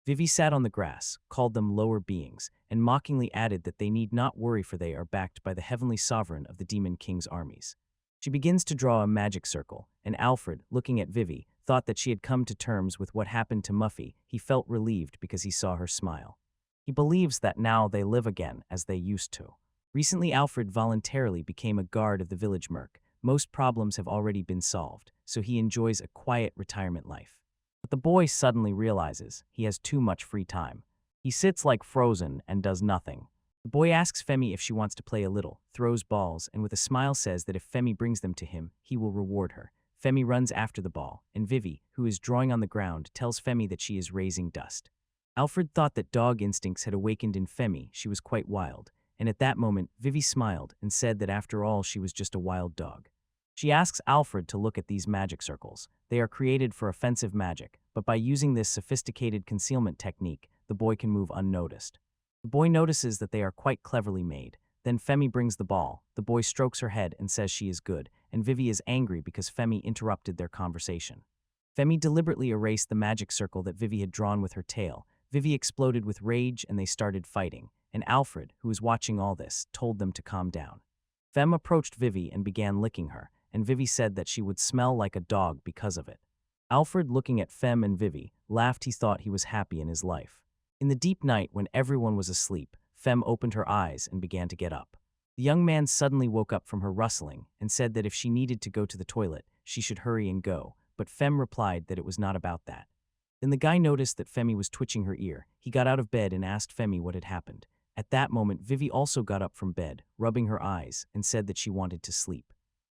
Vivy sat on the grass, called them lower beings, and mockingly added that they need not worry for they are backed by the heavenly sovereign of the Demon King's armies. She begins to draw a magic circle, and Alfred, looking at Vivy, thought that she had come to terms with what happened to Muffy. He felt relieved because he saw her smile. He believes that now they live again as they used to. Recently Alfred voluntarily became a guard of the village Merg. Most problems have already been solved, so he enjoys a quiet retirement life. But the boy suddenly realizes he has too much free time. He sits like frozen and does nothing. The boy asks Femi if she wants to play a little, throws balls, and with a smile says that if Femi brings them to him, he will reward her. Femi runs after the ball, and Vivy, who is drawing on the ground, tells Femi that she is raising dust. Alfred thought that dog instincts had awakened in Femi. She was quite wild, and at that moment, Vivy smiled and said that after all she was just a wild dog. She asks Alfred to look at these magic circles. They are created for offensive magic, but by using this sophisticated concealment technique, the boy can move unnoticed. The boy notices that they are quite cleverly made. Then Femi brings the ball. The boy strokes her head and says she is good, and Vivy is angry because Femi interrupted their conversation. Femi deliberately erased the magic circle that Vivy had drawn with her tail. Vivy exploded with rage and they started fighting, and Alfred, who was watching all this, told them to calm down. Fem approached Vivy and began licking her, and Vivy said that she would smell like a dog because of it. Alfred, looking at Fem and Vivy, laughed. He thought he was happy in his life. In the deep night, when everyone was asleep, Fem opened her eyes and began to get up. The young man suddenly woke up from her rustling and said that if she needed to go to the toilet, she should hurry and go, but Fem replied that it was not about that. Then the guy noticed that Femi was twitching her ear. He got out of bed and asked Femi what had happened. At that moment, Vivy also got up from bed, rubbing her eyes, and said that she wanted to sleep.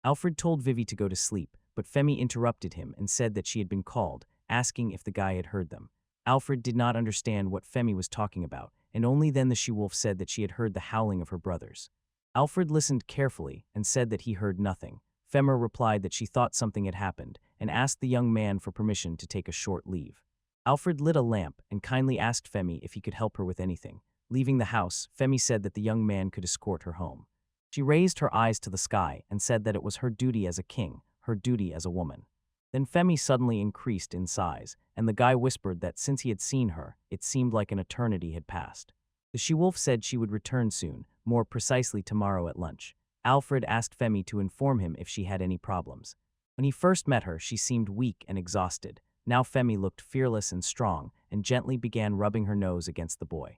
Alfred told Vivy to go to sleep, but Femi interrupted him and said that she had been called, asking if the guy had heard them. Alfred did not understand what Femi was talking about, and only then the she-wolf said that she had heard the howling of her brothers. Alfred listened carefully and said that he heard nothing. Femmer replied that she thought something had happened and asked the young man for permission to take a short leave. Alfred lit a lamp and kindly asked Femi if he could help her with anything. Leaving the house, Femi said that the young man could escort her home. She raised her eyes to the sky and said that it was her duty as a king, her duty as a woman. Then Femi suddenly increased in size, and the guy whispered that since he had seen her, it seemed like an eternity had passed. The she-wolf said she would return soon, more precisely tomorrow at lunch. Alfred asked Femi to inform him if she had any problems. When he first met her, she seemed weak and exhausted. Now Femi looked fearless and strong, and gently began rubbing her nose against the boy.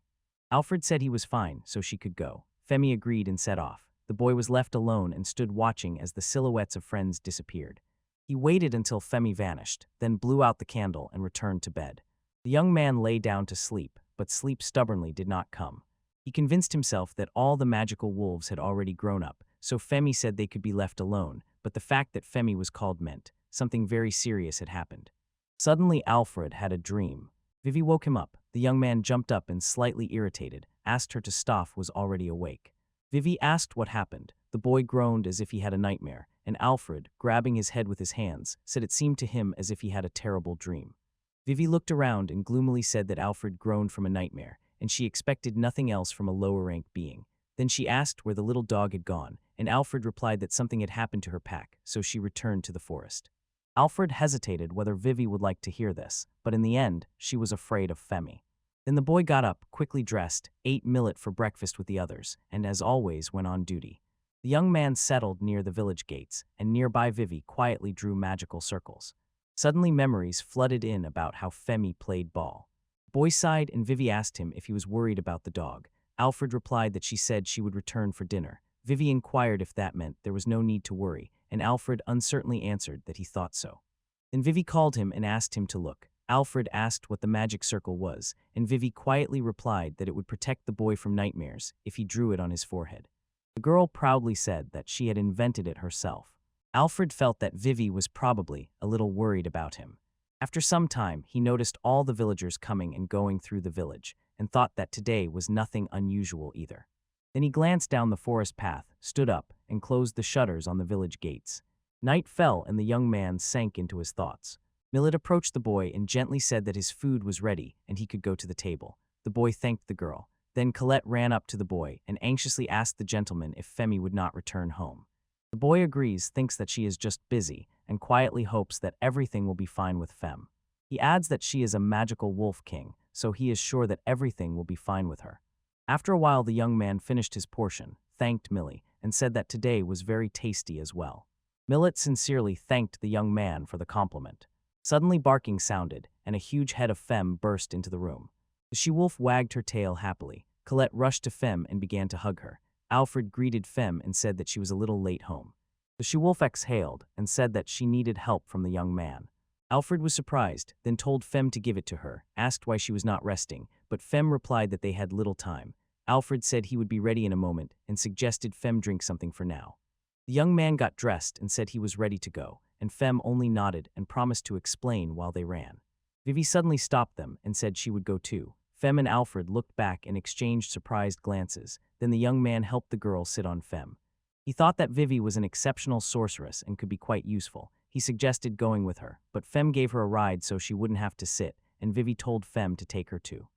Alfred said he was fine, so she could go. Femi agreed and set off. The boy was left alone and stood watching as the silhouettes of friends disappeared. He waited until Femi vanished, then blew out the candle and returned to bed. The young man lay down to sleep, but sleep stubbornly did not come. He convinced himself that all the magical wolves had already grown up, so Femi said they could be left alone, but the fact that Femi was called meant something very serious had happened. Suddenly, Alfred had a dream. Vivy woke him up. The young man jumped up and, slightly irritated, asked her to stop was already awake. Vivy asked what happened. The boy groaned as if he had a nightmare, and Alfred, grabbing his head with his hands, said it seemed to him as if he had a terrible dream. Vivy looked around and gloomily said that Alfred groaned from a nightmare, and she expected nothing else from a lower-ranked being. Then she asked where the little dog had gone, and Alfred replied that something had happened to her pack, so she returned to the forest. Alfred hesitated whether Vivy would like to hear this, but in the end, she was afraid of Femi. Then the boy got up, quickly dressed, ate millet for breakfast with the others, and as always went on duty. The young man settled near the village gates, and nearby Vivy quietly drew magical circles. Suddenly memories flooded in about how Femi played ball. The boy sighed and Vivy asked him if he was worried about the dog. Alfred replied that she said she would return for dinner. Vivy inquired if that meant there was no need to worry, and Alfred uncertainly answered that he thought so. Then Vivy called him and asked him to look. Alfred asked what the magic circle was, and Vivy quietly replied that it would protect the boy from nightmares if he drew it on his forehead. The girl proudly said that she had invented it herself. Alfred felt that Vivy was probably a little worried about him. After some time, he noticed all the villagers coming and going through the village, and thought that today was nothing unusual either. Then he glanced down the forest path, stood up, and closed the shutters on the village gates. Night fell and the young man sank into his thoughts. Millet approached the boy and gently said that his food was ready and he could go to the table. The boy thanked the girl. Then Colette ran up to the boy and anxiously asked the gentleman if Femi would not return home. The boy agrees, thinks that she is just busy, and quietly hopes that everything will be fine with Fem. He adds that she is a magical wolf king, so he is sure that everything will be fine with her. After a while, the young man finished his portion, thanked Millie, and said that today was very tasty as well. Millet sincerely thanked the young man for the compliment. Suddenly barking sounded, and a huge head of Fem burst into the room. The she-wolf wagged her tail happily. Colette rushed to Fem and began to hug her. Alfred greeted Fem and said that she was a little late home. The she-wolf exhaled and said that she needed help from the young man. Alfred was surprised, then told Fem to give it to her, asked why she was not resting, but Fem replied that they had little time. Alfred said he would be ready in a moment and suggested Fem drink something for now. The young man got dressed and said he was ready to go, and Fem only nodded and promised to explain while they ran. Vivy suddenly stopped them and said she would go too. Fem and Alfred looked back and exchanged surprised glances. Then the young man helped the girl sit on Fem. He thought that Vivy was an exceptional sorceress and could be quite useful. He suggested going with her, but Fem gave her a ride so she wouldn't have to sit, and Vivy told Fem to take her too.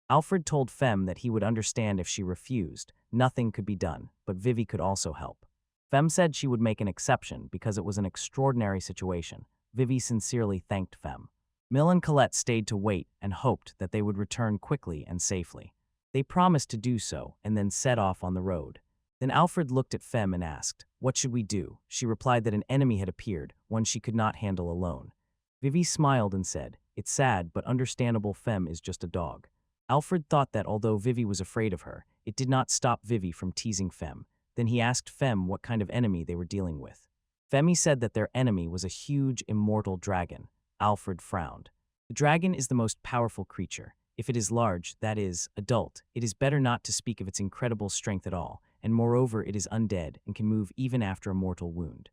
Alfred told Fem that he would understand if she refused. Nothing could be done, but Vivy could also help. Fem said she would make an exception because it was an extraordinary situation. Vivy sincerely thanked Fem. Mill and Colette stayed to wait and hoped that they would return quickly and safely. They promised to do so and then set off on the road. Then Alfred looked at Fem and asked, "What should we do?" She replied that an enemy had appeared, one she could not handle alone. Vivy smiled and said, "It's sad but understandable, Fem is just a dog." Alfred thought that although Vivy was afraid of her, it did not stop Vivy from teasing Fem. Then he asked Fem what kind of enemy they were dealing with. Femi said that their enemy was a huge, immortal dragon. Alfred frowned. The dragon is the most powerful creature. If it is large, that is, adult, it is better not to speak of its incredible strength at all, and moreover it is undead and can move even after a mortal wound.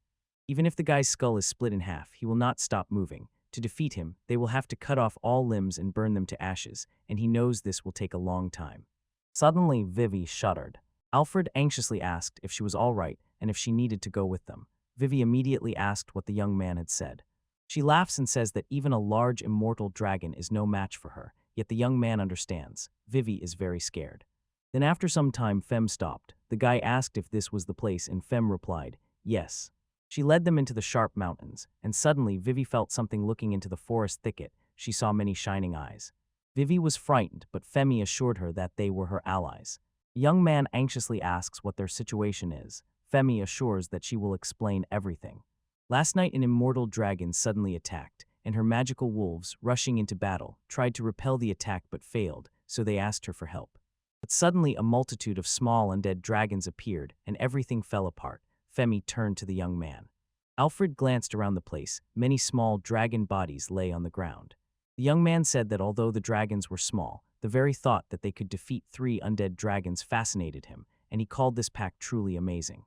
Even if the guy's skull is split in half, he will not stop moving. To defeat him, they will have to cut off all limbs and burn them to ashes, and he knows this will take a long time. Suddenly, Vivy shuddered. Alfred anxiously asked if she was all right and if she needed to go with them. Vivy immediately asked what the young man had said. She laughs and says that even a large immortal dragon is no match for her, yet the young man understands. Vivy is very scared. Then after some time, Fem stopped. The guy asked if this was the place and Fem replied, "Yes." She led them into the sharp mountains, and suddenly Vivy felt something looking into the forest thicket. She saw many shining eyes. Vivy was frightened, but Femi assured her that they were her allies. The young man anxiously asks what their situation is. Femi assures that she will explain everything. Last night an immortal dragon suddenly attacked, and her magical wolves, rushing into battle, tried to repel the attack but failed, so they asked her for help. But suddenly a multitude of small undead dragons appeared, and everything fell apart. Femi turned to the young man. Alfred glanced around the place. Many small dragon bodies lay on the ground. The young man said that although the dragons were small, the very thought that they could defeat 3 undead dragons fascinated him, and he called this pack truly amazing.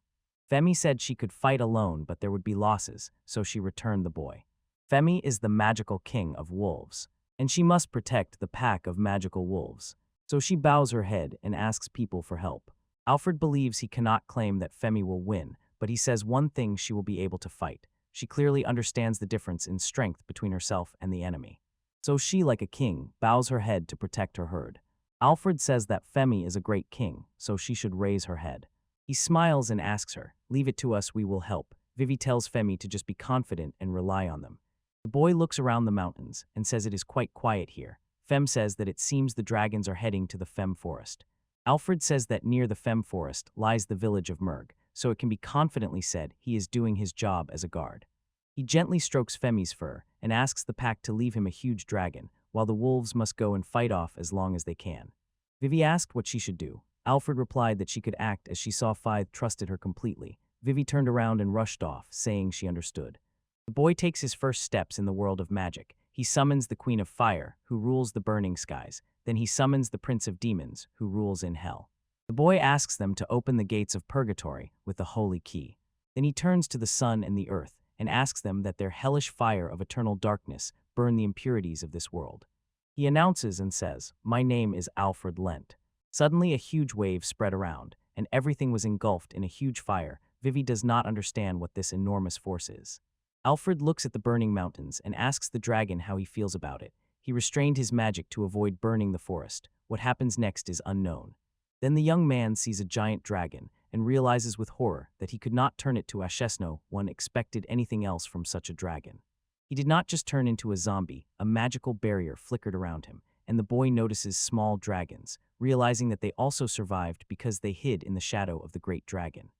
Femi said she could fight alone, but there would be losses, so she returned the boy. Femi is the magical king of wolves, and she must protect the pack of magical wolves. So she bows her head and asks people for help. Alfred believes he cannot claim that Femi will win, but he says one thing she will be able to fight. She clearly understands the difference in strength between herself and the enemy. So she, like a king, bows her head to protect her herd. Alfred says that Femi is a great king, so she should raise her head. He smiles and asks her, "Leave it to us, we will help." Vivy tells Femi to just be confident and rely on them. The boy looks around the mountains and says it is quite quiet here. Fem says that it seems the dragons are heading to the Fem forest. Alfred says that near the Fem forest lies the village of Merg, so it can be confidently said he is doing his job as a guard. He gently strokes Femi's fur and asks the pack to leave him a huge dragon, while the wolves must go and fight off as long as they can. Vivy asked what she should do. Alfred replied that she could act as she saw Fythe trusted her completely. Vivy turned around and rushed off, saying she understood. The boy takes his first steps in the world of magic. He summons the Queen of Fire, who rules the burning skies. Then he summons the Prince of Demons, who rules in hell. The boy asks them to open the gates of purgatory with the holy key. Then he turns to the sun and the earth and asks them that their hellish fire of eternal darkness burn the impurities of this world. He announces and says, "My name is Alfred Lent." Suddenly a huge wave spread around, and everything was engulfed in a huge fire. Vivy does not understand what this enormous force is. Alfred looks at the burning mountains and asks the dragon how he feels about it. He restrained his magic to avoid burning the forest. What happens next is unknown. Then the young man sees a giant dragon and realizes with horror that he could not turn it to Ashesno. One expected anything else from such a dragon. He did not just turn into a zombie. A magical barrier flickered around him, and the boy notices small dragons, realizing that they also survived because they hid in the shadow of the great dragon.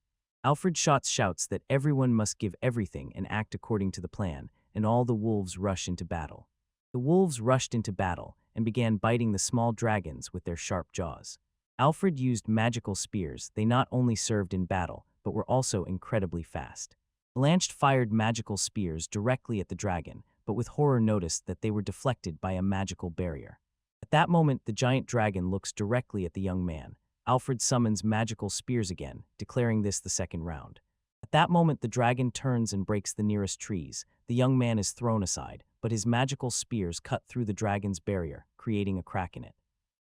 Alfred shouts that everyone must give everything and act according to the plan, and all the wolves rush into battle. The wolves rushed into battle and began biting the small dragons with their sharp jaws. Alfred used magical spears. They not only served in battle, but were also incredibly fast. Blanche fired magical spears directly at the dragon, but with horror noticed that they were deflected by a magical barrier. At that moment, the giant dragon looks directly at the young man. Alfred summons magical spears again, declaring this the second round. At that moment, the dragon turns and breaks the nearest trees. The young man is thrown aside, but his magical spears cut through the dragon's barrier, creating a crack in it.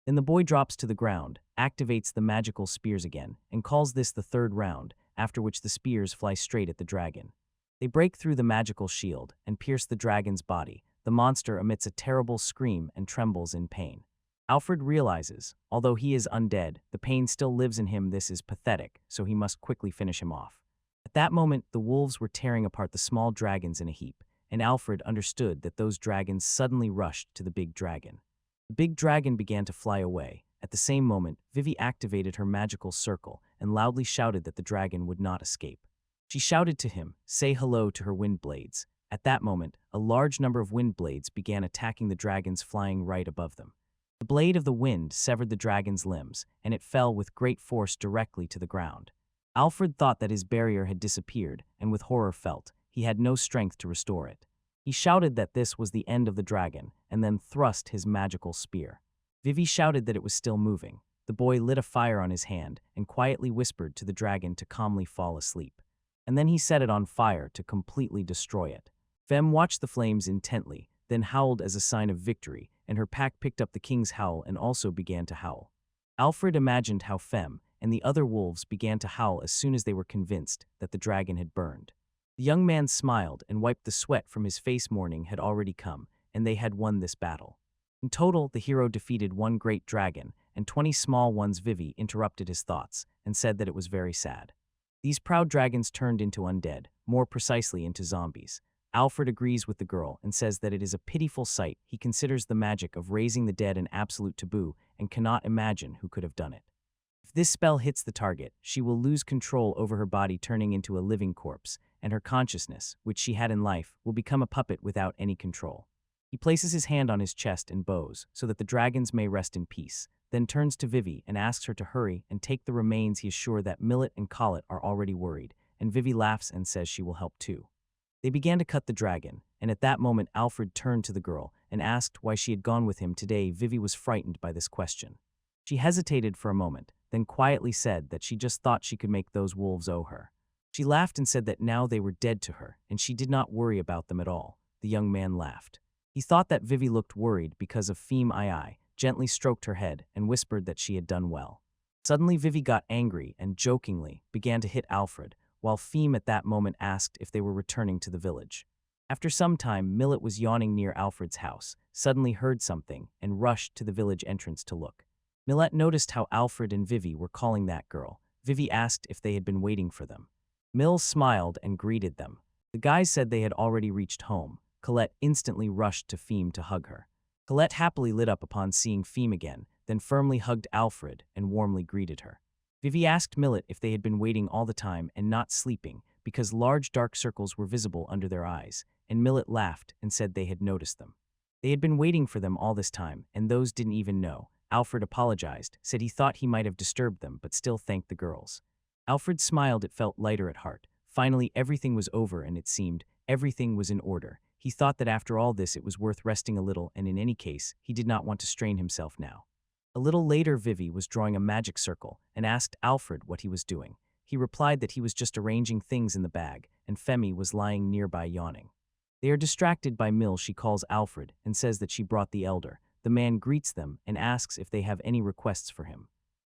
Then the boy drops to the ground, activates the magical spears again, and calls this the third round, after which the spears fly straight at the dragon. They break through the magical shield and pierce the dragon's body. The monster emits a terrible scream and trembles in pain. Alfred realizes, although he is undead, the pain still lives in him. This is pathetic, so he must quickly finish him off. At that moment, the wolves were tearing apart the small dragons in a heap, and Alfred understood that those dragons suddenly rushed to the big dragon. The big dragon began to fly away. At the same moment, Vivy activated her magical circle and loudly shouted that the dragon would not escape. She shouted to him, "Say hello to her wind blades." At that moment, a large number of wind blades began attacking the dragons flying right above them. The blade of the wind severed the dragon's limbs, and it fell with great force directly to the ground. Alfred thought that his barrier had disappeared, and with horror felt he had no strength to restore it. He shouted that this was the end of the dragon, and then thrust his magical spear. Vivy shouted that it was still moving. The boy lit a fire on his hand and quietly whispered to the dragon to calmly fall asleep. And then he set it on fire to completely destroy it. Fem watched the flames intently, then howled as a sign of victory, and her pack picked up the king's howl and also began to howl. Alfred imagined how Fem and the other wolves began to howl as soon as they were convinced that the dragon had burned. The young man smiled and wiped the sweat from his face. Morning had already come, and they had won this battle. In total, the hero defeated one great dragon and 20 small ones. Vivy interrupted his thoughts and said that it was very sad. These proud dragons turned into undead, more precisely into zombies. Alfred agrees with the girl and says that it is a pitiful sight. He considers the magic of raising the dead an absolute taboo and cannot imagine who could have done it. If this spell hits the target, she will lose control over her body, turning into a living corpse, and her consciousness, which she had in life, will become a puppet without any control. He places his hand on his chest and bows so that the dragons may rest in peace, then turns to Vivy and asks her to hurry and take the remains. He is sure that Millet and Collet are already worried, and Vivy laughs and says she will help too. They began to cut the dragon, and at that moment Alfred turned to the girl and asked why she had gone with him today. Vivy was frightened by this question. She hesitated for a moment, then quietly said that she just thought she could make those wolves owe her. She laughed and said that now they were dead to her, and she did not worry about them at all. The young man laughed. He thought that Vivy looked worried because of Feme II, gently stroked her head, and whispered that she had done well. Suddenly Vivy got angry and, jokingly, began to hit Alfred, while Feme at that moment asked if they were returning to the village. After some time, Millet was yawning near Alfred's house, suddenly heard something, and rushed to the village entrance to look. Millet noticed how Alfred and Vivy were calling that girl. Vivy asked if they had been waiting for them. Mill smiled and greeted them. The guys said they had already reached home. Colette instantly rushed to Feme to hug her. Colette happily lit up upon seeing Feme again, then firmly hugged Alfred and warmly greeted her. Vivy asked Millet if they had been waiting all the time and not sleeping, because large dark circles were visible under their eyes, and Millet laughed and said they had noticed them. They had been waiting for them all this time, and those didn't even know. Alfred apologized, said he thought he might have disturbed them, but still thanked the girls. Alfred smiled. It felt lighter at heart. Finally, everything was over, and it seemed everything was in order. He thought that after all this it was worth resting a little, and in any case, he did not want to strain himself now. A little later, Vivy was drawing a magic circle and asked Alfred what he was doing. He replied that he was just arranging things in the bag, and Femi was lying nearby yawning. They are distracted by Mill. She calls Alfred and says that she brought the elder. The man greets them and asks if they have any requests for him.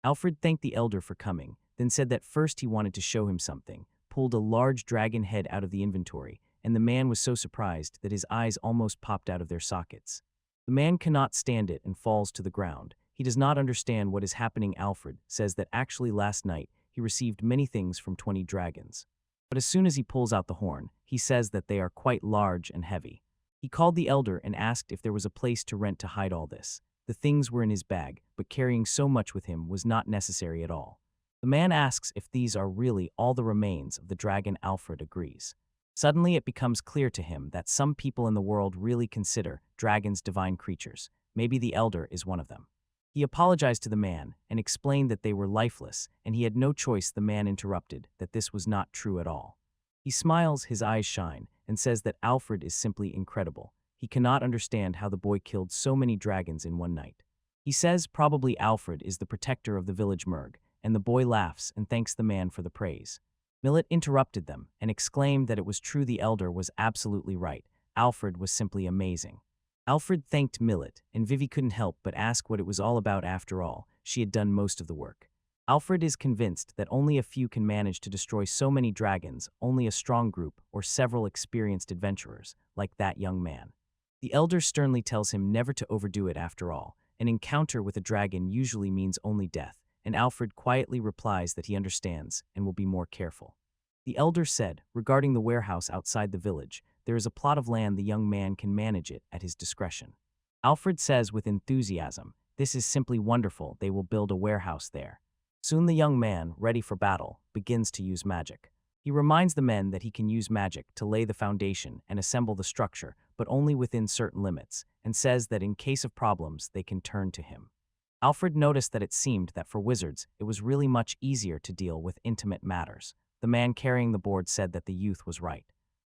Alfred thanked the elder for coming, then said that first he wanted to show him something, pulled a large dragon head out of the inventory, and the man was so surprised that his eyes almost popped out of their sockets. The man cannot stand it and falls to the ground. He does not understand what is happening. Alfred says that actually last night he received many things from 20 dragons. But as soon as he pulls out the horn, he says that they are quite large and heavy. He called the elder and asked if there was a place to rent to hide all this. The things were in his bag, but carrying so much with him was not necessary at all. The man asks if these are really all the remains of the dragon. Alfred agrees. Suddenly it becomes clear to him that some people in the world really consider dragons divine creatures. Maybe the elder is one of them. He apologized to the man and explained that they were lifeless, and he had no choice. The man interrupted that this was not true at all. He smiles, his eyes shine, and says that Alfred is simply incredible. He cannot understand how the boy killed so many dragons in one night. He says probably Alfred is the protector of the village Merg, and the boy laughs and thanks the man for the praise. Millet interrupted them and exclaimed that it was true. The elder was absolutely right. Alfred was simply amazing. Alfred thanked Millet, and Vivy couldn't help but ask what it was all about. After all, she had done most of the work. Alfred is convinced that only a few can manage to destroy so many dragons, only a strong group or several experienced adventurers, like that young man. The elder sternly tells him never to overdo it. After all, an encounter with a dragon usually means only death, and Alfred quietly replies that he understands and will be more careful. The elder said, regarding the warehouse outside the village, there is a plot of land. The young man can manage it at his discretion. Alfred says with enthusiasm, this is simply wonderful. They will build a warehouse there. Soon the young man, ready for battle, begins to use magic. He reminds the men that he can use magic to lay the foundation and assemble the structure, but only within certain limits, and says that in case of problems, they can turn to him. Alfred noticed that it seemed that for wizards, it was really much easier to deal with intimate matters. The man carrying the board said that the youth was right.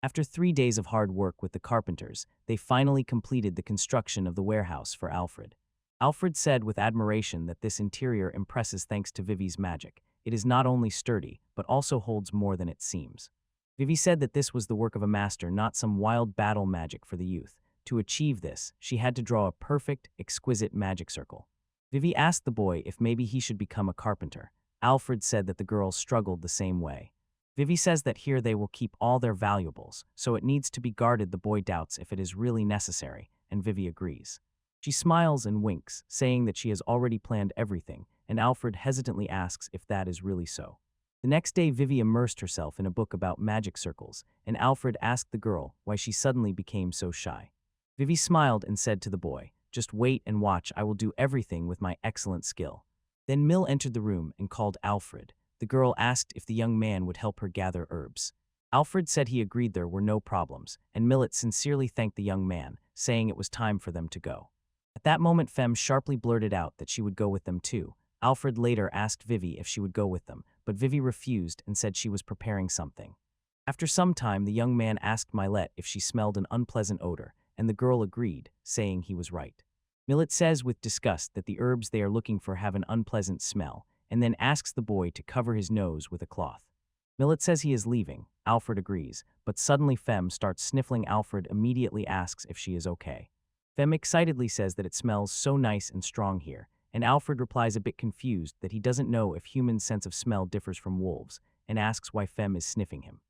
After 3 days of hard work with the carpenters, they finally completed the construction of the warehouse for Alfred. Alfred said with admiration that this interior impresses thanks to Vivy's magic. It is not only sturdy, but also holds more than it seems. Vivy said that this was the work of a master, not some wild battle magic for the youth. To achieve this, she had to draw a perfect, exquisite magic circle. Vivy asked the boy if maybe he should become a carpenter. Alfred said that the girls struggled the same way. Vivy says that here they will keep all their valuables, so it needs to be guarded. The boy doubts if it is really necessary, and Vivy agrees. She smiles and winks, saying that she has already planned everything, and Alfred hesitantly asks if that is really so. The next day, Vivy immersed herself in a book about magic circles, and Alfred asked the girl why she suddenly became so shy. Vivy smiled and said to the boy, just wait and watch. I will do everything with my excellent skill. Then Mill entered the room and called Alfred. The girl asked if the young man would help her gather herbs. Alfred said he agreed there were no problems, and Millet sincerely thanked the young man, saying it was time for them to go. At that moment, Femme sharply blurted out that she would go with them too. Alfred later asked Vivy if she would go with them, but Vivy refused and said she was preparing something. After some time, the young man asked Millet if she smelled an unpleasant odor, and the girl agreed, saying he was right. Millet says with disgust that the herbs they are looking for have an unpleasant smell, and then asks the boy to cover his nose with a cloth. Millet says he is leaving. Alfred agrees, but suddenly Femme starts sniffling. Alfred immediately asks if she is okay. Femme excitedly says that it smells so nice and strong here, and Alfred replies a bit confused that he doesn't know if humans' sense of smell differs from wolves, and asks why Femme is sniffing him.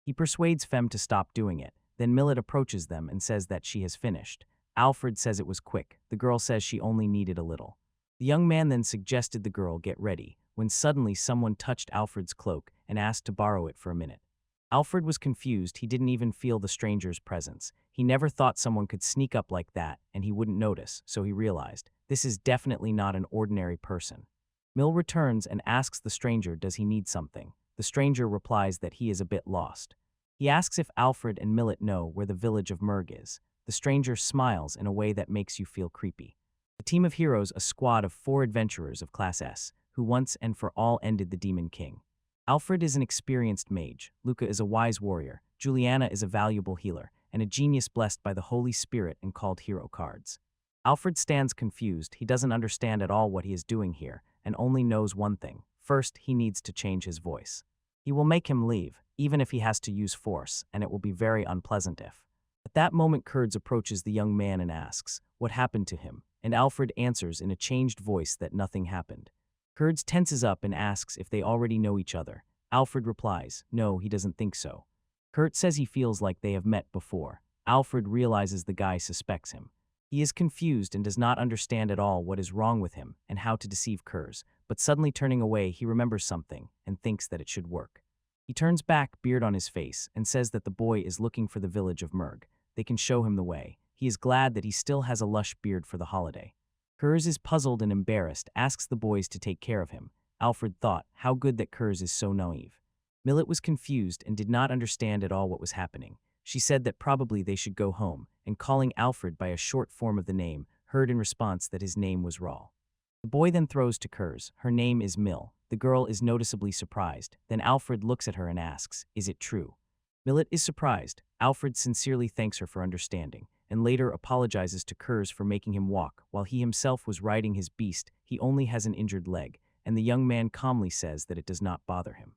He persuades Femme to stop doing it, then Millet approaches them and says that she has finished. Alfred says it was quick. The girl says she only needed a little. The young man then suggested the girl get ready, when suddenly someone touched Alfred's cloak and asked to borrow it for a minute. Alfred was confused. He didn't even feel the stranger's presence. He never thought someone could sneak up like that and he wouldn't notice, so he realized, this is definitely not an ordinary person. Mill returns and asks the stranger does he need something. The stranger replies that he is a bit lost. He asks if Alfred and Millet know where the village of Merg is. The stranger smiles in a way that makes you feel creepy. The team of heroes, a squad of 4 adventurers of Class S, who once and for all ended the Demon King. Alfred is an experienced mage, Luca is a wise warrior, Juliana is a valuable healer, and a genius blessed by the Holy Spirit and called hero cards. Alfred stands confused. He doesn't understand at all what he is doing here, and only knows one thing. First, he needs to change his voice. He will make him leave, even if he has to use force, and it will be very unpleasant if. At that moment, Kurds approaches the young man and asks what happened to him, and Alfred answers in a changed voice that nothing happened. Kurds tenses up and asks if they already know each other. Alfred replies, no, he doesn't think so. Kurt says he feels like they have met before. Alfred realizes the guy suspects him. He is confused and does not understand at all what is wrong with him and how to deceive Kurz, but suddenly turning away he remembers something and thinks that it should work. He turns back, beard on his face, and says that the boy is looking for the village of Merg. They can show him the way. He is glad that he still has a lush beard for the holiday. Kurz is puzzled and embarrassed, asks the boys to take care of him. Alfred thought, how good that Kurz is so naive. Millet was confused and did not understand at all what was happening. She said that probably they should go home, and calling Alfred by a short form of the name, heard in response that his name was Rawl. The boy then throws to Kurz, her name is Mill. The girl is noticeably surprised. Then Alfred looks at her and asks, is it true? Millet is surprised. Alfred sincerely thanks her for understanding, and later apologizes to Kurz for making him walk. While he himself was riding his beast, he only has an injured leg, and the young man calmly says that it does not bother him.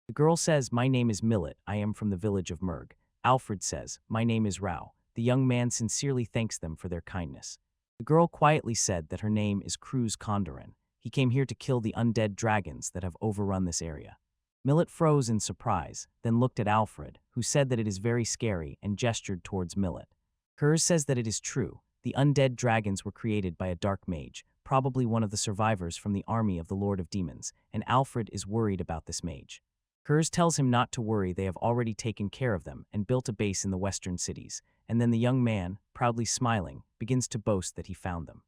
The girl says, my name is Millet, I am from the village of Merg. Alfred says, my name is Rao. The young man sincerely thanks them for their kindness. The girl quietly said that her name is Cruz Condoran. He came here to kill the undead dragons that have overrun this area. Millet froze in surprise, then looked at Alfred, who said that it is very scary and gestured towards Millet. Kurz says that it is true. The undead dragons were created by a dark mage, probably one of the survivors from the army of the Lord of Demons, and Alfred is worried about this mage. Kurz tells him not to worry, they have already taken care of them and built a base in the western cities, and then the young man, proudly smiling, begins to boast that he found them.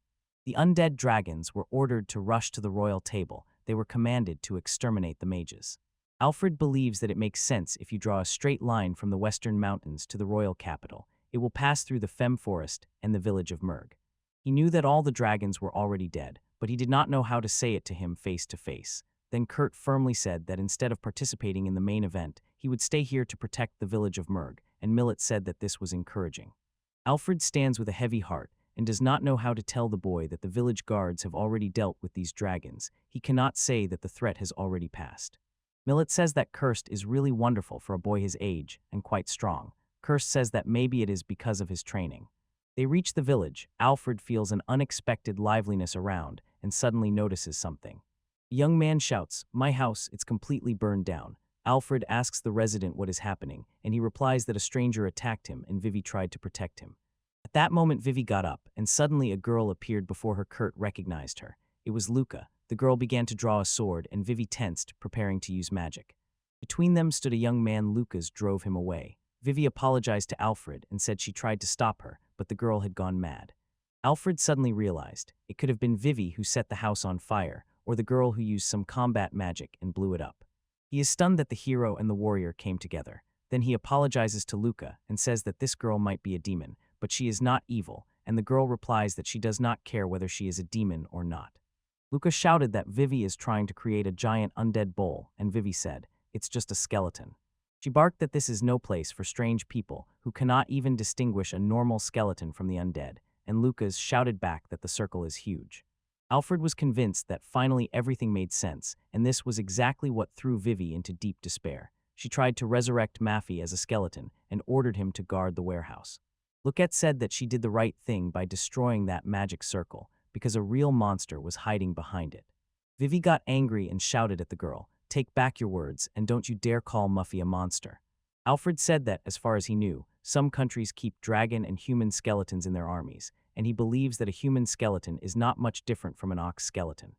The undead dragons were ordered to rush to the royal table. They were commanded to exterminate the mages. Alfred believes that it makes sense if you draw a straight line from the western mountains to the royal capital. It will pass through the Femme Forest and the village of Merg. He knew that all the dragons were already dead, but he did not know how to say it to him face to face. Then Kurt firmly said that instead of participating in the main event, he would stay here to protect the village of Merg, and Millet said that this was encouraging. Alfred stands with a heavy heart and does not know how to tell the boy that the village guards have already dealt with these dragons. He cannot say that the threat has already passed. Millet says that Kirst is really wonderful for a boy his age and quite strong. Kirst says that maybe it is because of his training. They reach the village. Alfred feels an unexpected liveliness around and suddenly notices something. The young man shouts, my house, it's completely burned down. Alfred asks the resident what is happening, and he replies that a stranger attacked him and Vivy tried to protect him. At that moment, Vivy got up, and suddenly a girl appeared before her. Kurt recognized her. It was Luca. The girl began to draw a sword, and Vivy tensed, preparing to use magic. Between them stood a young man. Lucas drove him away. Vivy apologized to Alfred and said she tried to stop her, but the girl had gone mad. Alfred suddenly realized it could have been Vivy who set the house on fire, or the girl who used some combat magic and blew it up. He is stunned that the hero and the warrior came together. Then he apologizes to Luca and says that this girl might be a demon, but she is not evil, and the girl replies that she does not care whether she is a demon or not. Luca shouted that Vivy is trying to create a giant undead bowl, and Vivy said, it's just a skeleton. She barked that this is no place for strange people who cannot even distinguish a normal skeleton from the undead, and Lucas shouted back that the circle is huge. Alfred was convinced that finally everything made sense, and this was exactly what threw Vivy into deep despair. She tried to resurrect Maffei as a skeleton and ordered him to guard the warehouse. Luquette said that she did the right thing by destroying that magic circle because a real monster was hiding behind it. Vivy got angry and shouted at the girl, "Take back your words and don't you dare call Maffei a monster." Alfred said that, as far as he knew, some countries keep dragon and human skeletons in their armies, and he believes that a human skeleton is not much different from an ox skeleton.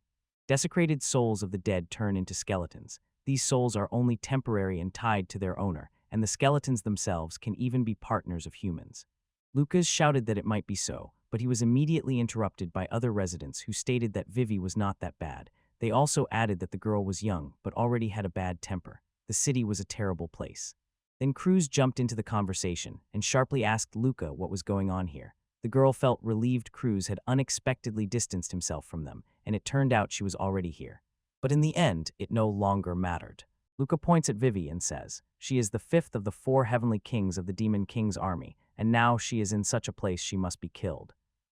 Desecrated souls of the dead turn into skeletons. These souls are only temporary and tied to their owner, and the skeletons themselves can even be partners of humans. Lucas shouted that it might be so, but he was immediately interrupted by other residents who stated that Vivy was not that bad. They also added that the girl was young, but already had a bad temper. The city was a terrible place. Then Cruz jumped into the conversation and sharply asked Luca what was going on here. The girl felt relieved Cruz had unexpectedly distanced himself from them, and it turned out she was already here. But in the end, it no longer mattered. Luca points at Vivy and says, "She is the fifth of the 4 heavenly kings of the Demon King's army, and now she is in such a place she must be killed."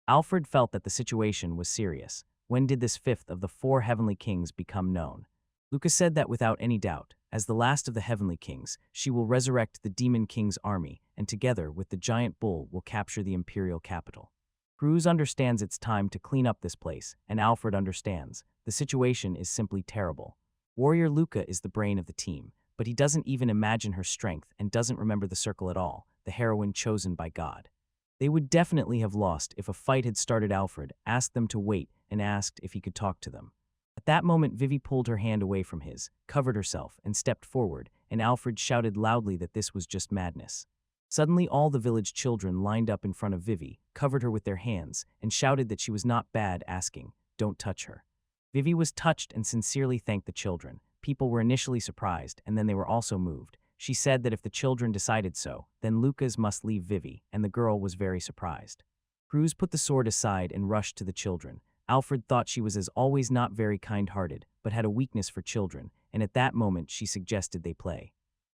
Alfred felt that the situation was serious. When did this 5th of the 4 heavenly kings become known? Luca said that without any doubt, as the last of the heavenly kings, she will resurrect the Demon King's army, and together with the giant bull will capture the imperial capital. Cruz understands it's time to clean up this place, and Alfred understands. The situation is simply terrible. Warrior Luca is the brain of the team, but he doesn't even imagine her strength and doesn't remember the circle at all, the heroine chosen by God. They would definitely have lost if a fight had started. Alfred asked them to wait and asked if he could talk to them. At that moment, Vivy pulled her hand away from his, covered herself, and stepped forward, and Alfred shouted loudly that this was just madness. Suddenly, all the village children lined up in front of Vivy, covered her with their hands, and shouted that she was not bad, asking, "Don't touch her." Vivy was touched and sincerely thanked the children. People were initially surprised, and then they were also moved. She said that if the children decided so, then Lucas must leave Vivy, and the girl was very surprised. Cruz put the sword aside and rushed to the children. Alfred thought she was as always not very kind-hearted, but had a weakness for children, and at that moment she suggested they play.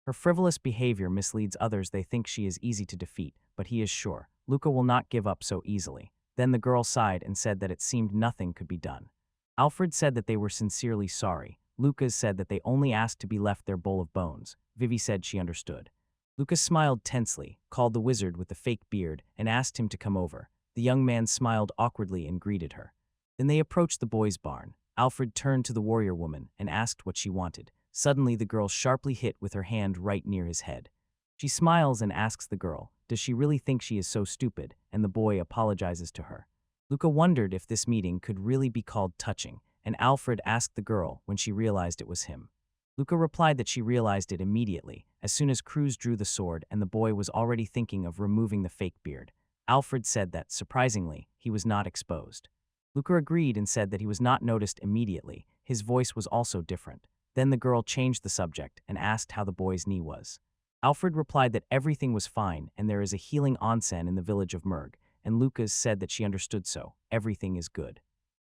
Her frivolous behavior misleads others. They think she is easy to defeat, but he is sure Luca will not give up so easily. Then the girl sighed and said that it seemed nothing could be done. Alfred said that they were sincerely sorry. Lucas said that they only asked to be left their bowl of bones. Vivy said she understood. Lucas smiled tensely, called the wizard with the fake beard, and asked him to come over. The young man smiled awkwardly and greeted her. Then they approached the boys' barn. Alfred turned to the warrior woman and asked what she wanted. Suddenly, the girl sharply hit with her hand right near his head. She smiles and asks the girl, does she really think she is so stupid, and the boy apologizes to her. Luca wondered if this meeting could really be called touching, and Alfred asked the girl when she realized it was him. Luca replied that she realized it immediately, as soon as Cruz drew the sword and the boy was already thinking of removing the fake beard. Alfred said that, surprisingly, he was not exposed. Luca agreed and said that he was not noticed immediately. His voice was also different. Then the girl changed the subject and asked how the boy's knee was. Alfred replied that everything was fine and there is a healing onsen in the village of Merg, and Lucas said that she understood, so everything is good.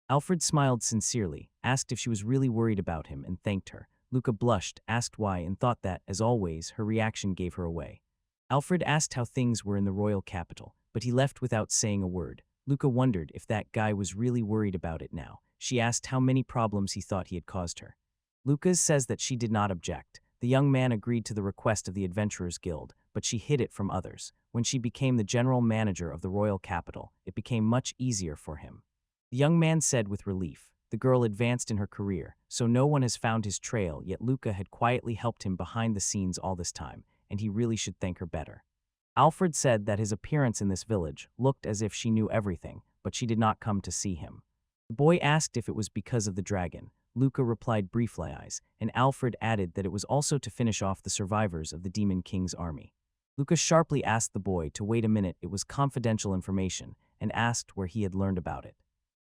Alfred smiled sincerely, asked if she was really worried about him, and thanked her. Luca blushed, asked why, and thought that, as always, her reaction gave her away. Alfred asked how things were in the royal capital, but he left without saying a word. Luca wondered if that guy was really worried about it now. She asked how many problems he thought he had caused her. Lucas says that she did not object. The young man agreed to the request of the Adventurers Guild, but she hid it from others. When she became the general manager of the royal capital, it became much easier for him. The young man said with relief. The girl advanced in her career, so no one has found his trail, yet Luca had quietly helped him behind the scenes all this time, and he really should thank her better. Alfred said that his appearance in this village looked as if she knew everything, but she did not come to see him. The boy asked if it was because of the dragon. Luca replied briefly, and Alfred added that it was also to finish off the survivors of the Demon King's army. Luca sharply asked the boy to wait a minute. It was confidential information, and asked where he had learned about it.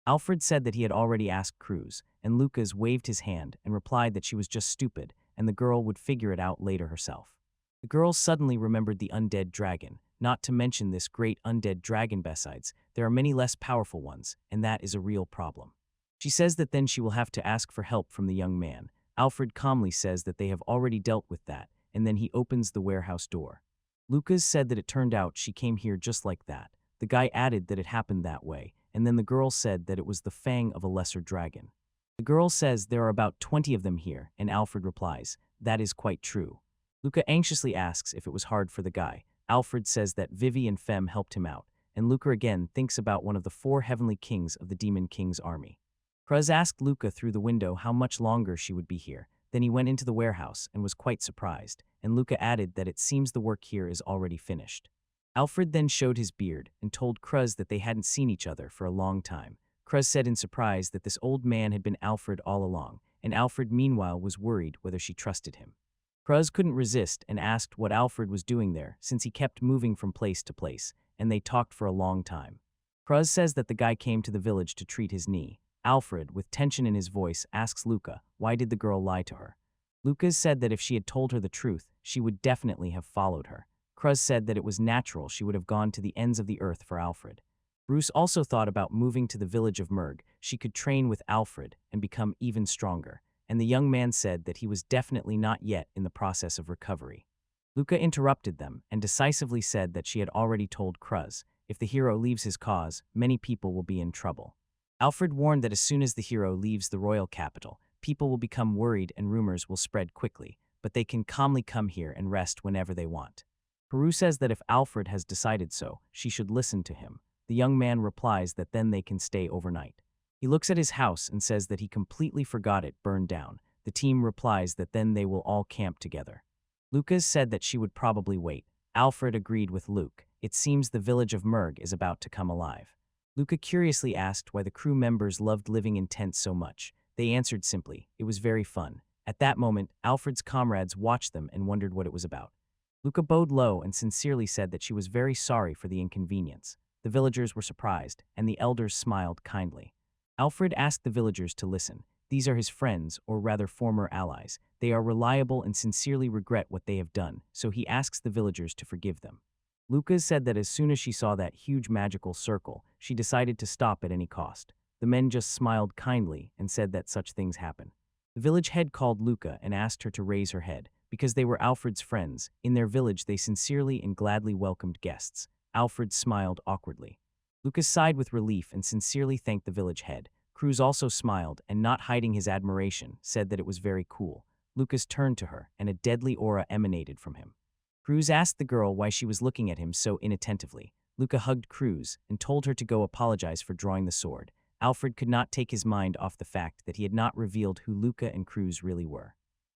Alfred said that he had already asked Cruz, and Lucas waved his hand and replied that she was just stupid, and the girl would figure it out later herself. The girl suddenly remembered the undead dragon, not to mention this great undead dragon. Besides, there are many less powerful ones, and that is a real problem. She says that then she will have to ask for help from the young man. Alfred calmly says that they have already dealt with that, and then he opens the warehouse door. Lucas said that it turned out she came here just like that. The guy added that it happened that way, and then the girl said that it was the fang of a lesser dragon. The girl says there are about 20 of them here, and Alfred replies, that is quite true. Luca anxiously asks if it was hard for the guy. Alfred says that Vivy and Femme helped him out, and Luca again thinks about one of the 4 heavenly kings of the Demon King's army. Cruz asked Luca through the window how much longer she would be here. Then he went into the warehouse and was quite surprised, and Luca added that it seems the work here is already finished. Alfred then showed his beard and told Cruz that they hadn't seen each other for a long time. Cruz said in surprise that this old man had been Alfred all along, and Alfred meanwhile was worried whether she trusted him. Cruz couldn't resist and asked what Alfred was doing there since he kept moving from place to place, and they talked for a long time. Cruz says that the guy came to the village to treat his knee. Alfred, with tension in his voice, asks Luca, why did the girl lie to her? Luca said that if she had told her the truth, she would definitely have followed her. Cruz said that it was natural she would have gone to the ends of the earth for Alfred. Bruce also thought about moving to the village of Merg. She could train with Alfred and become even stronger, and the young man said that he was definitely not yet in the process of recovery. Luca interrupted them and decisively said that she had already told Cruz, if the hero leaves his cause, many people will be in trouble. Alfred warned that as soon as the hero leaves the royal capital, people will become worried and rumors will spread quickly, but they can calmly come here and rest whenever they want. Peru says that if Alfred has decided so, she should listen to him. The young man replies that then they can stay overnight. He looks at his house and says that he completely forgot it burned down. The team replies that then they will all camp together. Lucas said that she would probably wait. Alfred agreed with Luke. It seems the village of Merg is about to come alive. Luca curiously asked why the crew members loved living in tents so much. They answered simply, it was very fun. At that moment, Alfred's comrades watched them and wondered what it was about. Luca bowed low and sincerely said that she was very sorry for the inconvenience. The villagers were surprised, and the elders smiled kindly. Alfred asked the villagers to listen. These are his friends, or rather former allies. They are reliable and sincerely regret what they have done, so he asks the villagers to forgive them. Lucas said that as soon as she saw that huge magical circle, she decided to stop at any cost. The men just smiled kindly and said that such things happen. The village head called Luca and asked her to raise her head. Because they were Alfred's friends, in their village they sincerely and gladly welcomed guests. Alfred smiled awkwardly. Lucas sighed with relief and sincerely thanked the village head. Cruz also smiled and, not hiding his admiration, said that it was very cool. Lucas turned to her, and a deadly aura emanated from him. Cruz asked the girl why she was looking at him so inattentively. Luca hugged Cruz and told her to go apologize for drawing the sword. Alfred could not take his mind off the fact that he had not revealed who Luca and Cruz really were.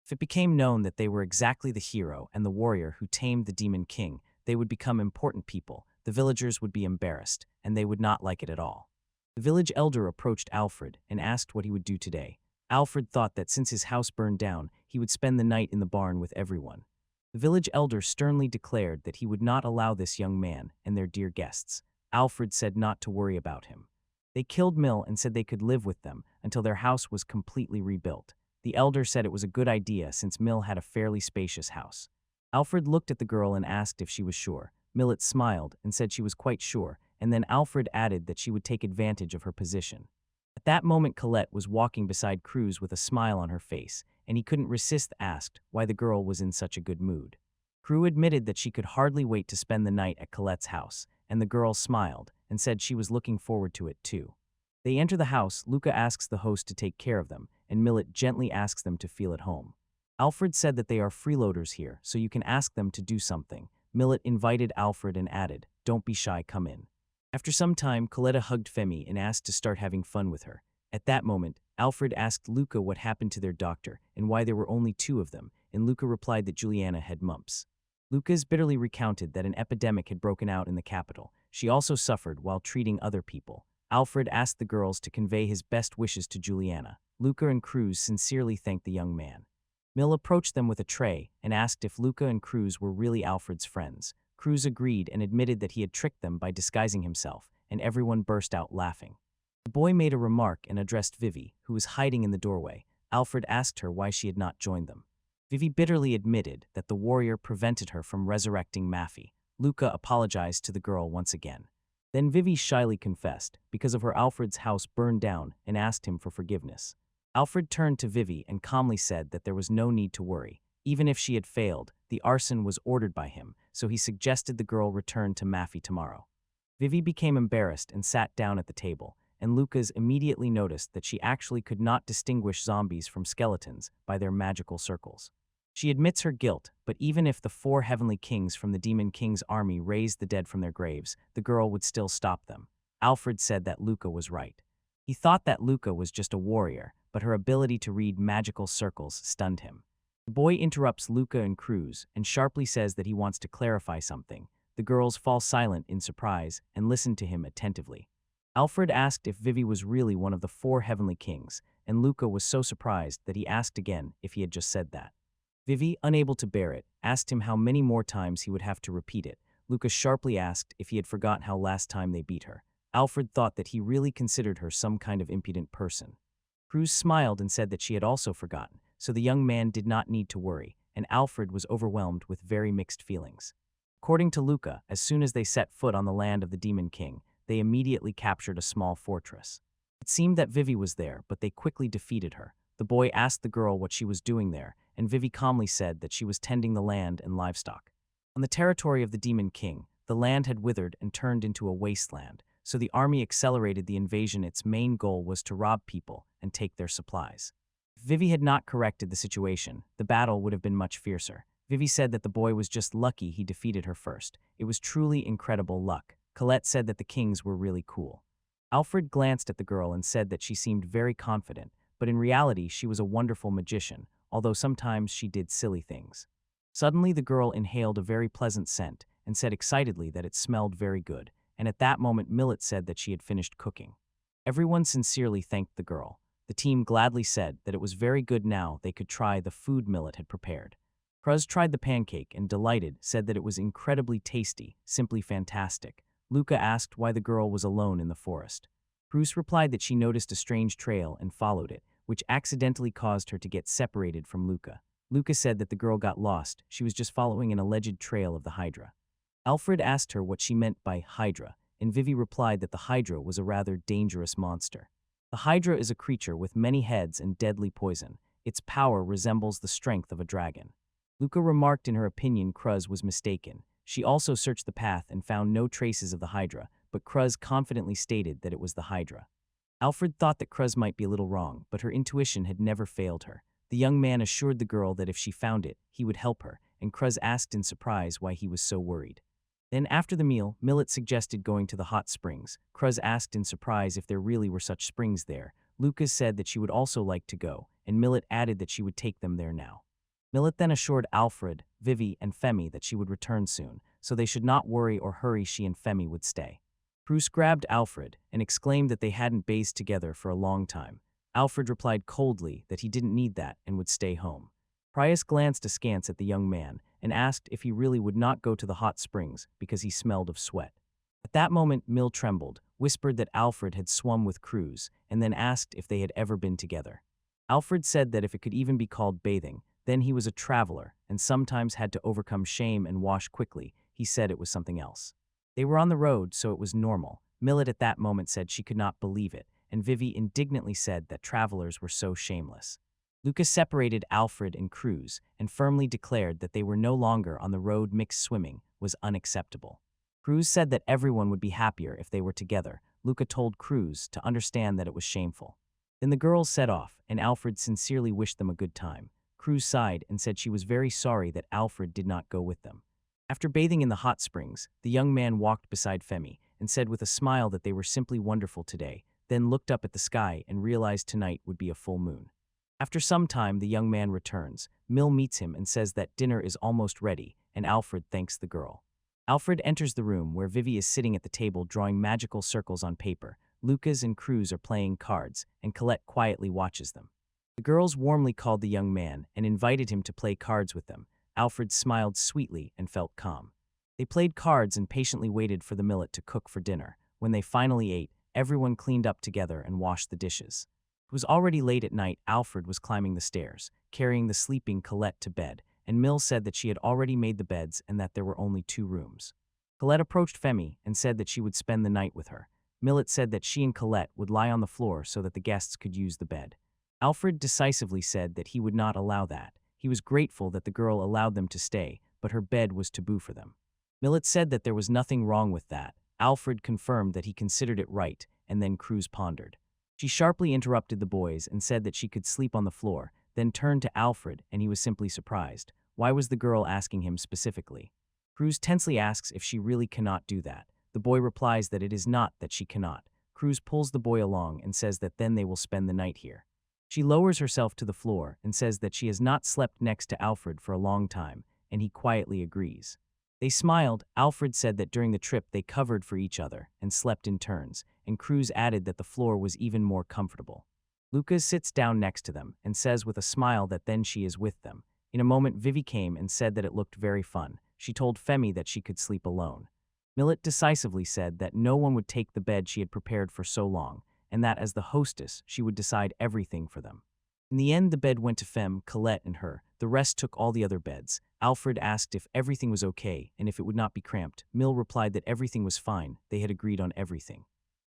If it became known that they were exactly the hero and the warrior who tamed the Demon King, they would become important people. The villagers would be embarrassed, and they would not like it at all. The village elder approached Alfred and asked what he would do today. Alfred thought that since his house burned down, he would spend the night in the barn with everyone. The village elder sternly declared that he would not allow this young man and their dear guests. Alfred said not to worry about him. They killed Mill and said they could live with them until their house was completely rebuilt. The elder said it was a good idea since Mill had a fairly spacious house. Alfred looked at the girl and asked if she was sure. Millet smiled and said she was quite sure, and then Alfred added that she would take advantage of her position. At that moment, Colette was walking beside Cruz with a smile on her face, and he couldn't resist asked why the girl was in such a good mood. Cruz admitted that she could hardly wait to spend the night at Colette's house, and the girl smiled and said she was looking forward to it too. They enter the house. Luca asks the host to take care of them, and Millet gently asks them to feel at home. Alfred said that they are freeloaders here, so you can ask them to do something. Millet invited Alfred and added, don't be shy, come in. After some time, Coletta hugged Femi and asked to start having fun with her. At that moment, Alfred asked Luca what happened to their doctor and why there were only 2 of them, and Luca replied that Juliana had mumps. Lucas bitterly recounted that an epidemic had broken out in the capital. She also suffered while treating other people. Alfred asked the girls to convey his best wishes to Juliana. Luca and Cruz sincerely thanked the young man. Mill approached them with a tray and asked if Luca and Cruz were really Alfred's friends. Cruz agreed and admitted that he had tricked them by disguising himself, and everyone burst out laughing. The boy made a remark and addressed Vivy, who was hiding in the doorway. Alfred asked her why she had not joined them. Vivy bitterly admitted that the warrior prevented her from resurrecting Maffy. Luca apologized to the girl once again. Then Vivy shyly confessed because of her Alfred's house burned down and asked him for forgiveness. Alfred turned to Vivy and calmly said that there was no need to worry. Even if she had failed, the arson was ordered by him, so he suggested the girl return to Maffy tomorrow. Vivy became embarrassed and sat down at the table, and Lucas immediately noticed that she actually could not distinguish zombies from skeletons by their magical circles. She admits her guilt, but even if the 4 heavenly kings from the Demon King's army raised the dead from their graves, the girl would still stop them. Alfred said that Luca was right. He thought that Luca was just a warrior, but her ability to read magical circles stunned him. The boy interrupts Luca and Cruz and sharply says that he wants to clarify something. The girls fall silent in surprise and listen to him attentively. Alfred asked if Vivy was really one of the 4 heavenly kings, and Luca was so surprised that he asked again if he had just said that. Vivy, unable to bear it, asked him how many more times he would have to repeat it. Luca sharply asked if he had forgotten how last time they beat her. Alfred thought that he really considered her some kind of impudent person. Cruz smiled and said that she had also forgotten, so the young man did not need to worry, and Alfred was overwhelmed with very mixed feelings. According to Luca, as soon as they set foot on the land of the Demon King, they immediately captured a small fortress. It seemed that Vivy was there, but they quickly defeated her. The boy asked the girl what she was doing there, and Vivy calmly said that she was tending the land and livestock. On the territory of the Demon King, the land had withered and turned into a wasteland, so the army accelerated the invasion. Its main goal was to rob people and take their supplies. If Vivy had not corrected the situation, the battle would have been much fiercer. Vivy said that the boy was just lucky he defeated her first. It was truly incredible luck. Colette said that the kings were really cool. Alfred glanced at the girl and said that she seemed very confident, but in reality she was a wonderful magician, although sometimes she did silly things. Suddenly the girl inhaled a very pleasant scent and said excitedly that it smelled very good, and at that moment Millet said that she had finished cooking. Everyone sincerely thanked the girl. The team gladly said that it was very good. Now they could try the food Millet had prepared. Cruz tried the pancake and, delighted, said that it was incredibly tasty, simply fantastic. Luca asked why the girl was alone in the forest. Cruz replied that she noticed a strange trail and followed it, which accidentally caused her to get separated from Luca. Luca said that the girl got lost. She was just following an alleged trail of the Hydra. Alfred asked her what she meant by Hydra, and Vivy replied that the Hydra was a rather dangerous monster. The Hydra is a creature with many heads and deadly poison. Its power resembles the strength of a dragon. Luca remarked in her opinion Cruz was mistaken. She also searched the path and found no traces of the Hydra, but Cruz confidently stated that it was the Hydra. Alfred thought that Cruz might be a little wrong, but her intuition had never failed her. The young man assured the girl that if she found it, he would help her, and Cruz asked in surprise why he was so worried. Then after the meal, Millet suggested going to the hot springs. Cruz asked in surprise if there really were such springs there. Lucas said that she would also like to go, and Millet added that she would take them there now. Millet then assured Alfred, Vivy, and Femi that she would return soon, so they should not worry or hurry. She and Femi would stay. Cruz grabbed Alfred and exclaimed that they hadn't bathed together for a long time. Alfred replied coldly that he didn't need that and would stay home. Prius glanced askance at the young man and asked if he really would not go to the hot springs because he smelled of sweat. At that moment, Mill trembled, whispered that Alfred had swum with Cruz, and then asked if they had ever been together. Alfred said that if it could even be called bathing, then he was a traveler and sometimes had to overcome shame and wash quickly. He said it was something else. They were on the road, so it was normal. Millet at that moment said she could not believe it, and Vivy indignantly said that travelers were so shameless. Lucas separated Alfred and Cruz and firmly declared that they were no longer on the road. Mixed swimming was unacceptable. Cruz said that everyone would be happier if they were together. Luca told Cruz to understand that it was shameful. Then the girls set off, and Alfred sincerely wished them a good time. Cruz sighed and said she was very sorry that Alfred did not go with them. After bathing in the hot springs, the young man walked beside Femi and said with a smile that they were simply wonderful today, then looked up at the sky and realized tonight would be a full moon. After some time, the young man returns. Mill meets him and says that dinner is almost ready, and Alfred thanks the girl. Alfred enters the room where Vivy is sitting at the table drawing magical circles on paper. Lucas and Cruz are playing cards, and Colette quietly watches them. The girls warmly called the young man and invited him to play cards with them. Alfred smiled sweetly and felt calm. They played cards and patiently waited for the millet to cook for dinner. When they finally ate, everyone cleaned up together and washed the dishes. It was already late at night. Alfred was climbing the stairs, carrying the sleeping Colette to bed, and Mill said that she had already made the beds and that there were only 2 rooms. Colette approached Femi and said that she would spend the night with her. Millet said that she and Colette would lie on the floor so that the guests could use the bed. Alfred decisively said that he would not allow that. He was grateful that the girl allowed them to stay, but her bed was taboo for them. Millet said that there was nothing wrong with that. Alfred confirmed that he considered it right, and then Cruz pondered. She sharply interrupted the boys and said that she could sleep on the floor. then turned to Alfred and he was simply surprised. Why was the girl asking him specifically? Cruz tensely asks if she really cannot do that. The boy replies that it is not that she cannot. Cruz pulls the boy along and says that then they will spend the night here. She lowers herself to the floor and says that she has not slept next to Alfred for a long time, and he quietly agrees. They smiled. Alfred said that during the trip they covered for each other and slept in turns, and Cruz added that the floor was even more comfortable. Lucas sits down next to them and says with a smile that then she is with them. In a moment, Vivy came and said that it looked very fun. She told Femi that she could sleep alone. Millet decisively said that no one would take the bed she had prepared for so long, and that as the hostess, she would decide everything for them. In the end, the bed went to Fem, Colette, and her. The rest took all the other beds. Alfred asked if everything was okay and if it would not be cramped. Mill replied that everything was fine. They had agreed on everything.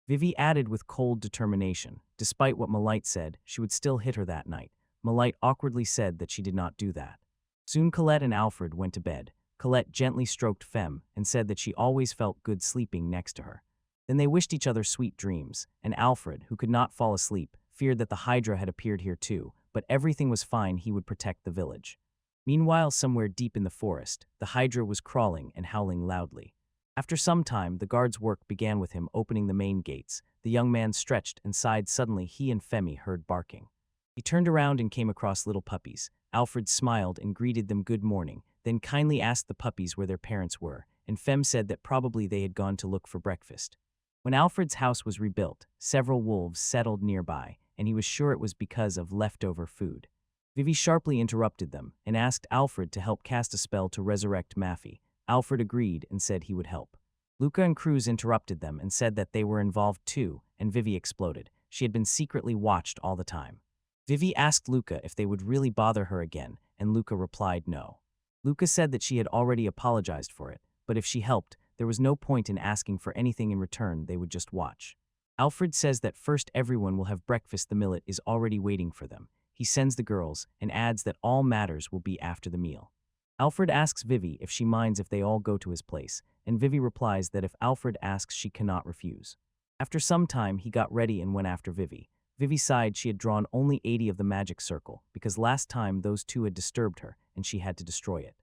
Vivy added with cold determination. Despite what Millet said, she would still hit her that night. Millet awkwardly said that she did not do that. Soon Colette and Alfred went to bed. Colette gently stroked Fem and said that she always felt good sleeping next to her. Then they wished each other sweet dreams, and Alfred, who could not fall asleep, feared that the Hydra had appeared here too, but everything was fine, he would protect the village. Meanwhile, somewhere deep in the forest, the Hydra was crawling and howling loudly. After some time, the guard's work began with him opening the main gates. The young man stretched and sighed. Suddenly, he and Femi heard barking. He turned around and came across little puppies. Alfred smiled and greeted them good morning, then kindly asked the puppies where their parents were, and Fem said that probably they had gone to look for breakfast. When Alfred's house was rebuilt, several wolves settled nearby, and he was sure it was because of leftover food. Vivy sharply interrupted them and asked Alfred to help cast a spell to resurrect Maffy. Alfred agreed and said he would help. Luca and Cruz interrupted them and said that they were involved too, and Vivy exploded. She had been secretly watched all the time. Vivy asked Luca if they would really bother her again, and Luca replied no. Luca said that she had already apologized for it, but if she helped, there was no point in asking for anything in return, they would just watch. Alfred says that first everyone will have breakfast, the Millet is already waiting for them. He sends the girls and adds that all matters will be after the meal. Alfred asks Vivy if she minds if they all go to his place, and Vivy replies that if Alfred asks she cannot refuse. After some time, he got ready and went after Vivy. Vivy sighed she had drawn only 80 of the magic circle, because last time those two had disturbed her, and she had to destroy it.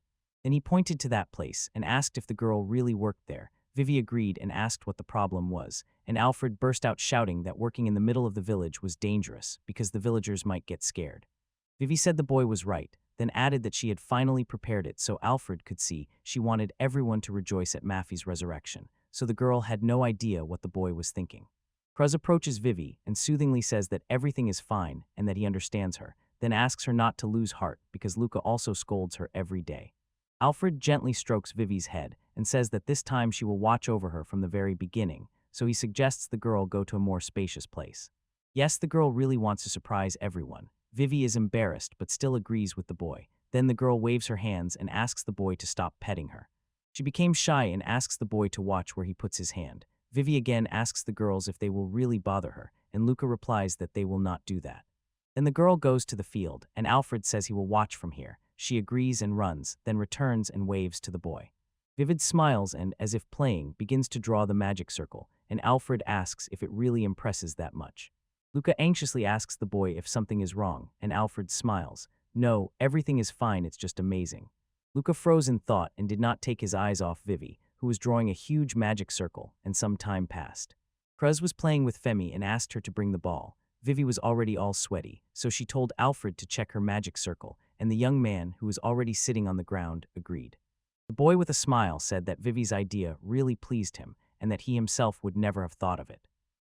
Then he pointed to that place and asked if the girl really worked there. Vivy agreed and asked what the problem was, and Alfred burst out shouting that working in the middle of the village was dangerous because the villagers might get scared. Vivy said the boy was right, then added that she had finally prepared it so Alfred could see she wanted everyone to rejoice at Maffy's resurrection, so the girl had no idea what the boy was thinking. Cruz approaches Vivy and soothingly says that everything is fine and that he understands her, then asks her not to lose heart because Luca also scolds her every day. Alfred gently strokes Vivy's head and says that this time she will watch over her from the very beginning, so he suggests the girl go to a more spacious place. Yes, the girl really wants to surprise everyone. Vivy is embarrassed but still agrees with the boy. Then the girl waves her hands and asks the boy to stop petting her. She became shy and asks the boy to watch where he puts his hand. Vivy again asks the girls if they will really bother her, and Luca replies that they will not do that. Then the girl goes to the field, and Alfred says he will watch from here. She agrees and runs, then returns and waves to the boy. Vivid smiles and, as if playing, begins to draw the magic circle, and Alfred asks if it really impresses that much. Luca anxiously asks the boy if something is wrong, and Alfred smiles. No, everything is fine, it's just amazing. Luca froze in thought and did not take his eyes off Vivy, who was drawing a huge magic circle, and some time passed. Cruz was playing with Femi and asked her to bring the ball. Vivy was already all sweaty, so she told Alfred to check her magic circle, and the young man, who was already sitting on the ground, agreed. The boy with a smile said that Vivy's idea really pleased him, and that he himself would never have thought of it.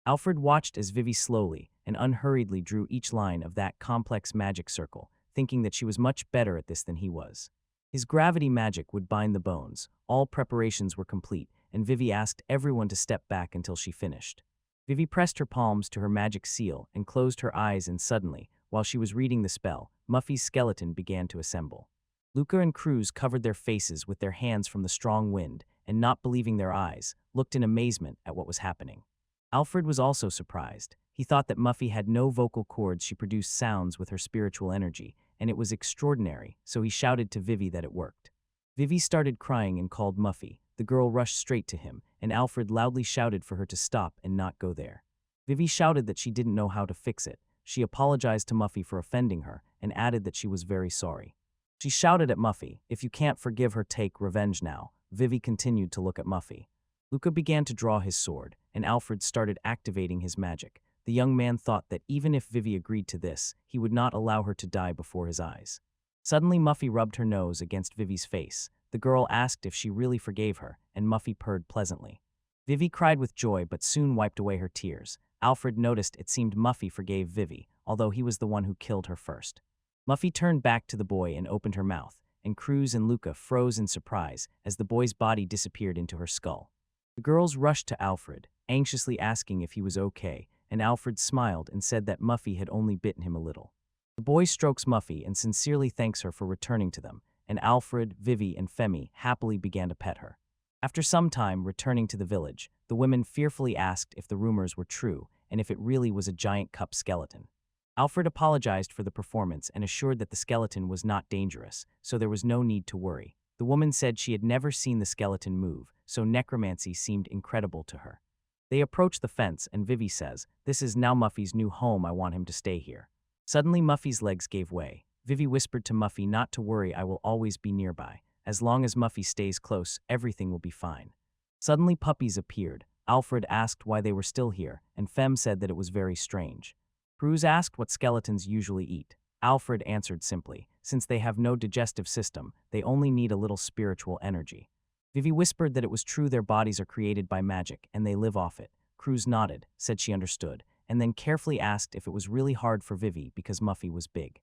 Alfred watched as Vivy slowly and unhurriedly drew each line of that complex magic circle, thinking that she was much better at this than he was. His gravity magic would bind the bones. All preparations were complete, and Vivy asked everyone to step back until she finished. Vivy pressed her palms to her magic seal and closed her eyes, and suddenly, while she was reading the spell, Muffy's skeleton began to assemble. Luca and Cruz covered their faces with their hands from the strong wind, and not believing their eyes, looked in amazement at what was happening. Alfred was also surprised. He thought that Muffy had no vocal cords, she produced sounds with her spiritual energy, and it was extraordinary, so he shouted to Vivy that it worked. Vivy started crying and called Muffy. The girl rushed straight to him, and Alfred loudly shouted for her to stop and not go there. Vivy shouted that she didn't know how to fix it. she apologized to Muffy for offending her and added that she was very sorry. She shouted at Muffy, "If you can't forgive her, take revenge now." Vivy continued to look at Muffy. Luca began to draw his sword, and Alfred started activating his magic. The young man thought that even if Vivy agreed to this, he would not allow her to die before his eyes. Suddenly, Muffy rubbed her nose against Vivy's face. The girl asked if she really forgave her, and Muffy purred pleasantly. Vivy cried with joy but soon wiped away her tears. Alfred noticed it seemed Muffy forgave Vivy, although he was the one who killed her first. Muffy turned back to the boy and opened her mouth, and Cruz and Luca froze in surprise as the boy's body disappeared into her skull. The girls rushed to Alfred, anxiously asking if he was okay, and Alfred smiled and said that Muffy had only bitten him a little. The boy strokes Muffy and sincerely thanks her for returning to them, and Alfred, Vivy, and Femi happily began to pet her. After some time, returning to the village, the women fearfully asked if the rumors were true and if it really was a giant cup skeleton. Alfred apologized for the performance and assured that the skeleton was not dangerous, so there was no need to worry. The woman said she had never seen the skeleton move, so necromancy seemed incredible to her. They approach the fence and Vivy says, "This is now Muffy's new home, I want him to stay here." Suddenly Muffy's legs gave way. Vivy whispered to Muffy not to worry, "I will always be nearby. As long as Muffy stays close, everything will be fine." Suddenly puppies appeared. Alfred asked why they were still here, and Fem said that it was very strange. Cruz asked what skeletons usually eat. Alfred answered simply, since they have no digestive system, they only need a little spiritual energy. Vivy whispered that it was true their bodies are created by magic and they live off it. Cruz nodded, said she understood, and then carefully asked if it was really hard for Vivy because Muffy was big.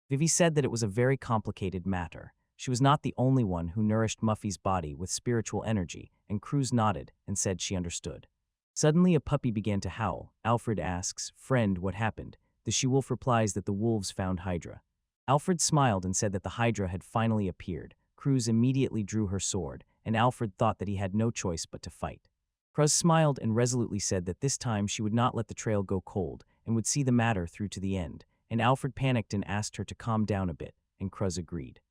Vivy said that it was a very complicated matter. She was not the only one who nourished Muffy's body with spiritual energy, and Cruz nodded and said she understood. Suddenly a puppy began to howl. Alfred asks, "Friend, what happened?" The she-wolf replies that the wolves found Hydra. Alfred smiled and said that the Hydra had finally appeared. Cruz immediately drew her sword, and Alfred thought that he had no choice but to fight. Cruz smiled and resolutely said that this time she would not let the trail go cold and would see the matter through to the end, and Alfred panicked and asked her to calm down a bit, and Cruz agreed.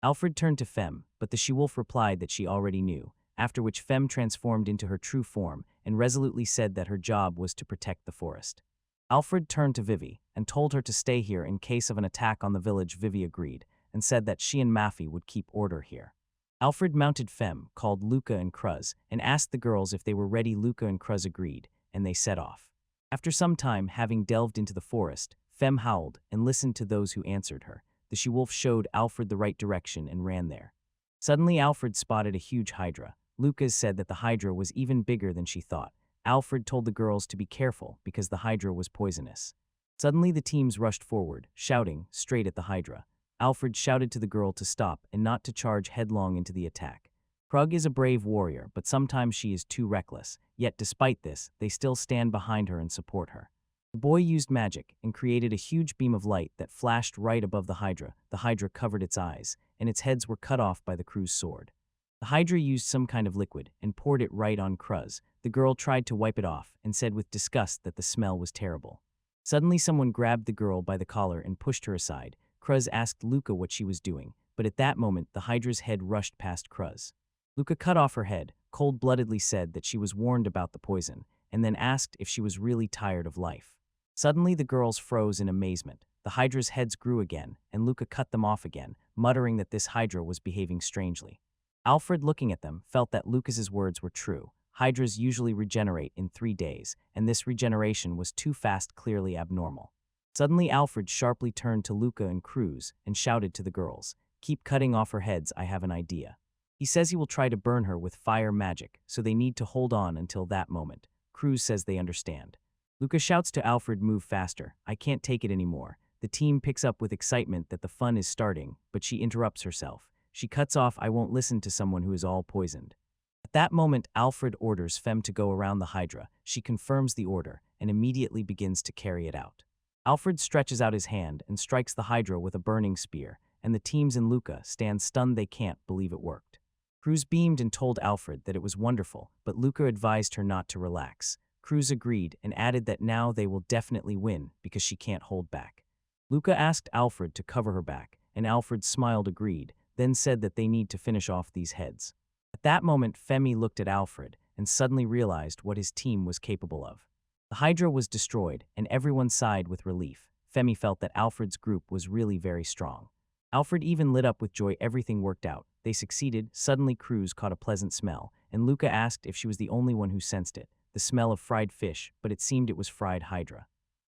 Alfred turned to Fem, but the she-wolf replied that she already knew, after which Fem transformed into her true form and resolutely said that her job was to protect the forest. Alfred turned to Vivy and told her to stay here in case of an attack on the village. Vivy agreed and said that she and Maffy would keep order here. Alfred mounted Fem, called Luca and Cruz, and asked the girls if they were ready. Luca and Cruz agreed, and they set off. After some time, having delved into the forest, Fem howled and listened to those who answered her. The she-wolf showed Alfred the right direction and ran there. Suddenly Alfred spotted a huge Hydra. Lucas said that the Hydra was even bigger than she thought. Alfred told the girls to be careful because the Hydra was poisonous. Suddenly the teams rushed forward, shouting, straight at the Hydra. Alfred shouted to the girl to stop and not to charge headlong into the attack. Krug is a brave warrior, but sometimes she is too reckless. Yet despite this, they still stand behind her and support her. The boy used magic and created a huge beam of light that flashed right above the Hydra. The Hydra covered its eyes, and its heads were cut off by the crew's sword. The Hydra used some kind of liquid and poured it right on Cruz. The girl tried to wipe it off and said with disgust that the smell was terrible. Suddenly someone grabbed the girl by the collar and pushed her aside. Cruz asked Luca what she was doing, but at that moment the Hydra's head rushed past Cruz. Luca cut off her head, cold-bloodedly said that she was warned about the poison, and then asked if she was really tired of life. Suddenly the girls froze in amazement. The Hydra's heads grew again, and Luca cut them off again, muttering that this Hydra was behaving strangely. Alfred, looking at them, felt that Lucas's words were true. Hydras usually regenerate in 3 days, and this regeneration was too fast, clearly abnormal. Suddenly Alfred sharply turned to Luca and Cruz and shouted to the girls, "Keep cutting off her heads, I have an idea." He says he will try to burn her with fire magic, so they need to hold on until that moment. Cruz says they understand. Luca shouts to Alfred, "Move faster, I can't take it anymore." The team picks up with excitement that the fun is starting, but she interrupts herself. She cuts off, "I won't listen to someone who is all poisoned." At that moment, Alfred orders Fem to go around the Hydra. She confirms the order and immediately begins to carry it out. Alfred stretches out his hand and strikes the Hydra with a burning spear, and the teams and Luca stand stunned. They can't believe it worked. Cruz beamed and told Alfred that it was wonderful, but Luca advised her not to relax. Cruz agreed and added that now they will definitely win because she can't hold back. Luca asked Alfred to cover her back, and Alfred smiled, agreed, then said that they need to finish off these heads. At that moment, Femi looked at Alfred and suddenly realized what his team was capable of. The Hydra was destroyed, and everyone sighed with relief. Femi felt that Alfred's group was really very strong. Alfred even lit up with joy. Everything worked out. They succeeded. Suddenly Cruz caught a pleasant smell, and Luca asked if she was the only one who sensed it, the smell of fried fish, but it seemed it was fried Hydra.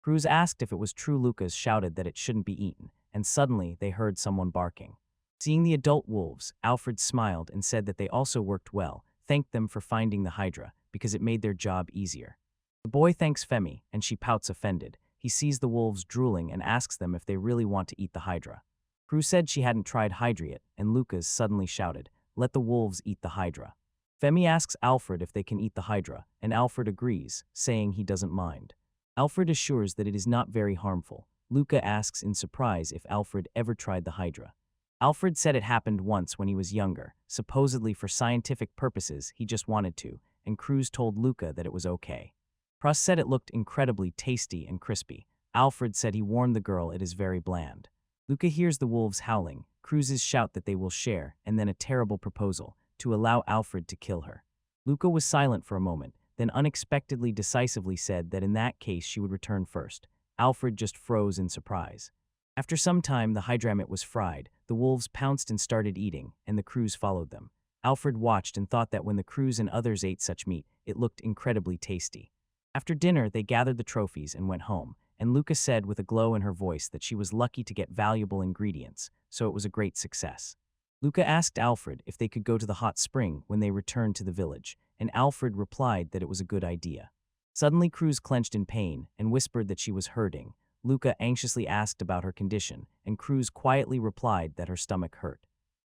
Cruz asked if it was true. Lucas shouted that it shouldn't be eaten, and suddenly they heard someone barking. Seeing the adult wolves, Alfred smiled and said that they also worked well, thanked them for finding the Hydra, because it made their job easier. The boy thanks Femi, and she pouts offended. He sees the wolves drooling and asks them if they really want to eat the Hydra. Cruz said she hadn't tried Hydra yet, and Lucas suddenly shouted, "Let the wolves eat the Hydra." Femi asks Alfred if they can eat the Hydra, and Alfred agrees, saying he doesn't mind. Alfred assures that it is not very harmful. Luca asks in surprise if Alfred ever tried the Hydra. Alfred said it happened once when he was younger, supposedly for scientific purposes. He just wanted to, and Cruz told Luca that it was okay. Cruz said it looked incredibly tasty and crispy. Alfred said he warned the girl it is very bland. Luca hears the wolves howling, Cruz's shout that they will share, and then a terrible proposal, to allow Alfred to kill her. Luca was silent for a moment, then unexpectedly decisively said that in that case she would return first. Alfred just froze in surprise. After some time, the Hydramit was fried, the wolves pounced and started eating, and the Cruz followed them. Alfred watched and thought that when the Cruz and others ate such meat, it looked incredibly tasty. After dinner, they gathered the trophies and went home, and Luca said with a glow in her voice that she was lucky to get valuable ingredients, so it was a great success. Luca asked Alfred if they could go to the hot spring when they returned to the village, and Alfred replied that it was a good idea. Suddenly Cruz clenched in pain and whispered that she was hurting. Luca anxiously asked about her condition, and Cruz quietly replied that her stomach hurt.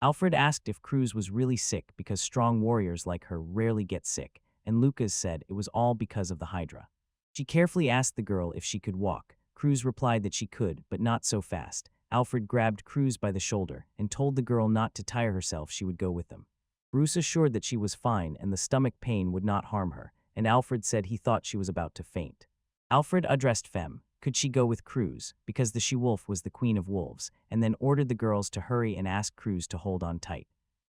Alfred asked if Cruz was really sick because strong warriors like her rarely get sick, and Lucas said it was all because of the Hydra. She carefully asked the girl if she could walk. Cruz replied that she could, but not so fast. Alfred grabbed Cruz by the shoulder and told the girl not to tire herself. She would go with them. Bruce assured that she was fine and the stomach pain would not harm her, and Alfred said he thought she was about to faint. Alfred addressed Fem. Could she go with Cruz, because the she-wolf was the queen of wolves, and then ordered the girls to hurry and asked Cruz to hold on tight.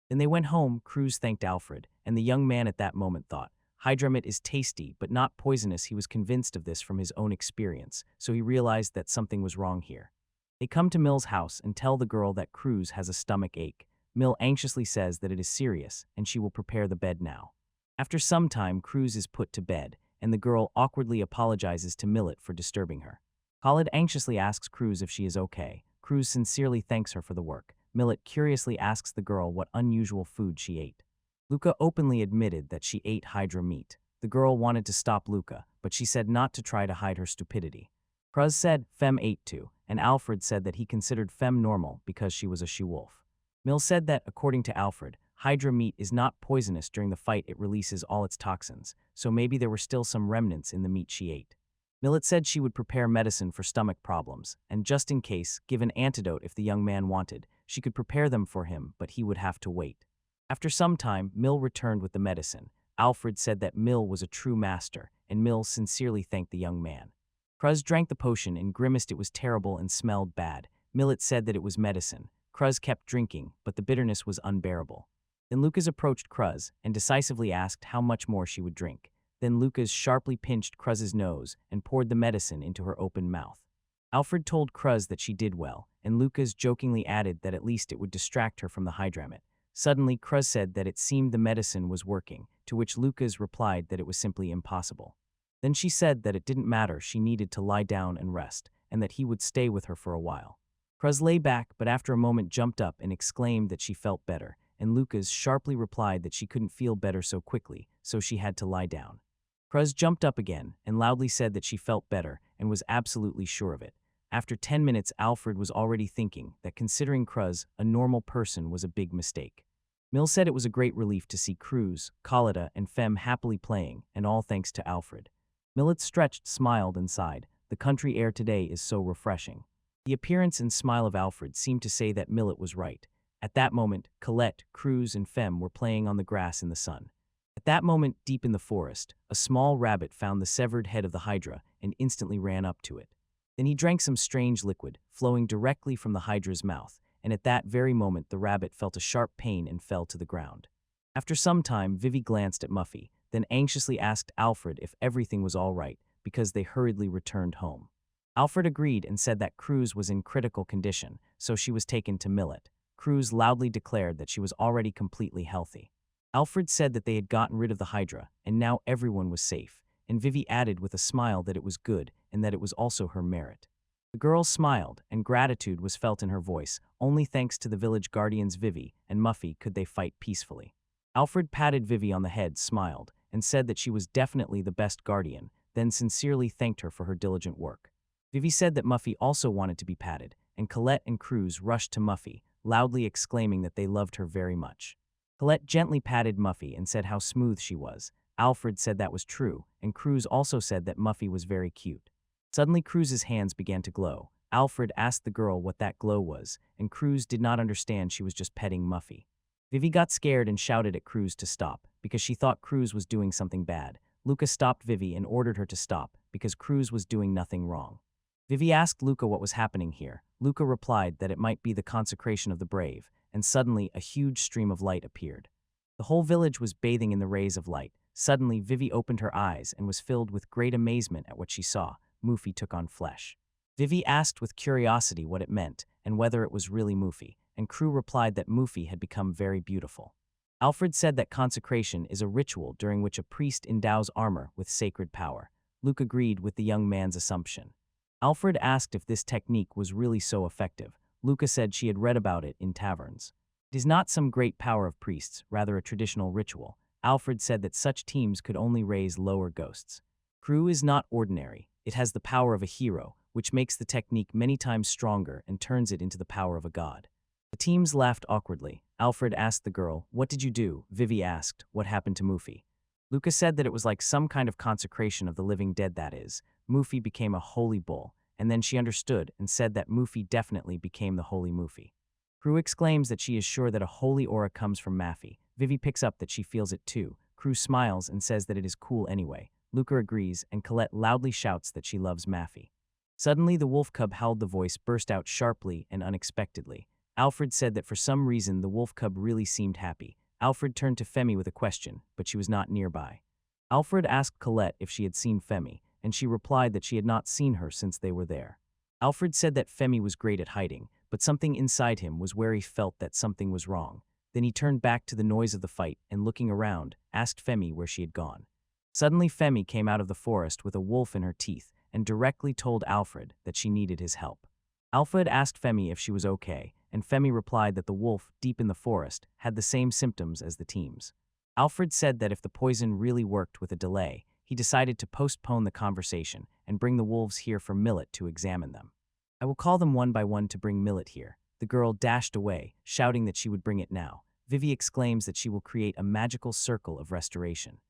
Then they went home. Cruz thanked Alfred, and the young man at that moment thought, Hydramit is tasty but not poisonous. He was convinced of this from his own experience, so he realized that something was wrong here. They come to Mill's house and tell the girl that Cruz has a stomach ache. Mill anxiously says that it is serious, and she will prepare the bed now. After some time, Cruz is put to bed, and the girl awkwardly apologizes to Millet for disturbing her. Khalid anxiously asks Cruz if she is okay. Cruz sincerely thanks her for the work. Millet curiously asks the girl what unusual food she ate. Luca openly admitted that she ate Hydra meat. The girl wanted to stop Luca, but she said not to try to hide her stupidity. Cruz said Fem ate too, and Alfred said that he considered Fem normal because she was a she-wolf. Mill said that, according to Alfred, Hydra meat is not poisonous. During the fight it releases all its toxins, so maybe there were still some remnants in the meat she ate. Millet said she would prepare medicine for stomach problems, and just in case, give an antidote if the young man wanted. She could prepare them for him, but he would have to wait. After some time, Mill returned with the medicine. Alfred said that Mill was a true master, and Mill sincerely thanked the young man. Cruz drank the potion and grimaced it was terrible and smelled bad. Millet said that it was medicine. Cruz kept drinking, but the bitterness was unbearable. Then Lucas approached Cruz and decisively asked how much more she would drink. Then Lucas sharply pinched Cruz's nose and poured the medicine into her open mouth. Alfred told Cruz that she did well, and Lucas jokingly added that at least it would distract her from the Hydramit. Suddenly, Cruz said that it seemed the medicine was working, to which Lucas replied that it was simply impossible. Then she said that it didn't matter, she needed to lie down and rest, and that he would stay with her for a while. Cruz lay back, but after a moment jumped up and exclaimed that she felt better, and Lucas sharply replied that she couldn't feel better so quickly, so she had to lie down. Cruz jumped up again and loudly said that she felt better and was absolutely sure of it. After 10 minutes, Alfred was already thinking that considering Cruz a normal person was a big mistake. Mill said it was a great relief to see Cruz, Khalida, and Fem happily playing, and all thanks to Alfred. Millet stretched, smiled, and sighed. The country air today is so refreshing. The appearance and smile of Alfred seemed to say that Millet was right. At that moment, Colette, Cruz, and Fem were playing on the grass in the sun. At that moment, deep in the forest, a small rabbit found the severed head of the Hydra and instantly ran up to it. Then he drank some strange liquid, flowing directly from the Hydra's mouth, and at that very moment the rabbit felt a sharp pain and fell to the ground. After some time, Vivy glanced at Muffy, then anxiously asked Alfred if everything was all right, because they hurriedly returned home. Alfred agreed and said that Cruz was in critical condition, so she was taken to Millet. Cruz loudly declared that she was already completely healthy. Alfred said that they had gotten rid of the Hydra, and now everyone was safe, and Vivy added with a smile that it was good and that it was also her merit. The girl smiled, and gratitude was felt in her voice. Only thanks to the village guardians Vivy and Muffy could they fight peacefully. Alfred patted Vivy on the head, smiled, and said that she was definitely the best guardian, then sincerely thanked her for her diligent work. Vivy said that Muffy also wanted to be patted, and Colette and Cruz rushed to Muffy, loudly exclaiming that they loved her very much. Colette gently patted Muffy and said how smooth she was. Alfred said that was true, and Cruz also said that Muffy was very cute. Suddenly Cruz's hands began to glow. Alfred asked the girl what that glow was, and Cruz did not understand she was just petting Muffy. Vivy got scared and shouted at Cruz to stop, because she thought Cruz was doing something bad. Luca stopped Vivy and ordered her to stop, because Cruz was doing nothing wrong. Vivy asked Luca what was happening here. Luca replied that it might be the consecration of the brave, and suddenly a huge stream of light appeared. The whole village was bathing in the rays of light. Suddenly Vivy opened her eyes and was filled with great amazement at what she saw. Muffy took on flesh. Vivy asked with curiosity what it meant and whether it was really Muffy, and Crew replied that Muffy had become very beautiful. Alfred said that consecration is a ritual during which a priest endows armor with sacred power. Luke agreed with the young man's assumption. Alfred asked if this technique was really so effective. Luca said she had read about it in taverns. It is not some great power of priests, rather a traditional ritual. Alfred said that such teams could only raise lower ghosts. Crew is not ordinary. It has the power of a hero, which makes the technique many times stronger and turns it into the power of a god. The teams laughed awkwardly. Alfred asked the girl, "What did you do?" Vivy asked, "What happened to Muffy?" Luca said that it was like some kind of consecration of the living dead, that is. Muffy became a holy bull, and then she understood and said that Muffy definitely became the holy Muffy. Crew exclaims that she is sure that a holy aura comes from Maffy. Vivy picks up that she feels it too. Crew smiles and says that it is cool anyway. Luca agrees, and Colette loudly shouts that she loves Maffy. Suddenly the wolf cub howled. The voice burst out sharply and unexpectedly. Alfred said that for some reason the wolf cub really seemed happy. Alfred turned to Femi with a question, but she was not nearby. Alfred asked Colette if she had seen Femi, and she replied that she had not seen her since they were there. Alfred said that Femi was great at hiding, but something inside him was where he felt that something was wrong. Then he turned back to the noise of the fight and, looking around, asked Femi where she had gone. Suddenly Femi came out of the forest with a wolf in her teeth and directly told Alfred that she needed his help. Alfred asked Femi if she was okay, and Femi replied that the wolf, deep in the forest, had the same symptoms as the teams. Alfred said that if the poison really worked with a delay, he decided to postpone the conversation and bring the wolves here for Millet to examine them. "I will call them one by one to bring Millet here." The girl dashed away, shouting that she would bring it now. Vivy exclaims that she will create a magical circle of restoration.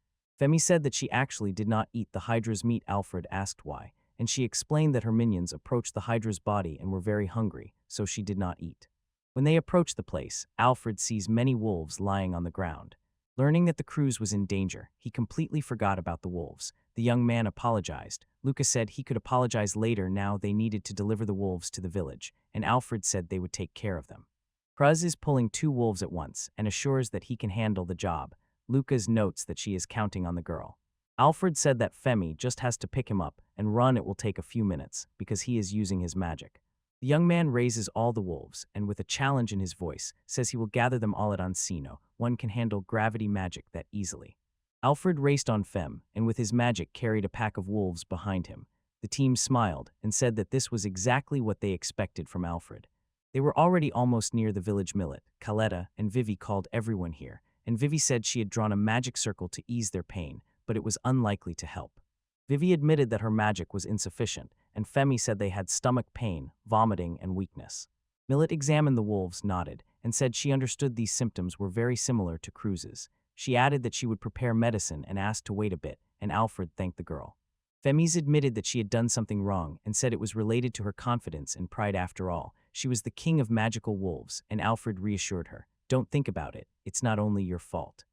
Femi said that she actually did not eat the Hydra's meat. Alfred asked why, and she explained that her minions approached the Hydra's body and were very hungry, so she did not eat. When they approached the place, Alfred sees many wolves lying on the ground. Learning that the cruise was in danger, he completely forgot about the wolves. The young man apologized. Lucas said he could apologize later. Now they needed to deliver the wolves to the village, and Alfred said they would take care of them. Cruz is pulling 2 wolves at once and assures that he can handle the job. Lucas notes that she is counting on the girl. Alfred said that Femi just has to pick him up and run. It will take a few minutes because he is using his magic. The young man raises all the wolves and, with a challenge in his voice, says he will gather them all at Oncino. One can handle gravity magic that easily. Alfred raced on Fem and with his magic carried a pack of wolves behind him. The team smiled and said that this was exactly what they expected from Alfred. They were already almost near the village. Millet, Caletta, and Vivy called everyone here, and Vivy said she had drawn a magic circle to ease their pain, but it was unlikely to help. Vivy admitted that her magic was insufficient, and Femi said they had stomach pain, vomiting, and weakness. Millet examined the wolves, nodded, and said she understood these symptoms were very similar to Cruz's. She added that she would prepare medicine and asked to wait a bit, and Alfred thanked the girl. Femi's admitted that she had done something wrong and said it was related to her confidence and pride. After all, she was the king of magical wolves, and Alfred reassured her, "Don't think about it, it's not only your fault."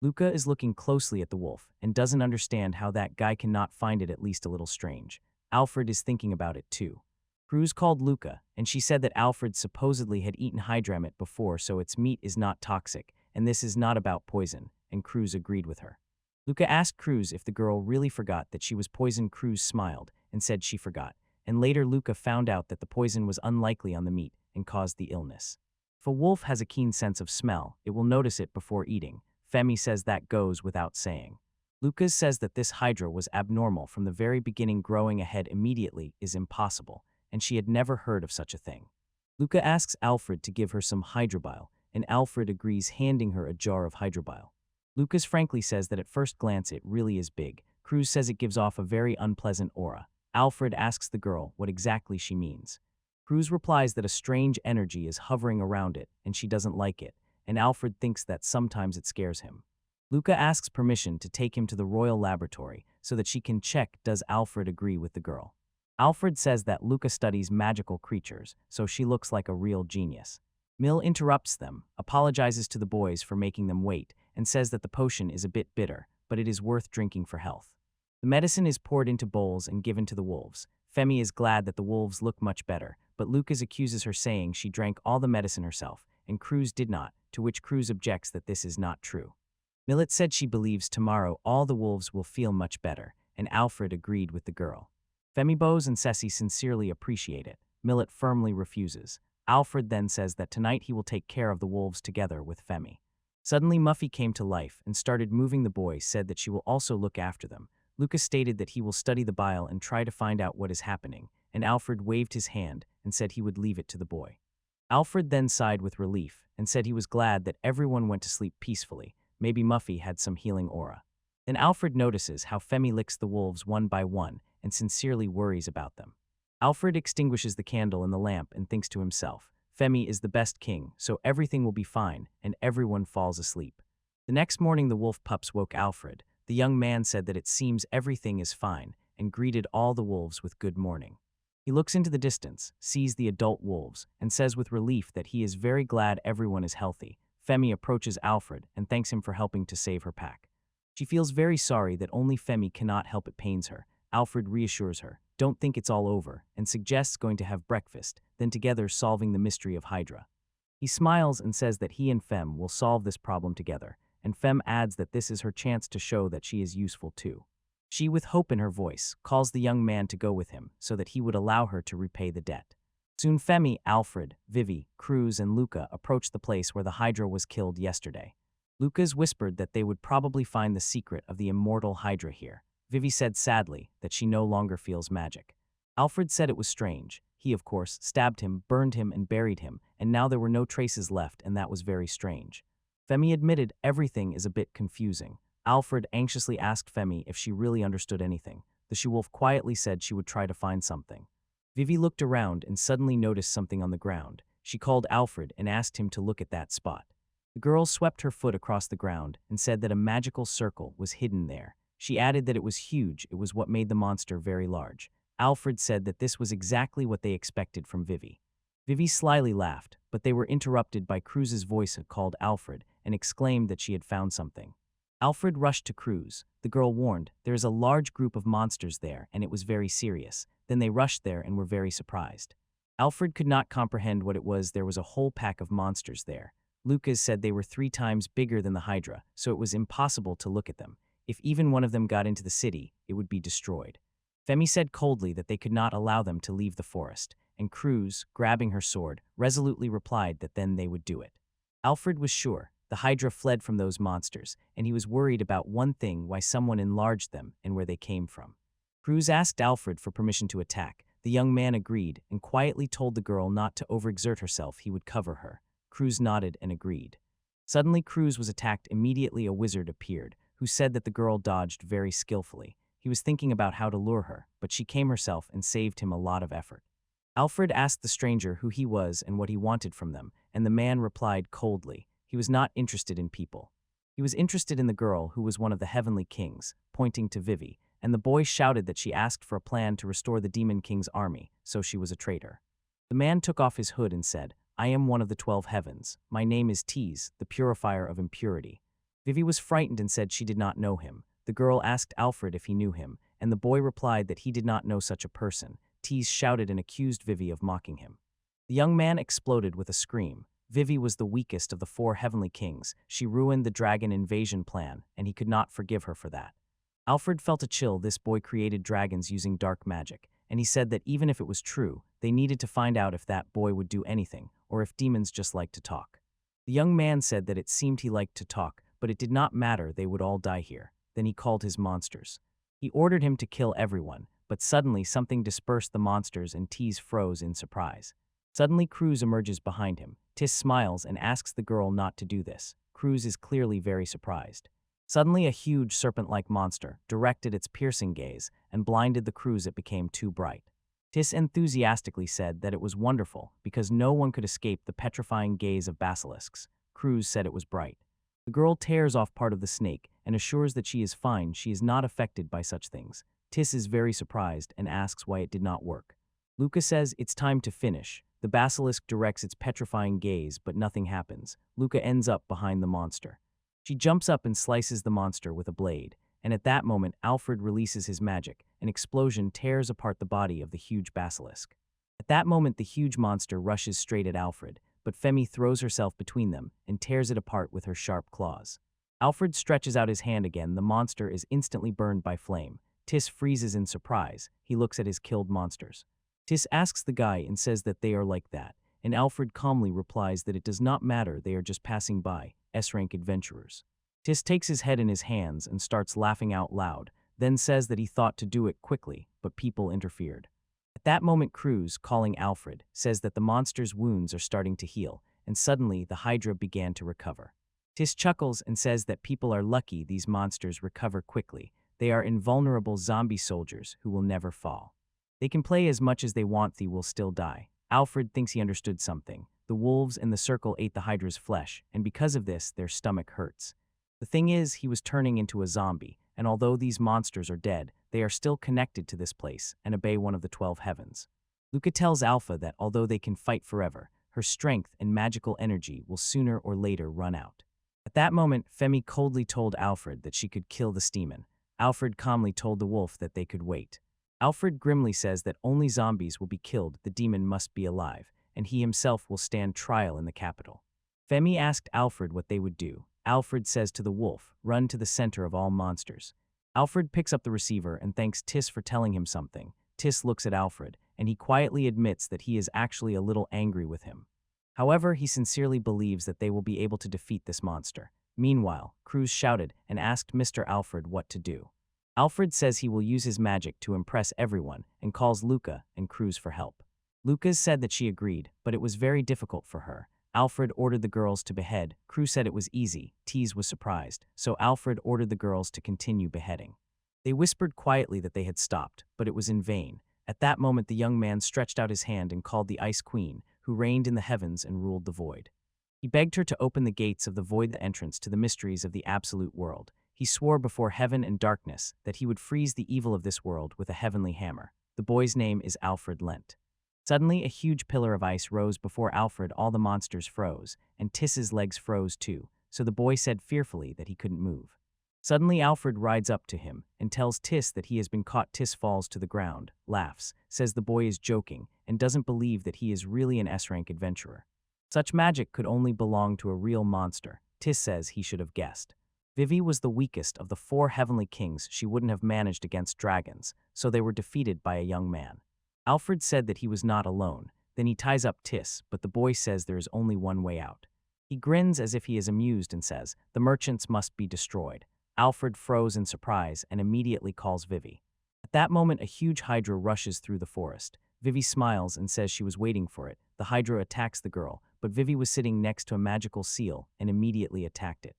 Luca is looking closely at the wolf and doesn't understand how that guy cannot find it, at least a little strange. Alfred is thinking about it too. Cruz called Luca, and she said that Alfred supposedly had eaten Hydramit before, so its meat is not toxic, and this is not about poison, and Cruz agreed with her. Luca asked Cruz if the girl really forgot that she was poisoned. Cruz smiled and said she forgot, and later Luca found out that the poison was unlikely on the meat and caused the illness. If a wolf has a keen sense of smell, it will notice it before eating. Femi says that goes without saying. Lucas says that this Hydra was abnormal from the very beginning. Growing a head immediately is impossible, and she had never heard of such a thing. Luca asks Alfred to give her some Hydra bile, and Alfred agrees, handing her a jar of Hydra bile. Lucas frankly says that at first glance it really is big. Cruz says it gives off a very unpleasant aura. Alfred asks the girl what exactly she means. Cruz replies that a strange energy is hovering around it and she doesn't like it, and Alfred thinks that sometimes it scares him. Luca asks permission to take him to the royal laboratory so that she can check does Alfred agree with the girl. Alfred says that Luca studies magical creatures, so she looks like a real genius. Mill interrupts them, apologizes to the boys for making them wait, and says that the potion is a bit bitter, but it is worth drinking for health. The medicine is poured into bowls and given to the wolves. Femi is glad that the wolves look much better, but Lucas accuses her, saying she drank all the medicine herself, and Cruz did not, to which Cruz objects that this is not true. Millet said she believes tomorrow all the wolves will feel much better, and Alfred agreed with the girl. Femi bows and Ceci sincerely appreciate it. Millet firmly refuses. Alfred then says that tonight he will take care of the wolves together with Femi. Suddenly Muffy came to life and started moving. The boy said that she will also look after them. Lucas stated that he will study the bile and try to find out what is happening, and Alfred waved his hand and said he would leave it to the boy. Alfred then sighed with relief and said he was glad that everyone went to sleep peacefully. Maybe Muffy had some healing aura. Then Alfred notices how Femi licks the wolves one by one and sincerely worries about them. Alfred extinguishes the candle in the lamp and thinks to himself, Femi is the best king, so everything will be fine, and everyone falls asleep. The next morning the wolf pups woke Alfred. The young man said that it seems everything is fine, and greeted all the wolves with good morning. He looks into the distance, sees the adult wolves, and says with relief that he is very glad everyone is healthy. Femi approaches Alfred and thanks him for helping to save her pack. She feels very sorry that only Femi cannot help, it pains her. Alfred reassures her, don't think it's all over, and suggests going to have breakfast, then together solving the mystery of Hydra. He smiles and says that he and Fem will solve this problem together, and Fem adds that this is her chance to show that she is useful too. She, with hope in her voice, calls the young man to go with him so that he would allow her to repay the debt. Soon Femi, Alfred, Vivy, Cruz, and Luca approach the place where the Hydra was killed yesterday. Lucas whispered that they would probably find the secret of the immortal Hydra here. Vivy said sadly that she no longer feels magic. Alfred said it was strange. He, of course, stabbed him, burned him, and buried him, and now there were no traces left, and that was very strange. Femi admitted everything is a bit confusing. Alfred anxiously asked Femi if she really understood anything. The she-wolf quietly said she would try to find something. Vivy looked around and suddenly noticed something on the ground. She called Alfred and asked him to look at that spot. The girl swept her foot across the ground and said that a magical circle was hidden there. She added that it was huge, it was what made the monster very large. Alfred said that this was exactly what they expected from Vivy. Vivy slyly laughed, but they were interrupted by Cruz's voice called Alfred and exclaimed that she had found something. Alfred rushed to Cruz. The girl warned, there is a large group of monsters there and it was very serious. Then they rushed there and were very surprised. Alfred could not comprehend what it was. There was a whole pack of monsters there. Lucas said they were 3 times bigger than the Hydra, so it was impossible to look at them. If even one of them got into the city, it would be destroyed. Femi said coldly that they could not allow them to leave the forest, and Cruz, grabbing her sword, resolutely replied that then they would do it. Alfred was sure. The Hydra fled from those monsters, and he was worried about one thing, why someone enlarged them and where they came from. Cruz asked Alfred for permission to attack. The young man agreed and quietly told the girl not to overexert herself, he would cover her. Cruz nodded and agreed. Suddenly Cruz was attacked. Immediately a wizard appeared, who said that the girl dodged very skillfully. He was thinking about how to lure her, but she came herself and saved him a lot of effort. Alfred asked the stranger who he was and what he wanted from them, and the man replied coldly. He was not interested in people. He was interested in the girl who was one of the heavenly kings, pointing to Vivy, and the boy shouted that she asked for a plan to restore the Demon King's army, so she was a traitor. The man took off his hood and said, I am one of the 12 heavens. My name is Tease, the purifier of impurity. Vivy was frightened and said she did not know him. The girl asked Alfred if he knew him, and the boy replied that he did not know such a person. Tease shouted and accused Vivy of mocking him. The young man exploded with a scream. Vivy was the weakest of the 4 heavenly kings. She ruined the dragon invasion plan, and he could not forgive her for that. Alfred felt a chill. This boy created dragons using dark magic, and he said that even if it was true, they needed to find out if that boy would do anything, or if demons just like to talk. The young man said that it seemed he liked to talk, but it did not matter, they would all die here. Then he called his monsters. He ordered him to kill everyone, but suddenly something dispersed the monsters and Tis froze in surprise. Suddenly Cruz emerges behind him. Tis smiles and asks the girl not to do this. Cruz is clearly very surprised. Suddenly a huge serpent-like monster directed its piercing gaze and blinded the Cruz. It became too bright. Tis enthusiastically said that it was wonderful because no one could escape the petrifying gaze of basilisks. Cruz said it was bright. The girl tears off part of the snake and assures that she is fine, she is not affected by such things. Tis is very surprised and asks why it did not work. Luca says it's time to finish. The basilisk directs its petrifying gaze, but nothing happens. Luca ends up behind the monster. She jumps up and slices the monster with a blade, and at that moment Alfred releases his magic. An explosion tears apart the body of the huge basilisk. At that moment the huge monster rushes straight at Alfred, but Femi throws herself between them and tears it apart with her sharp claws. Alfred stretches out his hand again. The monster is instantly burned by flame. Tis freezes in surprise. He looks at his killed monsters. Tis asks the guy and says that they are like that, and Alfred calmly replies that it does not matter, they are just passing by, S-rank adventurers. Tis takes his head in his hands and starts laughing out loud, then says that he thought to do it quickly, but people interfered. At that moment Cruz, calling Alfred, says that the monster's wounds are starting to heal, and suddenly the Hydra began to recover. Tis chuckles and says that people are lucky these monsters recover quickly. They are invulnerable zombie soldiers who will never fall. They can play as much as they want, they will still die. Alfred thinks he understood something. The wolves in the circle ate the Hydra's flesh, and because of this, their stomach hurts. The thing is, he was turning into a zombie, and although these monsters are dead, they are still connected to this place and obey one of the 12 heavens. Luca tells Alpha that although they can fight forever, her strength and magical energy will sooner or later run out. At that moment, Femi coldly told Alfred that she could kill the Steeman. Alfred calmly told the wolf that they could wait. Alfred grimly says that only zombies will be killed, the demon must be alive, and he himself will stand trial in the capital. Femi asked Alfred what they would do. Alfred says to the wolf, run to the center of all monsters. Alfred picks up the receiver and thanks Tis for telling him something. Tis looks at Alfred, and he quietly admits that he is actually a little angry with him. However, he sincerely believes that they will be able to defeat this monster. Meanwhile, Cruz shouted and asked Mr. Alfred what to do. Alfred says he will use his magic to impress everyone and calls Luca and Cruz for help. Luca said that she agreed, but it was very difficult for her. Alfred ordered the girls to behead. Cruz said it was easy. Tease was surprised, so Alfred ordered the girls to continue beheading. They whispered quietly that they had stopped, but it was in vain. At that moment the young man stretched out his hand and called the Ice Queen, who reigned in the heavens and ruled the void. He begged her to open the gates of the void, the entrance to the mysteries of the absolute world. He swore before heaven and darkness that he would freeze the evil of this world with a heavenly hammer. The boy's name is Alfred Lent. Suddenly, a huge pillar of ice rose before Alfred. All the monsters froze, and Tiss's legs froze too, so the boy said fearfully that he couldn't move. Suddenly, Alfred rides up to him and tells Tiss that he has been caught. Tiss falls to the ground, laughs, says the boy is joking, and doesn't believe that he is really an S-rank adventurer. Such magic could only belong to a real monster. Tiss says he should have guessed. Vivy was the weakest of the 4 heavenly kings. She wouldn't have managed against dragons, so they were defeated by a young man. Alfred said that he was not alone. Then he ties up Tiss, but the boy says there is only one way out. He grins as if he is amused and says, the merchants must be destroyed. Alfred froze in surprise and immediately calls Vivy. At that moment, a huge Hydra rushes through the forest. Vivy smiles and says she was waiting for it. The Hydra attacks the girl, but Vivy was sitting next to a magical seal and immediately attacked it.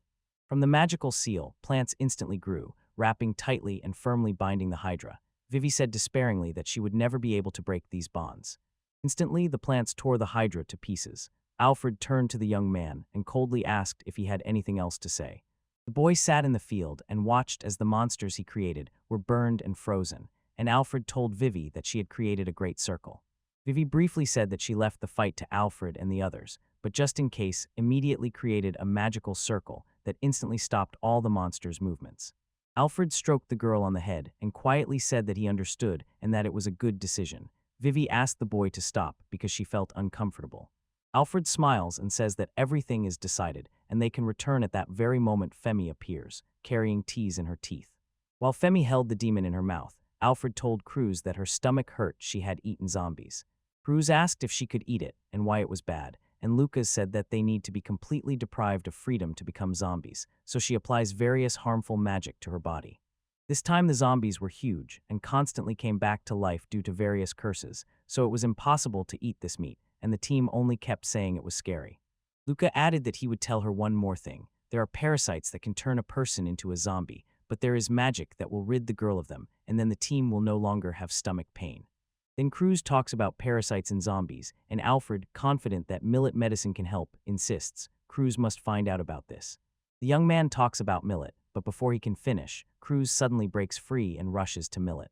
From the magical seal, plants instantly grew, wrapping tightly and firmly binding the Hydra. Vivy said despairingly that she would never be able to break these bonds. Instantly, the plants tore the Hydra to pieces. Alfred turned to the young man and coldly asked if he had anything else to say. The boy sat in the field and watched as the monsters he created were burned and frozen, and Alfred told Vivy that she had created a great circle. Vivy briefly said that she left the fight to Alfred and the others, but just in case, immediately created a magical circle that instantly stopped all the monsters' movements. Alfred stroked the girl on the head and quietly said that he understood and that it was a good decision. Vivy asked the boy to stop because she felt uncomfortable. Alfred smiles and says that everything is decided and they can return. At that very moment Femi appears, carrying teas in her teeth. While Femi held the demon in her mouth, Alfred told Cruz that her stomach hurt she had eaten zombies. Cruz asked if she could eat it and why it was bad, and Lucas said that they need to be completely deprived of freedom to become zombies, so she applies various harmful magic to her body. This time the zombies were huge and constantly came back to life due to various curses, so it was impossible to eat this meat, and the team only kept saying it was scary. Luca added that he would tell her one more thing. There are parasites that can turn a person into a zombie, but there is magic that will rid the girl of them, and then the team will no longer have stomach pain. Then Cruz talks about parasites and zombies, and Alfred, confident that Millet medicine can help, insists Cruz must find out about this. The young man talks about Millet, but before he can finish, Cruz suddenly breaks free and rushes to Millet.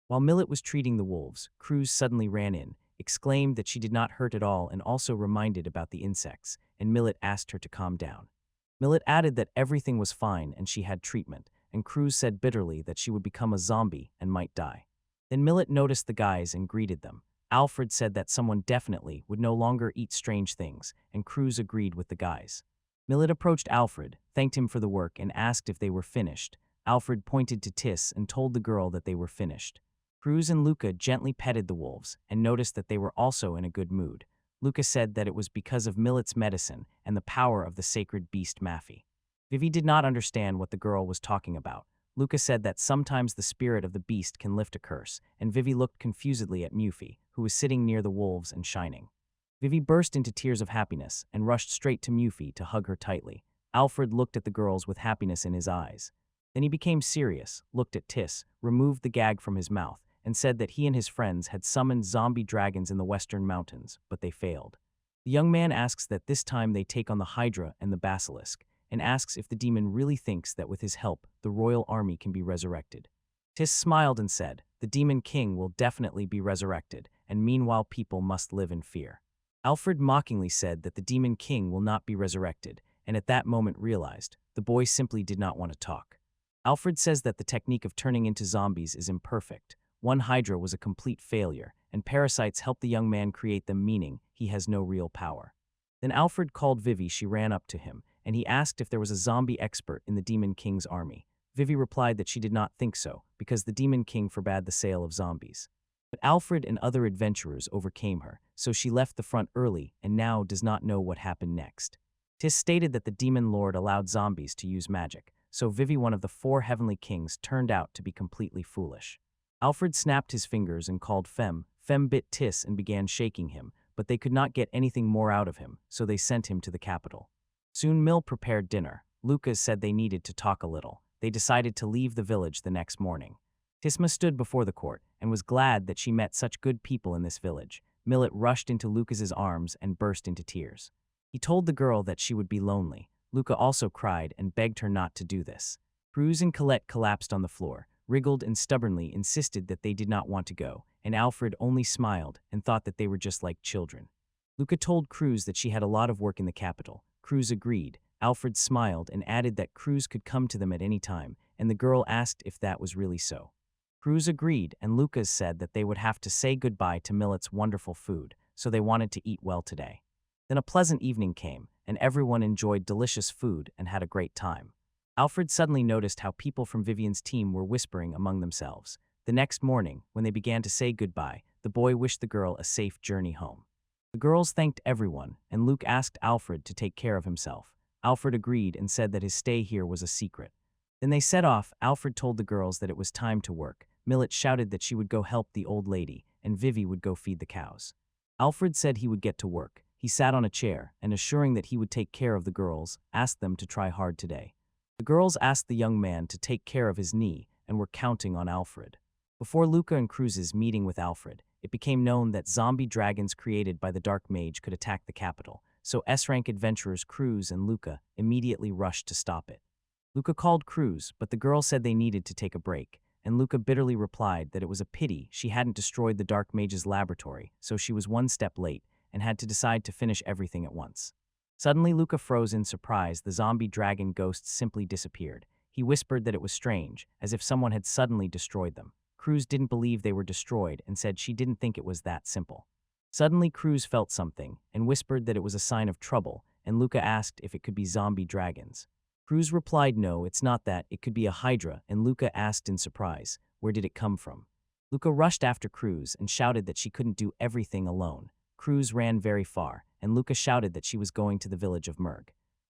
While Millet was treating the wolves, Cruz suddenly ran in, exclaimed that she did not hurt at all and also reminded about the insects, and Millet asked her to calm down. Millet added that everything was fine and she had treatment, and Cruz said bitterly that she would become a zombie and might die. Then Millet noticed the guys and greeted them. Alfred said that someone definitely would no longer eat strange things, and Cruz agreed with the guys. Millet approached Alfred, thanked him for the work, and asked if they were finished. Alfred pointed to Tis and told the girl that they were finished. Cruz and Luca gently petted the wolves and noticed that they were also in a good mood. Luca said that it was because of Millet's medicine and the power of the sacred beast Maffy. Vivy did not understand what the girl was talking about. Luca said that sometimes the spirit of the beast can lift a curse, and Vivy looked confusedly at Muffy, who was sitting near the wolves and shining. Vivy burst into tears of happiness and rushed straight to Muffy to hug her tightly. Alfred looked at the girls with happiness in his eyes. Then he became serious, looked at Tis, removed the gag from his mouth, and said that he and his friends had summoned zombie dragons in the western mountains, but they failed. The young man asks that this time they take on the Hydra and the basilisk, and asks if the demon really thinks that with his help, the royal army can be resurrected. Tis smiled and said, the demon king will definitely be resurrected, and meanwhile people must live in fear. Alfred mockingly said that the demon king will not be resurrected, and at that moment realized the boy simply did not want to talk. Alfred says that the technique of turning into zombies is imperfect. One Hydra was a complete failure, and parasites help the young man create them, meaning he has no real power. Then Alfred called Vivy. She ran up to him, and he asked if there was a zombie expert in the Demon King's army. Vivy replied that she did not think so, because the Demon King forbade the sale of zombies. But Alfred and other adventurers overcame her, so she left the front early and now does not know what happened next. Tis stated that the Demon Lord allowed zombies to use magic, so Vivy, one of the 4 heavenly kings, turned out to be completely foolish. Alfred snapped his fingers and called Fem. Fem bit Tis and began shaking him, but they could not get anything more out of him, so they sent him to the capital. Soon Mill prepared dinner. Lucas said they needed to talk a little. They decided to leave the village the next morning. Tisma stood before the court and was glad that she met such good people in this village. Millet rushed into Lucas's arms and burst into tears. He told the girl that she would be lonely. Luca also cried and begged her not to do this. Cruz and Colette collapsed on the floor, wriggled and stubbornly insisted that they did not want to go, and Alfred only smiled and thought that they were just like children. Luca told Cruz that she had a lot of work in the capital. Cruz agreed. Alfred smiled and added that Cruz could come to them at any time, and the girl asked if that was really so. Cruz agreed, and Lucas said that they would have to say goodbye to Millet's wonderful food, so they wanted to eat well today. Then a pleasant evening came, and everyone enjoyed delicious food and had a great time. Alfred suddenly noticed how people from Vivian's team were whispering among themselves. The next morning, when they began to say goodbye, the boy wished the girl a safe journey home. The girls thanked everyone, and Luke asked Alfred to take care of himself. Alfred agreed and said that his stay here was a secret. Then they set off. Alfred told the girls that it was time to work. Millet shouted that she would go help the old lady, and Vivy would go feed the cows. Alfred said he would get to work. He sat on a chair, and assuring that he would take care of the girls, asked them to try hard today. The girls asked the young man to take care of his knee, and were counting on Alfred. Before Luca and Cruz's meeting with Alfred, it became known that zombie dragons created by the Dark Mage could attack the capital, so S-rank adventurers Cruz and Luca immediately rushed to stop it. Luca called Cruz, but the girl said they needed to take a break, and Luca bitterly replied that it was a pity she hadn't destroyed the Dark Mage's laboratory, so she was one step late and had to decide to finish everything at once. Suddenly, Luca froze in surprise. The zombie dragon ghosts simply disappeared. He whispered that it was strange, as if someone had suddenly destroyed them. Cruz didn't believe they were destroyed and said she didn't think it was that simple. Suddenly, Cruz felt something and whispered that it was a sign of trouble, and Luca asked if it could be zombie dragons. Cruz replied no, it's not that, it could be a Hydra, and Luca asked in surprise, where did it come from? Luca rushed after Cruz and shouted that she couldn't do everything alone. Cruz ran very far, and Luca shouted that she was going to the village of Merg.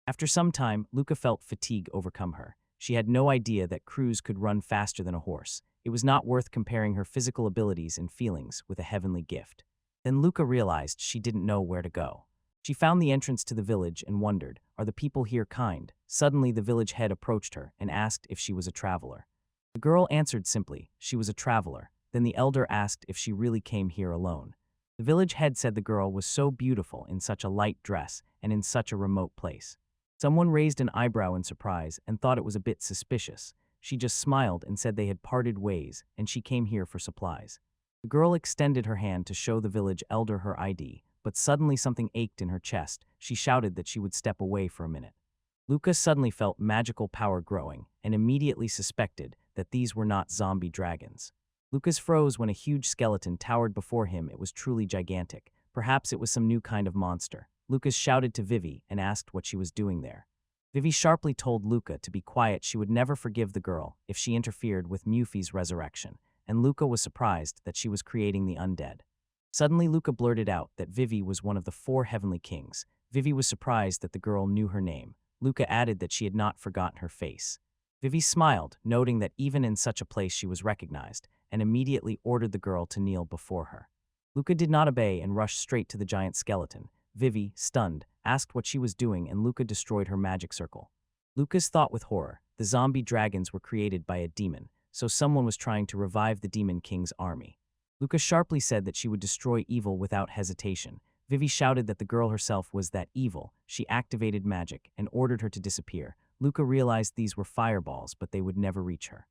After some time, Luca felt fatigue overcome her. She had no idea that Cruz could run faster than a horse. It was not worth comparing her physical abilities and feelings with a heavenly gift. Then Luca realized she didn't know where to go. She found the entrance to the village and wondered, are the people here kind? Suddenly, the village head approached her and asked if she was a traveler. The girl answered simply, she was a traveler. Then the elder asked if she really came here alone. The village head said the girl was so beautiful in such a light dress and in such a remote place. Someone raised an eyebrow in surprise and thought it was a bit suspicious. She just smiled and said they had parted ways and she came here for supplies. The girl extended her hand to show the village elder her ID, but suddenly something ached in her chest. She shouted that she would step away for a minute. Luca suddenly felt magical power growing and immediately suspected that these were not zombie dragons. Lucas froze when a huge skeleton towered before him. It was truly gigantic. Perhaps it was some new kind of monster. Lucas shouted to Vivy and asked what she was doing there. Vivy sharply told Luca to be quiet. She would never forgive the girl if she interfered with Mufy's resurrection, and Luca was surprised that she was creating the undead. Suddenly, Luca blurted out that Vivy was one of the 4 heavenly kings. Vivy was surprised that the girl knew her name. Luca added that she had not forgotten her face. Vivy smiled, noting that even in such a place she was recognized, and immediately ordered the girl to kneel before her. Luca did not obey and rushed straight to the giant skeleton. Vivy, stunned, asked what she was doing and Luca destroyed her magic circle. Lucas thought with horror, the zombie dragons were created by a demon, so someone was trying to revive the demon king's army. Luca sharply said that she would destroy evil without hesitation. Vivy shouted that the girl herself was that evil. She activated magic and ordered her to disappear. Luca realized these were fireballs, but they would never reach her.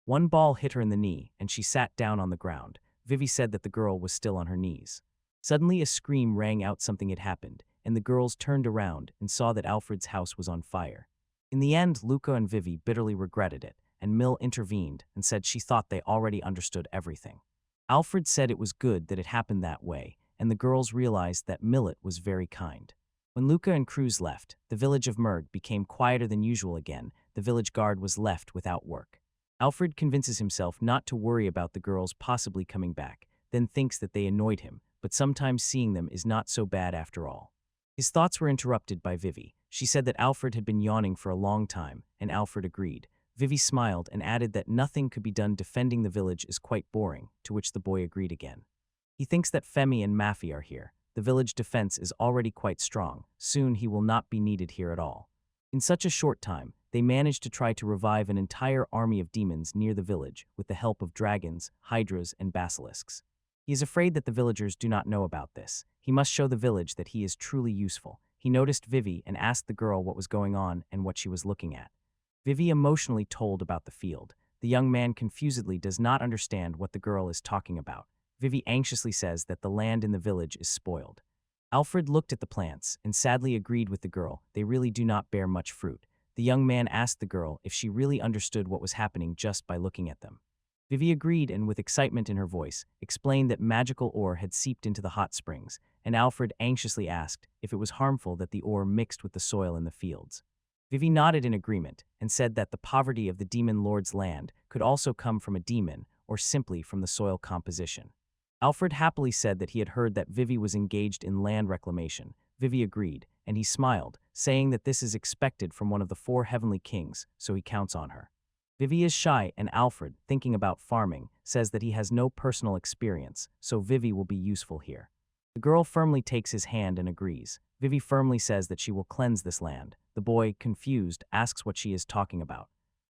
One ball hit her in the knee, and she sat down on the ground. Vivy said that the girl was still on her knees. Suddenly a scream rang out. Something had happened, and the girls turned around and saw that Alfred's house was on fire. In the end, Luca and Vivy bitterly regretted it, and Mill intervened and said she thought they already understood everything. Alfred said it was good that it happened that way, and the girls realized that Millet was very kind. When Luca and Cruz left, the village of Merg became quieter than usual again. The village guard was left without work. Alfred convinces himself not to worry about the girls possibly coming back, then thinks that they annoyed him, but sometimes seeing them is not so bad after all. His thoughts were interrupted by Vivy. She said that Alfred had been yawning for a long time, and Alfred agreed. Vivy smiled and added that nothing could be done. Defending the village is quite boring, to which the boy agreed again. He thinks that Femi and Maffy are here. The village defense is already quite strong. Soon he will not be needed here at all. In such a short time, they managed to try to revive an entire army of demons near the village with the help of dragons, hydras, and basilisks. He is afraid that the villagers do not know about this. He must show the village that he is truly useful. He noticed Vivy and asked the girl what was going on and what she was looking at. Vivy emotionally told about the field. The young man confusedly does not understand what the girl is talking about. Vivy anxiously says that the land in the village is spoiled. Alfred looked at the plants and sadly agreed with the girl. They really do not bear much fruit. The young man asked the girl if she really understood what was happening just by looking at them. Vivy agreed and with excitement in her voice, explained that magical ore had seeped into the hot springs, and Alfred anxiously asked if it was harmful that the ore mixed with the soil in the fields. Vivy nodded in agreement and said that the poverty of the demon lord's land could also come from a demon or simply from the soil composition. Alfred happily said that he had heard that Vivy was engaged in land reclamation. Vivy agreed, and he smiled, saying that this is expected from one of the 4 heavenly kings, so he counts on her. Vivy is shy, and Alfred, thinking about farming, says that he has no personal experience, so Vivy will be useful here. The girl firmly takes his hand and agrees. Vivy firmly says that she will cleanse this land. The boy, confused, asks what she is talking about.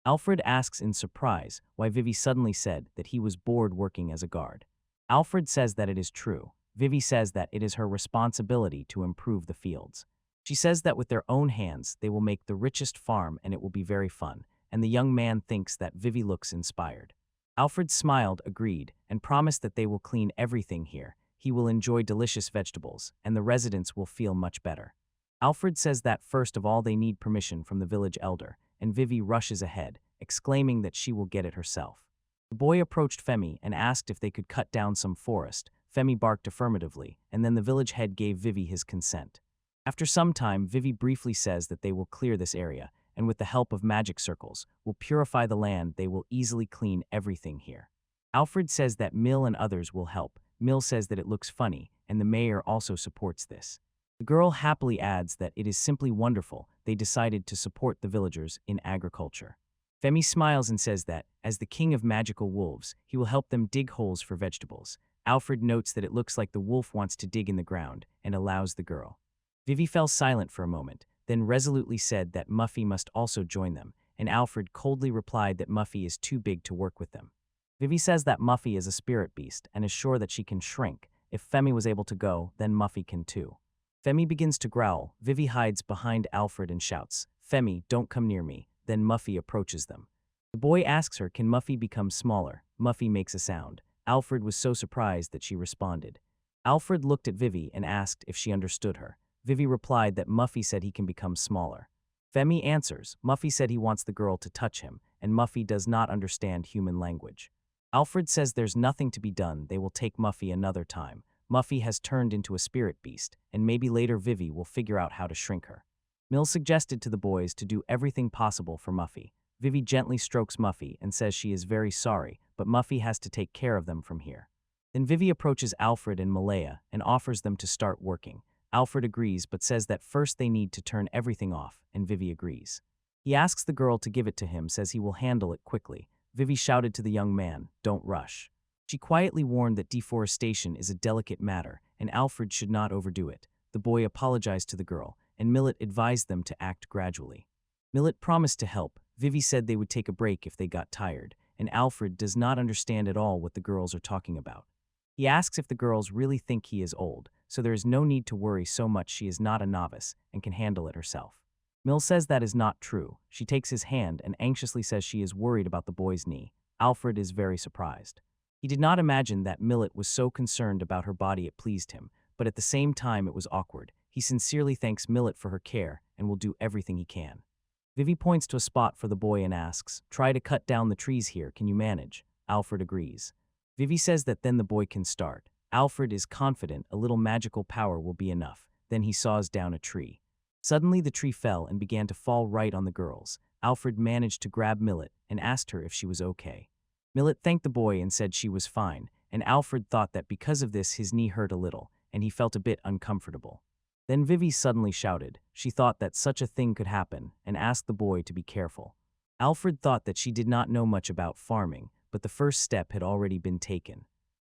Alfred asks in surprise why Vivy suddenly said that he was bored working as a guard. Alfred says that it is true. Vivy says that it is her responsibility to improve the fields. She says that with their own hands, they will make the richest farm and it will be very fun, and the young man thinks that Vivy looks inspired. Alfred smiled, agreed, and promised that they will clean everything here. He will enjoy delicious vegetables, and the residents will feel much better. Alfred says that first of all they need permission from the village elder, and Vivy rushes ahead, exclaiming that she will get it herself. The boy approached Femi and asked if they could cut down some forest. Femi barked affirmatively, and then the village head gave Vivy his consent. After some time, Vivy briefly says that they will clear this area, and with the help of magic circles, will purify the land. They will easily clean everything here. Alfred says that Mill and others will help. Mill says that it looks funny, and the mayor also supports this. The girl happily adds that it is simply wonderful they decided to support the villagers in agriculture. Femi smiles and says that, as the king of magical wolves, he will help them dig holes for vegetables. Alfred notes that it looks like the wolf wants to dig in the ground and allows the girl. Vivy fell silent for a moment, then resolutely said that Muffy must also join them, and Alfred coldly replied that Muffy is too big to work with them. Vivy says that Muffy is a spirit beast and is sure that she can shrink. If Femi was able to go, then Muffy can too. Femi begins to growl. Vivy hides behind Alfred and shouts, "Femi, don't come near me." Then Muffy approaches them. The boy asks her, can Muffy become smaller? Muffy makes a sound. Alfred was so surprised that she responded. Alfred looked at Vivy and asked if she understood her. Vivy replied that Muffy said he can become smaller. Femi answers, Muffy said he wants the girl to touch him, and Muffy does not understand human language. Alfred says there's nothing to be done, they will take Muffy another time. Muffy has turned into a spirit beast, and maybe later Vivy will figure out how to shrink her. Mill suggested to the boys to do everything possible for Muffy. Vivy gently strokes Muffy and says she is very sorry, but Muffy has to take care of them from here. Then Vivy approaches Alfred and Malaya and offers them to start working. Alfred agrees but says that first they need to turn everything off, and Vivy agrees. He asks the girl to give it to him, says he will handle it quickly. Vivy shouted to the young man, "Don't rush." She quietly warned that deforestation is a delicate matter, and Alfred should not overdo it. The boy apologized to the girl, and Millet advised them to act gradually. Millet promised to help. Vivy said they would take a break if they got tired, and Alfred does not understand at all what the girls are talking about. He asks if the girls really think he is old, so there is no need to worry so much, she is not a novice and can handle it herself. Mill says that is not true. She takes his hand and anxiously says she is worried about the boy's knee. Alfred is very surprised. He did not imagine that Millet was so concerned about her body it pleased him, but at the same time it was awkward. He sincerely thanks Millet for her care and will do everything he can. Vivy points to a spot for the boy and asks, "Try to cut down the trees here, can you manage?" Alfred agrees. Vivy says that then the boy can start. Alfred is confident a little magical power will be enough. Then he saws down a tree. Suddenly the tree fell and began to fall right on the girls. Alfred managed to grab Millet and asked her if she was okay. Millet thanked the boy and said she was fine, and Alfred thought that because of this his knee hurt a little, and he felt a bit uncomfortable. Then Vivy suddenly shouted. She thought that such a thing could happen, and asked the boy to be careful. Alfred thought that she did not know much about farming, but the first step had already been taken.